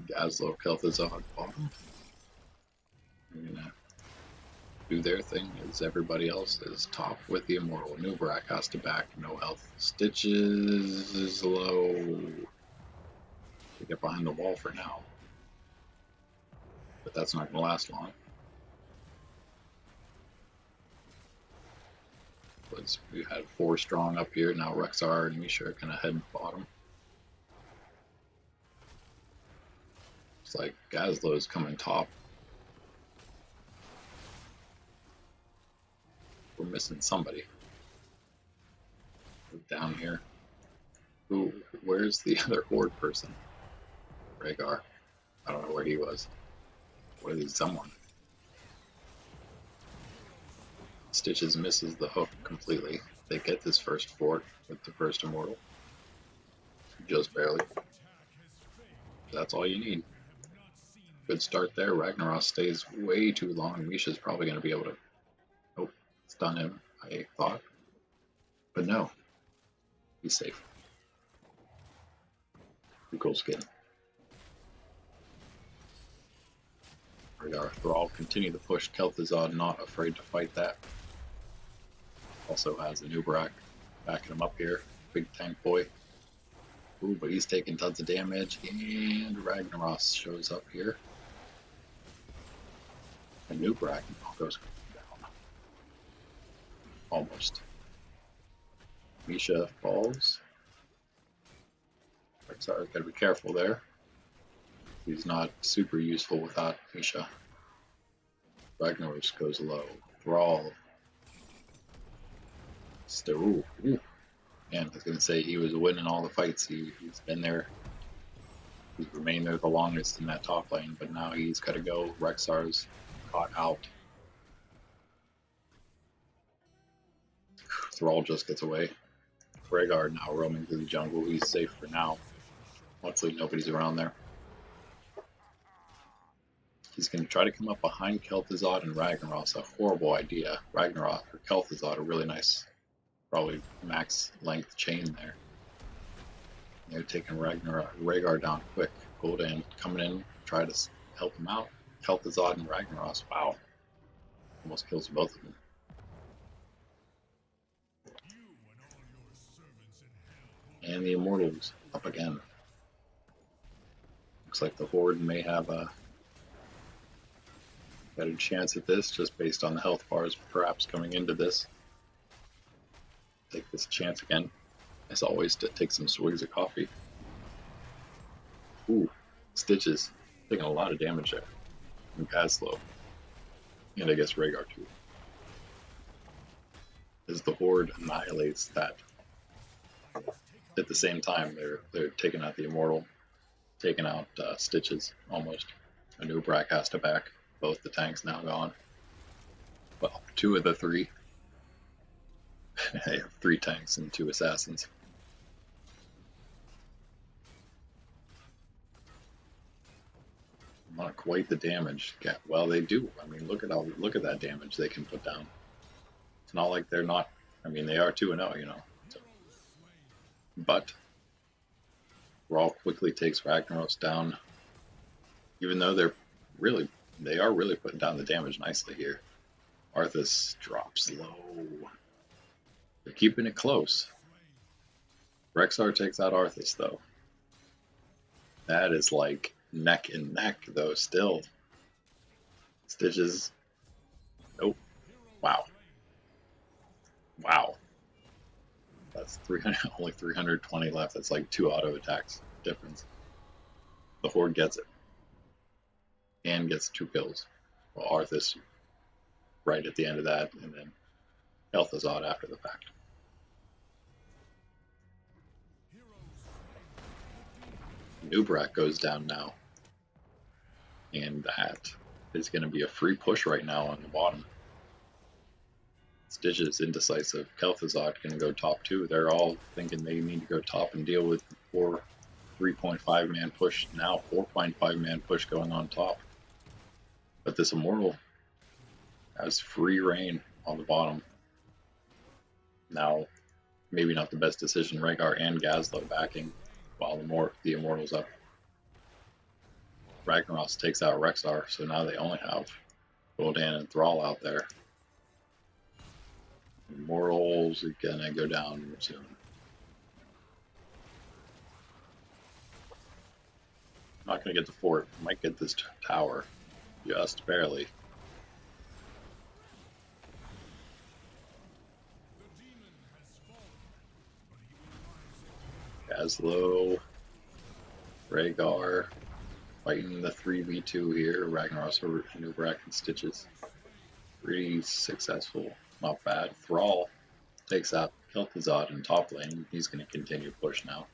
Gazlo, Kel'Thuzad bottom. They're gonna do their thing as everybody else is top with the Immortal. Nubrak has to back, no health. Stitches is low. They get behind the wall for now. But that's not gonna last long. We had 4 strong up here, now Rexar and Misha are gonna head bottom. Looks like Gazlo's coming top. We're missing somebody. Down here. Ooh, where's the other Horde person? Rhaegar. I don't know where he was. Where is someone? Stitches misses the hook completely. They get this first fort with the first immortal. Just barely. That's all you need. Good start there. Ragnaros stays way too long. Misha's probably going to be able to stun him, I thought. But no. He's safe. Cool skin. Rhaegar Thrall continue to push. Kel'Thuzad not afraid to fight that. Also has a Nubrak backing him up here. Big tank boy. Ooh, but he's taking tons of damage, and Ragnaros shows up here. And Nubrak goes down. Almost. Misha falls. Sorry, gotta be careful there. He's not super useful without Misha. Ragnaros goes low. Thrall. Still, ooh. And I was gonna say he was winning all the fights. He's been there. He's remained there the longest in that top lane, but now he's gotta go. Rexar's caught out. Thrall just gets away. Rhaegar now roaming through the jungle. He's safe for now. Luckily nobody's around there. He's going to try to come up behind Kel'Thuzad and Ragnaros. A horrible idea. Ragnaros or Kel'Thuzad, a really nice, probably max length chain there. They're taking Rhaegar down quick. Gul'dan coming in, try to help him out. Kel'Thuzad and Ragnaros, wow. Almost kills both of them. And the Immortals up again. Looks like the Horde may have a better chance at this just based on the health bars perhaps coming into this. Take this chance again, as always, to take some swigs of coffee. Ooh, Stitches taking a lot of damage there. And Gazlo. And I guess Rhaegar too. As the Horde annihilates that. At the same time, they're taking out the Immortal, taking out Stitches almost. Nubrak has to back. Both the tanks now gone. Well, 2 of the 3. I have 3 tanks and 2 assassins. Not quite the damage. Yeah, well, they do. I mean, look at that damage they can put down. It's not like they're not. I mean, they are 2-0, you know. So. But Thrall quickly takes Ragnaros down, even though they are really putting down the damage nicely here. Arthas drops low. They're keeping it close. Rexar takes out Arthas though. That is like neck and neck though still. Stitches. Nope. Wow. Wow. That's 300, only 320 left. That's like 2 auto attacks difference. The Horde gets it. And gets 2 kills. Well, Arthas right at the end of that, and then Kel'Thuzad after the fact. Nubrak goes down now. And that is going to be a free push right now on the bottom. Stitches indecisive. Kel'Thuzad can go top too. They're all thinking they need to go top and deal with the 3.5 man push. Now 4.5 man push going on top. But this Immortal has free reign on the bottom. Now, maybe not the best decision. Rhaegar and Gazlo backing while the Immortal's up. Ragnaros takes out Rexar, so now they only have Gul'dan and Thrall out there. Immortals are gonna go down soon. Not gonna get the fort. Might get this tower. Just barely. Gazlo. Rhaegar. fighting the 3v2 here. Ragnaros over Nubrak and Stitches. Pretty successful. Not bad. Thrall takes out Kel'Thuzad in top lane. He's going to continue push now.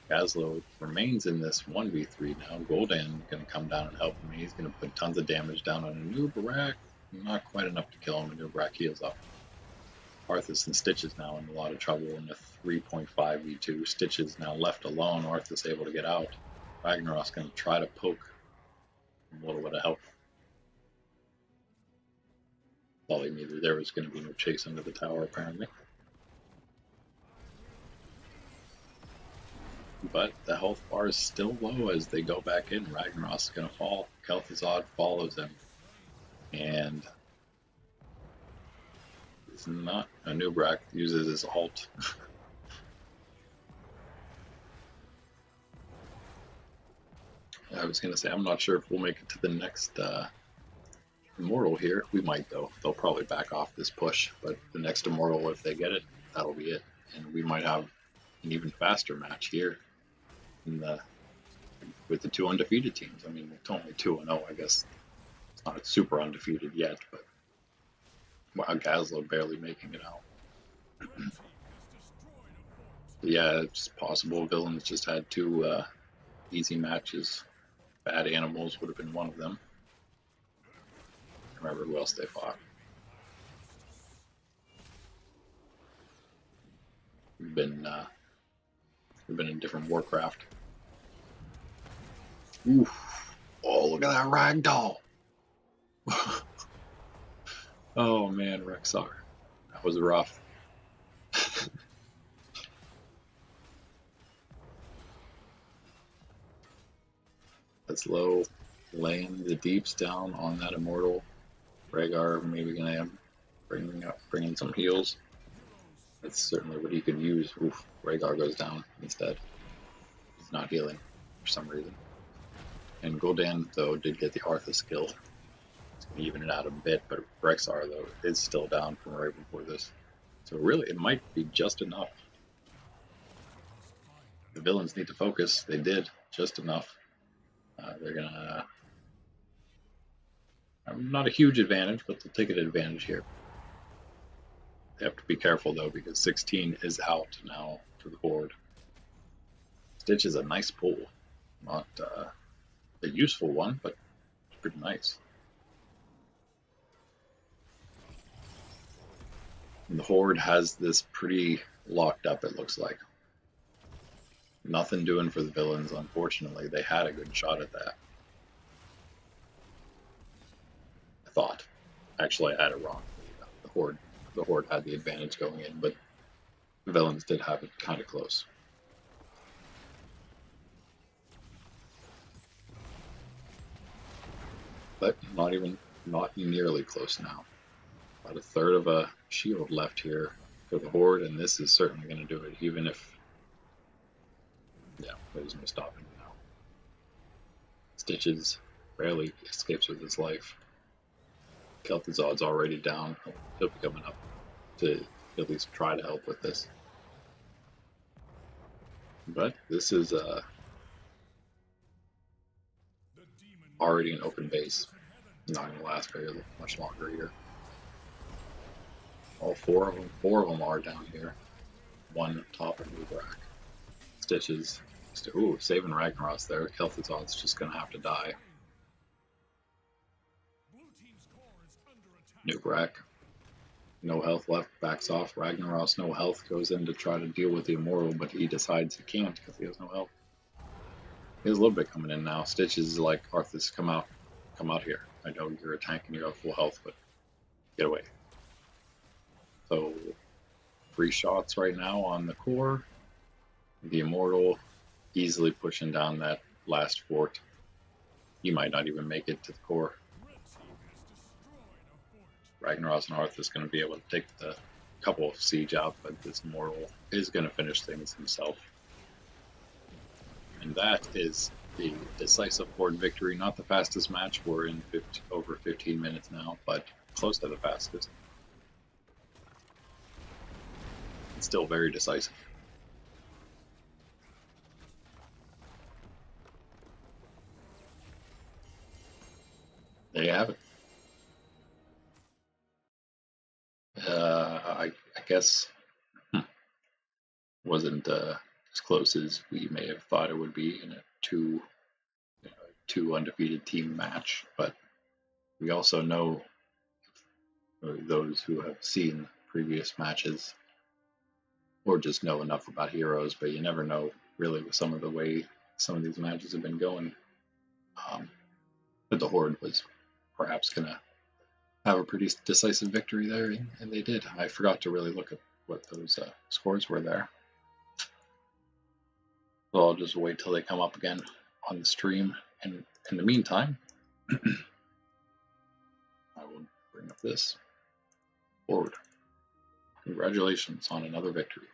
Gazlo remains in this 1v3 now. Gul'dan going to come down and help him. He's going to put tons of damage down on Nubrak. Not quite enough to kill him. Nubrak heals up. Arthas and Stitches now in a lot of trouble in the 3.5v2. Stitches now left alone. Arthas able to get out. Ragnaros going to try to poke a little bit of help. All he needed there was going to be no chase under the tower apparently. But the health bar is still low as they go back in. Ragnaros is going to fall. Kel'Thuzad follows him. And it's not a Nubrak uses his ult. I was going to say, I'm not sure if we'll make it to the next Immortal here. We might though. They'll probably back off this push. But the next Immortal, if they get it, that'll be it. And we might have an even faster match here with the two undefeated teams. I mean, it's only 2-0, I guess. It's not super undefeated yet, but wow, Gazlo barely making it out. Yeah, it's possible. Villains just had two easy matches. Bad Animals would have been one of them. I remember who else they fought. We've been in different Warcraft. Oof. Oh, look at that ragdoll. Oh man, Rexar. That was rough. That's low. Laying the deeps down on that Immortal. Rhaegar maybe gonna have bringing some heals. That's certainly what he could use. Oof, Rhaegar goes down instead. He's not healing for some reason. And Gul'dan, though, did get the Arthas skill. It's going to even it out a bit, but Rexar, though, is still down from right before this. So really, it might be just enough. The villains need to focus. They did just enough. They're going to... not a huge advantage, but they'll take an advantage here. They have to be careful though, because 16 is out now for the board. Stitch is a nice pull, not a useful one, but pretty nice. And the Horde has this pretty locked up, it looks like. Nothing doing for the villains, unfortunately. They had a good shot at that. I thought. Actually, I had it wrong. The Horde had the advantage going in, but the villains did have it kind of close. But not nearly close now. About a third of a shield left here for the Horde, and this is certainly going to do it, even if, yeah, there's no stopping now. Stitches barely escapes with his life. Kel'Thuzad's already down. He'll be coming up to at least try to help with this. But this is already an open base. Not going to last very much longer here. All four of them are down here. One top of Nubrak. Stitches. Ooh, saving Ragnaros there. Kel'Thuzad's just going to have to die. Nubrak. No health left, backs off. Ragnaros, no health, goes in to try to deal with the Immortal, but he decides he can't because he has no health. He has a little bit coming in now. Stitches is like, Arthas, come out here. I know you're a tank and you have full health, but get away. So, 3 shots right now on the core. The Immortal easily pushing down that last fort. He might not even make it to the core. Ragnaros and Arthas is going to be able to take the couple of siege out, but this Immortal is going to finish things himself. And that is the decisive board victory. Not the fastest match. We're in over 15 minutes now, but close to the fastest. It's still very decisive. There you have it. I guess wasn't as close as we may have thought it would be in a two undefeated team match, but we also know, those who have seen previous matches or just know enough about heroes, but you never know really with some of the way some of these matches have been going. But the Horde was perhaps going to have a pretty decisive victory there, and they did. I forgot to really look at what those scores were there. So I'll just wait till they come up again on the stream. And in the meantime, I will bring up this Horde. Congratulations on another victory.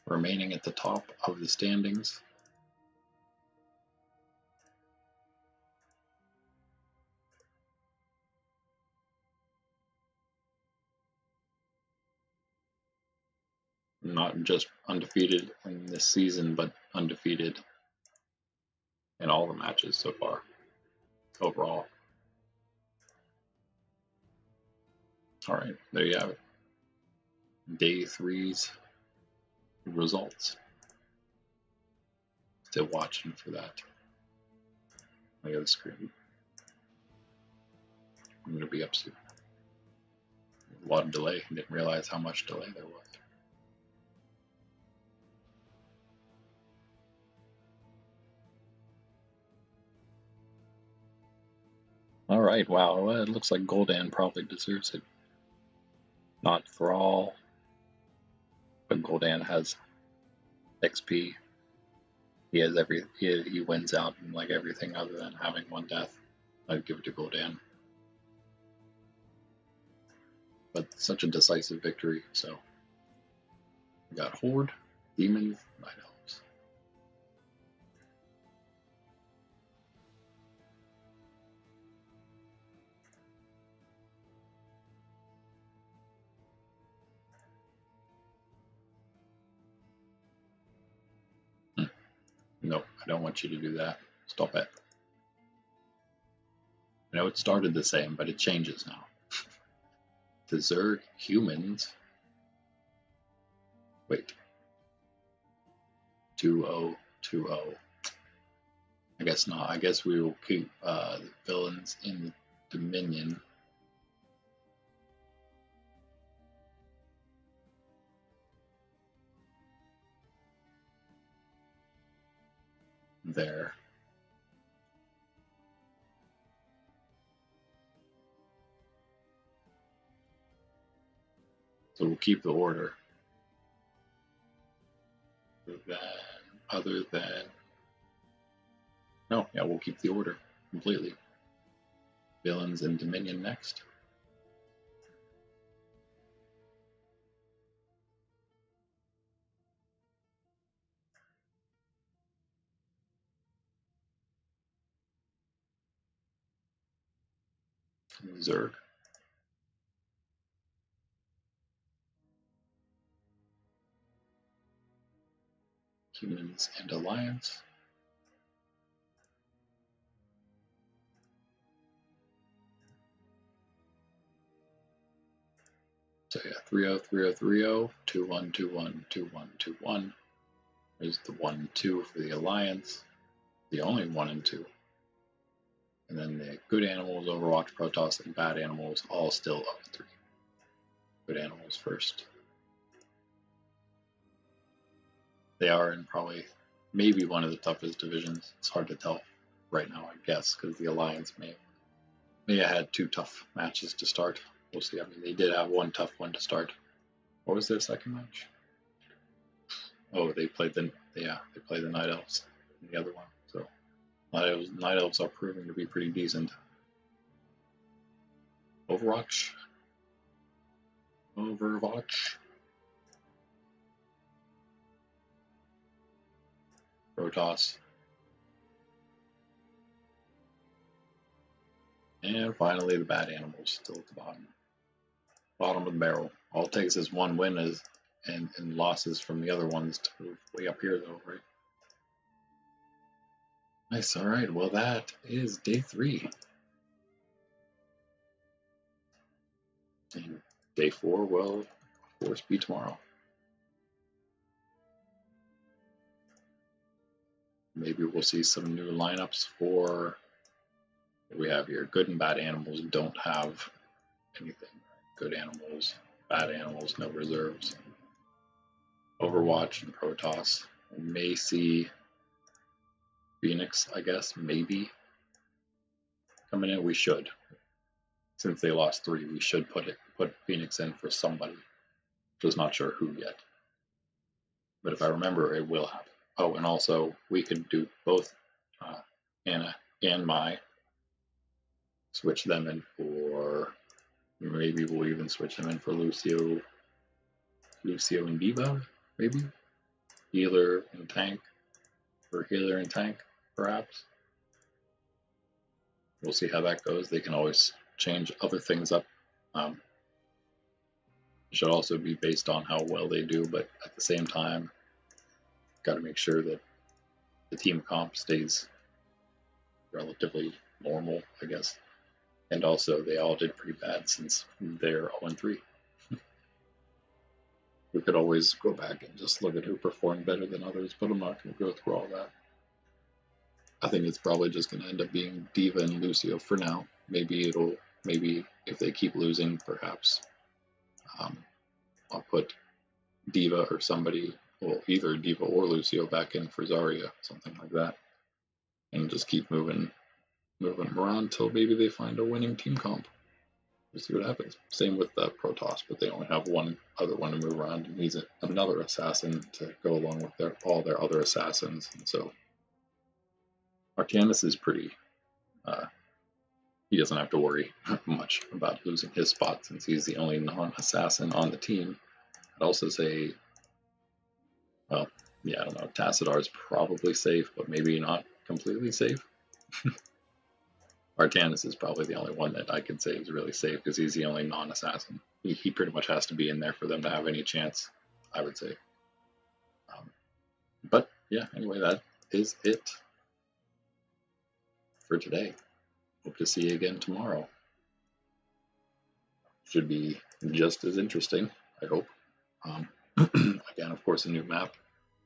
Remaining at the top of the standings. Not just undefeated in this season, but undefeated in all the matches so far, overall. All right, there you have it. Day 3's results. Still watching for that. Look at the screen. I'm going to be up soon. A lot of delay. I didn't realize how much delay there was. All right, wow. Well, it looks like Gul'dan probably deserves it. Not for all, but Gul'dan has XP. He has he wins out in like everything other than having one death. I'd give it to Gul'dan. But such a decisive victory. So we got Horde, Demons, Night Elves. No, I don't want you to do that. Stop it. I know it started the same, but it changes now. The Zerg humans. Wait. 2-0-2-0. I guess not. I guess we will keep the villains in the Dominion. There. So we'll keep the order. Other than no, yeah, we'll keep the order completely. Villains and Dominion next. Zerg. Humans and Alliance. So yeah, 3-0, 3-0, 3-0, 2-1, 2-1, 2-1, 2-1. There's the 1-2 for the Alliance. The only 1 and 2. And then the Good Animals, Overwatch, Protoss, and Bad Animals all still 0-3. Good Animals first. They are in probably maybe one of the toughest divisions. It's hard to tell right now, I guess, because the Alliance may have had 2 tough matches to start. We'll see. I mean, they did have 1 tough one to start. What was their second match? Oh, they played the Night Elves in the other one. So Night Elves are proving to be pretty decent. Overwatch. Protoss. And finally the Bad Animals still at the bottom. Bottom of the barrel. All it takes is 1 win and losses from the other ones to move way up here though, right? Nice, alright, well that is day 3. And day 4 will, of course, be tomorrow. Maybe we'll see some new lineups for what we have here. Good and bad animals don't have anything. Good animals, bad animals, no reserves. Overwatch and Protoss. We may see Phoenix, I guess, maybe coming in. We should. Since they lost 3, we should put Phoenix in for somebody. Just not sure who yet. But if I remember, it will happen. Oh, and also we could do both Anna and Mai. Switch them in for, maybe we'll even switch them in for Lucio and Diva, maybe? Healer and tank, or healer and tank, perhaps. We'll see how that goes. They can always change other things up. It should also be based on how well they do, but at the same time, got to make sure that the team comp stays relatively normal, I guess. And also, they all did pretty bad since they're 0-3. We could always go back and just look at who performed better than others, but I'm not going to go through all that. I think it's probably just going to end up being Diva and Lucio for now. Maybe if they keep losing, perhaps I'll put Diva or somebody, well, either Diva or Lucio back in for Zarya, something like that, and just keep moving them around until maybe they find a winning team comp. We'll see what happens. Same with Protoss, but they only have one other one to move around, and he's another assassin to go along with all their other assassins. And so Arcanus is pretty. He doesn't have to worry much about losing his spot since he's the only non-assassin on the team. I'd also say, well, yeah, I don't know. Tassadar is probably safe, but maybe not completely safe. Arcanus is probably the only one that I can say is really safe because he's the only non-assassin. He pretty much has to be in there for them to have any chance, I would say. But yeah, anyway, that is it for today. Hope to see you again tomorrow. Should be just as interesting, I hope. Again, of course, a new map.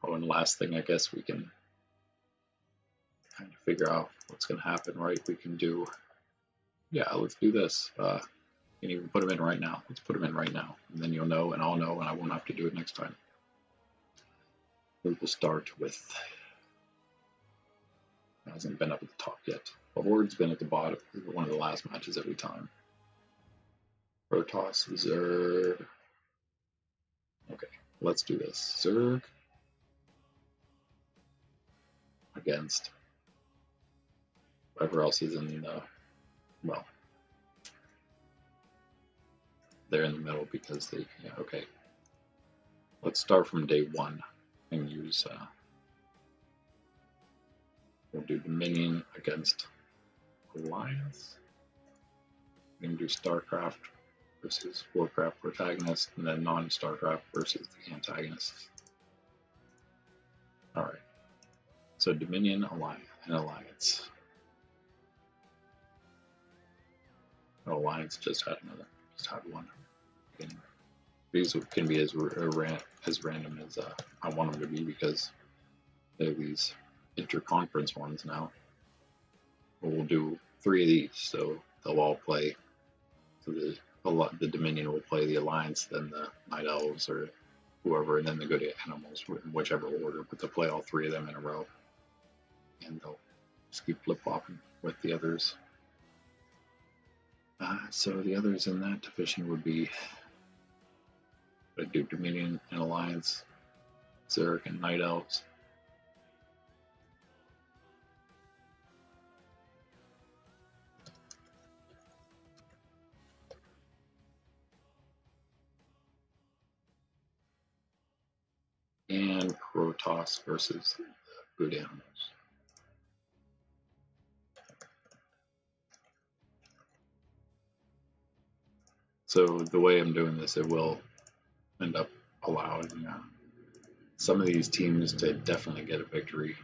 Oh, and last thing, I guess we can kind of figure out what's going to happen, right? We can do, yeah, let's do this. You can even put them in right now. Let's put them in right now, and then you'll know, and I'll know, and I won't have to do it next time. We will start with, it hasn't been up at the top yet. The Horde's been at the bottom, one of the last matches every time. Protoss, Zerg. Okay, let's do this. Zerg against whoever else is in the, well, they're in the middle because they, yeah, okay. Let's start from day 1 and use, we'll do Dominion against Alliance. We can do StarCraft versus Warcraft protagonist, and then non-StarCraft versus the antagonist. Alright, so Dominion, Alliance. Alliance just had one. These can be as random as I want them to be because they have these interconference ones now. We'll do 3 of these, so they'll all play. So the Dominion will play the Alliance, then the Night Elves or whoever, and then they go to Animals in whichever order. But they'll play all 3 of them in a row, and they'll just keep flip-flopping with the others. So the others in that division would be, I'd do Dominion and Alliance, Zerg and Night Elves. And Protoss versus the Good Animals. So the way I'm doing this, it will end up allowing some of these teams to definitely get a victory.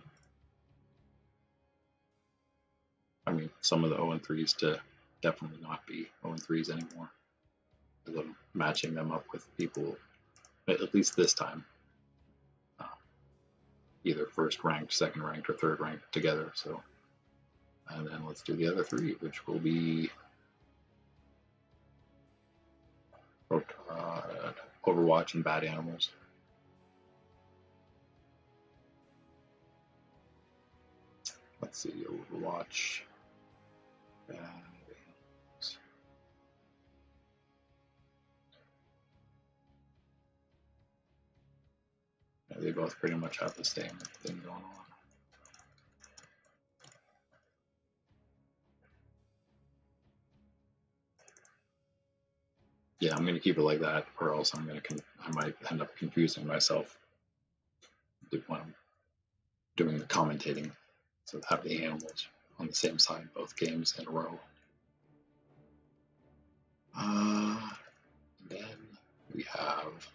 I mean, some of the 0-3s to definitely not be 0-3s anymore. as I'm matching them up with people, at least this time, either first ranked, second ranked, or third ranked together. So, and then let's do the other three, which will be Overwatch and Bad Animals. Let's see, Overwatch, Bad Animals. Yeah, they both pretty much have the same thing going on. Yeah, I'm gonna keep it like that, or else I might end up confusing myself when I'm doing the commentating. So have the animals on the same side both games in a row. Then we have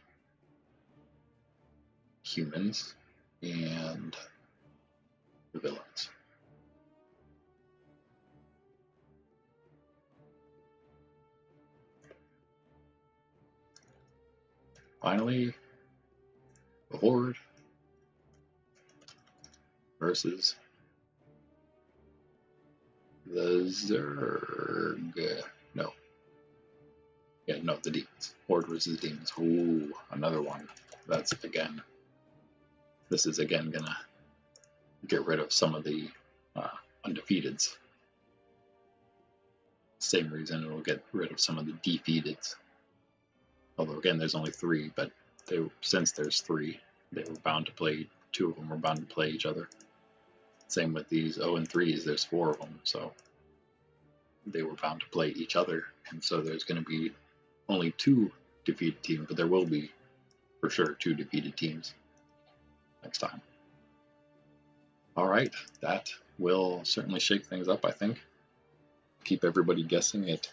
humans and the villains. Finally, the Horde versus the Zerg. No. Yeah, no, the demons. Horde versus demons. Ooh, another one. That's again. This is again gonna get rid of some of the undefeateds. Same reason it'll get rid of some of the defeateds. Although again, there's only three, but since there's three, they were bound to play. Two of them were bound to play each other. Same with these 0 and 3s. There's four of them, so they were bound to play each other. And so there's going to be only two defeated teams, but there will be for sure two defeated teams next time. All right, that will certainly shake things up, I think. Keep everybody guessing at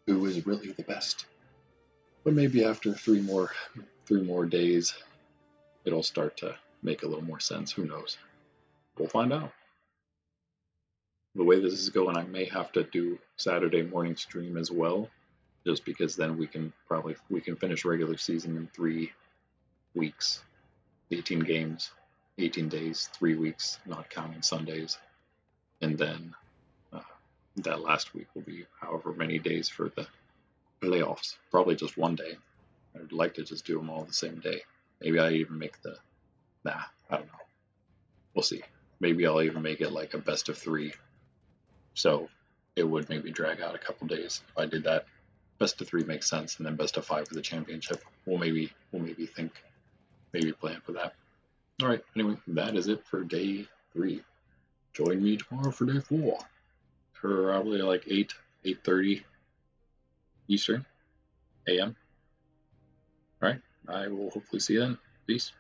who is really the best. But maybe after three more days, it'll start to make a little more sense. Who knows? We'll find out. The way this is going, I may have to do Saturday morning stream as well, just because then we can finish regular season in 3 weeks, 18 games, 18 days, 3 weeks, not counting Sundays, and then that last week will be however many days for the playoffs. Probably just one day. I'd like to just do them all the same day. Maybe I even make I don't know. We'll see. Maybe I'll even make it like a best of 3. So it would maybe drag out a couple days if I did that. Best of 3 makes sense, and then best of 5 for the championship. We'll maybe plan for that. All right. Anyway, that is it for day 3. Join me tomorrow for day 4. Probably like 8:30 Eastern AM. All right. I will hopefully see you then. Peace.